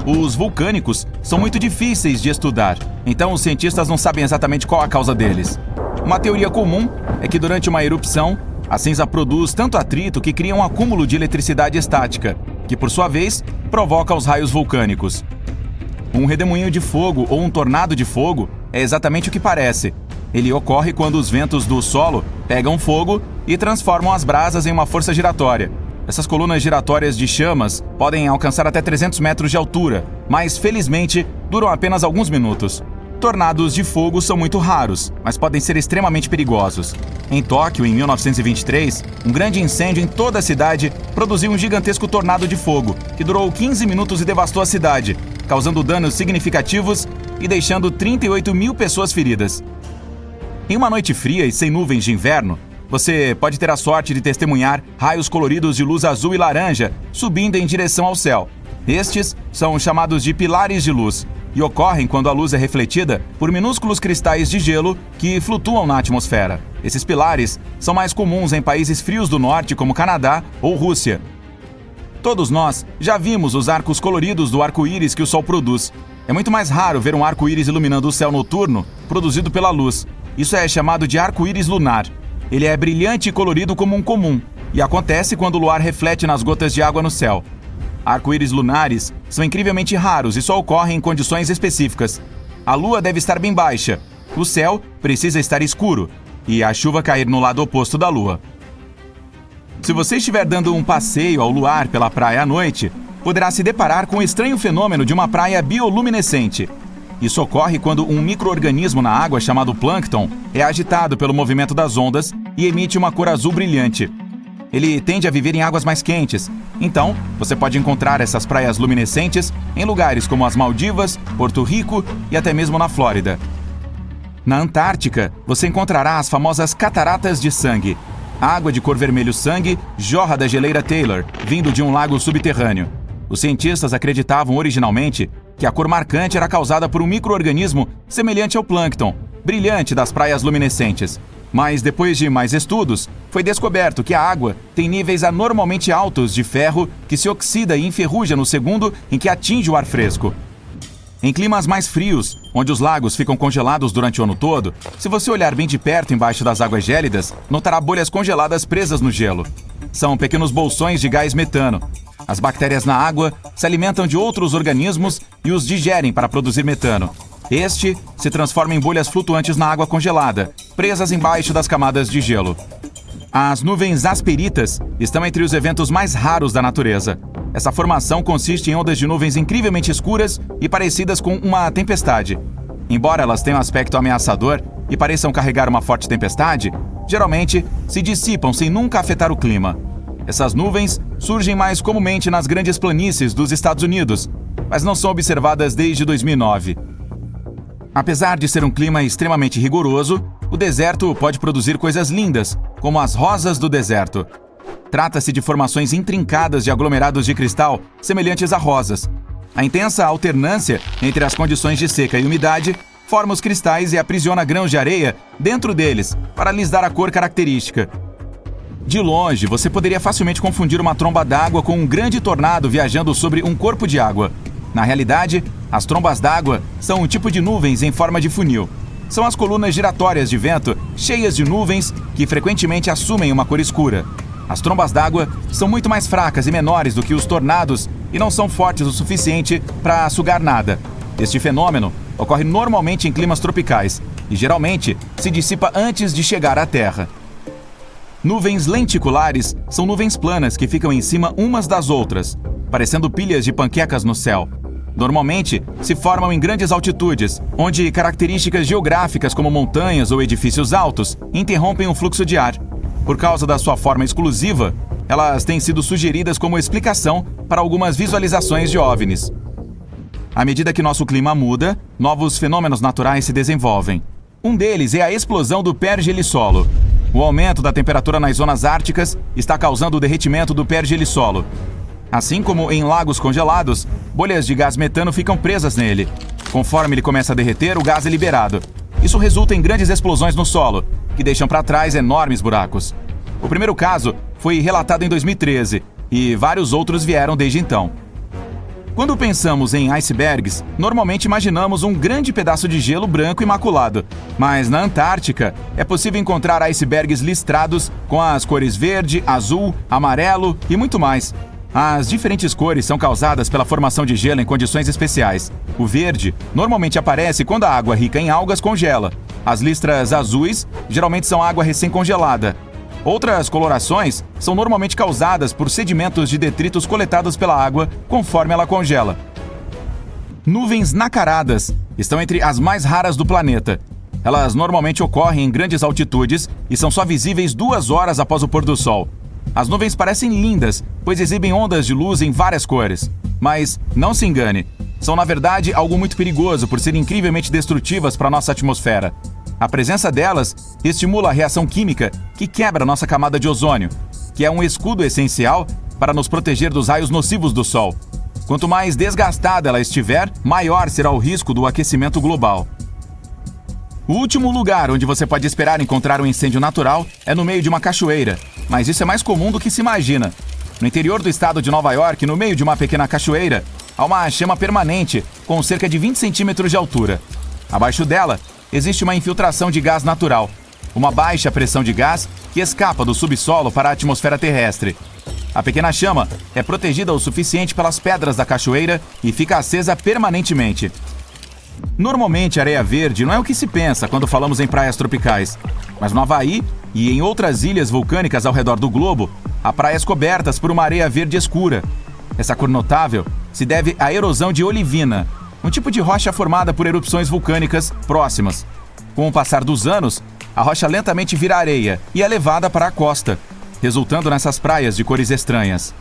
Os vulcânicos são muito difíceis de estudar, então os cientistas não sabem exatamente qual a causa deles. Uma teoria comum é que durante uma erupção, a cinza produz tanto atrito que cria um acúmulo de eletricidade estática, que por sua vez provoca os raios vulcânicos. Um redemoinho de fogo ou um tornado de fogo é exatamente o que parece. Ele ocorre quando os ventos do solo pegam fogo e transformam as brasas em uma força giratória. Essas colunas giratórias de chamas podem alcançar até 300 metros de altura, mas felizmente duram apenas alguns minutos. Tornados de fogo são muito raros, mas podem ser extremamente perigosos. Em Tóquio, em 1923, um grande incêndio em toda a cidade produziu um gigantesco tornado de fogo, que durou 15 minutos e devastou a cidade, causando danos significativos e deixando 38 mil pessoas feridas. Em uma noite fria e sem nuvens de inverno, você pode ter a sorte de testemunhar raios coloridos de luz azul e laranja subindo em direção ao céu. Estes são chamados de pilares de luz e ocorrem quando a luz é refletida por minúsculos cristais de gelo que flutuam na atmosfera. Esses pilares são mais comuns em países frios do norte como Canadá ou Rússia. Todos nós já vimos os arcos coloridos do arco-íris que o Sol produz. É muito mais raro ver um arco-íris iluminando o céu noturno produzido pela luz. Isso é chamado de arco-íris lunar. Ele é brilhante e colorido como um comum e acontece quando o luar reflete nas gotas de água no céu. Arco-íris lunares são incrivelmente raros e só ocorrem em condições específicas. A lua deve estar bem baixa, o céu precisa estar escuro e a chuva cair no lado oposto da lua. Se você estiver dando um passeio ao luar pela praia à noite, poderá se deparar com o estranho fenômeno de uma praia bioluminescente. Isso ocorre quando um micro-organismo na água chamado plâncton é agitado pelo movimento das ondas e emite uma cor azul brilhante. Ele tende a viver em águas mais quentes, então você pode encontrar essas praias luminescentes em lugares como as Maldivas, Porto Rico e até mesmo na Flórida. Na Antártica, você encontrará as famosas cataratas de sangue. A água de cor vermelho sangue jorra da geleira Taylor, vindo de um lago subterrâneo. Os cientistas acreditavam originalmente que a cor marcante era causada por um micro-organismo semelhante ao plâncton, brilhante das praias luminescentes. Mas depois de mais estudos, foi descoberto que a água tem níveis anormalmente altos de ferro que se oxida e enferruja no segundo em que atinge o ar fresco. Em climas mais frios, onde os lagos ficam congelados durante o ano todo, se você olhar bem de perto embaixo das águas gélidas, notará bolhas congeladas presas no gelo. São pequenos bolsões de gás metano. As bactérias na água se alimentam de outros organismos e os digerem para produzir metano. Este se transforma em bolhas flutuantes na água congelada, presas embaixo das camadas de gelo. As nuvens asperitas estão entre os eventos mais raros da natureza. Essa formação consiste em ondas de nuvens incrivelmente escuras e parecidas com uma tempestade. Embora elas tenham aspecto ameaçador e pareçam carregar uma forte tempestade, geralmente se dissipam sem nunca afetar o clima. Essas nuvens surgem mais comumente nas grandes planícies dos Estados Unidos, mas não são observadas desde 2009. Apesar de ser um clima extremamente rigoroso, o deserto pode produzir coisas lindas, como as rosas do deserto. Trata-se de formações intrincadas de aglomerados de cristal semelhantes a rosas. A intensa alternância entre as condições de seca e umidade forma os cristais e aprisiona grãos de areia dentro deles para lhes dar a cor característica. De longe, você poderia facilmente confundir uma tromba d'água com um grande tornado viajando sobre um corpo de água. Na realidade, as trombas d'água são um tipo de nuvens em forma de funil. São as colunas giratórias de vento cheias de nuvens que frequentemente assumem uma cor escura. As trombas d'água são muito mais fracas e menores do que os tornados e não são fortes o suficiente para sugar nada. Este fenômeno ocorre normalmente em climas tropicais e geralmente se dissipa antes de chegar à Terra. Nuvens lenticulares são nuvens planas que ficam em cima umas das outras, parecendo pilhas de panquecas no céu. Normalmente, se formam em grandes altitudes, onde características geográficas como montanhas ou edifícios altos interrompem o fluxo de ar. Por causa da sua forma exclusiva, elas têm sido sugeridas como explicação para algumas visualizações de OVNIs. À medida que nosso clima muda, novos fenômenos naturais se desenvolvem. Um deles é a explosão do pergelisolo. O aumento da temperatura nas zonas árticas está causando o derretimento do pergelisolo. Assim como em lagos congelados, bolhas de gás metano ficam presas nele. Conforme ele começa a derreter, o gás é liberado. Isso resulta em grandes explosões no solo, que deixam para trás enormes buracos. O primeiro caso foi relatado em 2013 e vários outros vieram desde então. Quando pensamos em icebergs, normalmente imaginamos um grande pedaço de gelo branco imaculado. Mas na Antártica, é possível encontrar icebergs listrados com as cores verde, azul, amarelo e muito mais. As diferentes cores são causadas pela formação de gelo em condições especiais. O verde normalmente aparece quando a água rica em algas congela. As listras azuis geralmente são água recém-congelada. Outras colorações são normalmente causadas por sedimentos de detritos coletados pela água conforme ela congela. Nuvens nacaradas estão entre as mais raras do planeta. Elas normalmente ocorrem em grandes altitudes e são só visíveis 2 horas após o pôr do sol. As nuvens parecem lindas, pois exibem ondas de luz em várias cores. Mas não se engane, são na verdade algo muito perigoso por serem incrivelmente destrutivas para a nossa atmosfera. A presença delas estimula a reação química que quebra nossa camada de ozônio, que é um escudo essencial para nos proteger dos raios nocivos do Sol. Quanto mais desgastada ela estiver, maior será o risco do aquecimento global. O último lugar onde você pode esperar encontrar um incêndio natural é no meio de uma cachoeira, mas isso é mais comum do que se imagina. No interior do estado de Nova York, no meio de uma pequena cachoeira, há uma chama permanente com cerca de 20 centímetros de altura. Abaixo dela, existe uma infiltração de gás natural, uma baixa pressão de gás que escapa do subsolo para a atmosfera terrestre. A pequena chama é protegida o suficiente pelas pedras da cachoeira e fica acesa permanentemente. Normalmente, areia verde não é o que se pensa quando falamos em praias tropicais, mas no Havaí e em outras ilhas vulcânicas ao redor do globo, há praias cobertas por uma areia verde escura. Essa cor notável se deve à erosão de olivina, um tipo de rocha formada por erupções vulcânicas próximas. Com o passar dos anos, a rocha lentamente vira areia e é levada para a costa, resultando nessas praias de cores estranhas.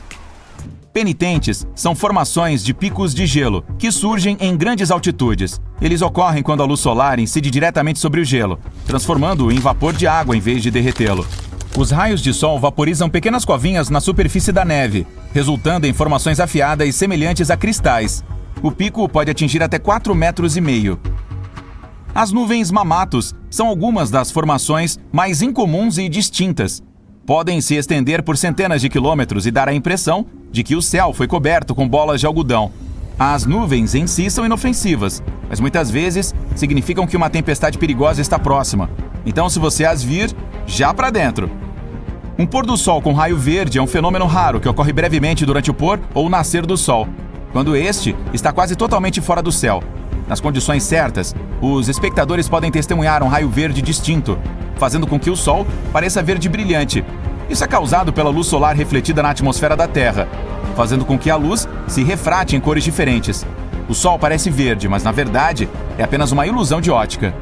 Penitentes são formações de picos de gelo que surgem em grandes altitudes. Eles ocorrem quando a luz solar incide diretamente sobre o gelo, transformando-o em vapor de água em vez de derretê-lo. Os raios de sol vaporizam pequenas covinhas na superfície da neve, resultando em formações afiadas semelhantes a cristais. O pico pode atingir até 4,5 metros. As nuvens mamatos são algumas das formações mais incomuns e distintas. Podem se estender por centenas de quilômetros e dar a impressão de que o céu foi coberto com bolas de algodão. As nuvens em si são inofensivas, mas muitas vezes significam que uma tempestade perigosa está próxima. Então, se você as vir, já para dentro. Um pôr do sol com raio verde é um fenômeno raro que ocorre brevemente durante o pôr ou nascer do sol, quando este está quase totalmente fora do céu. Nas condições certas, os espectadores podem testemunhar um raio verde distinto, fazendo com que o sol pareça verde brilhante. Isso é causado pela luz solar refletida na atmosfera da Terra, fazendo com que a luz se refrate em cores diferentes. O sol parece verde, mas na verdade é apenas uma ilusão de ótica.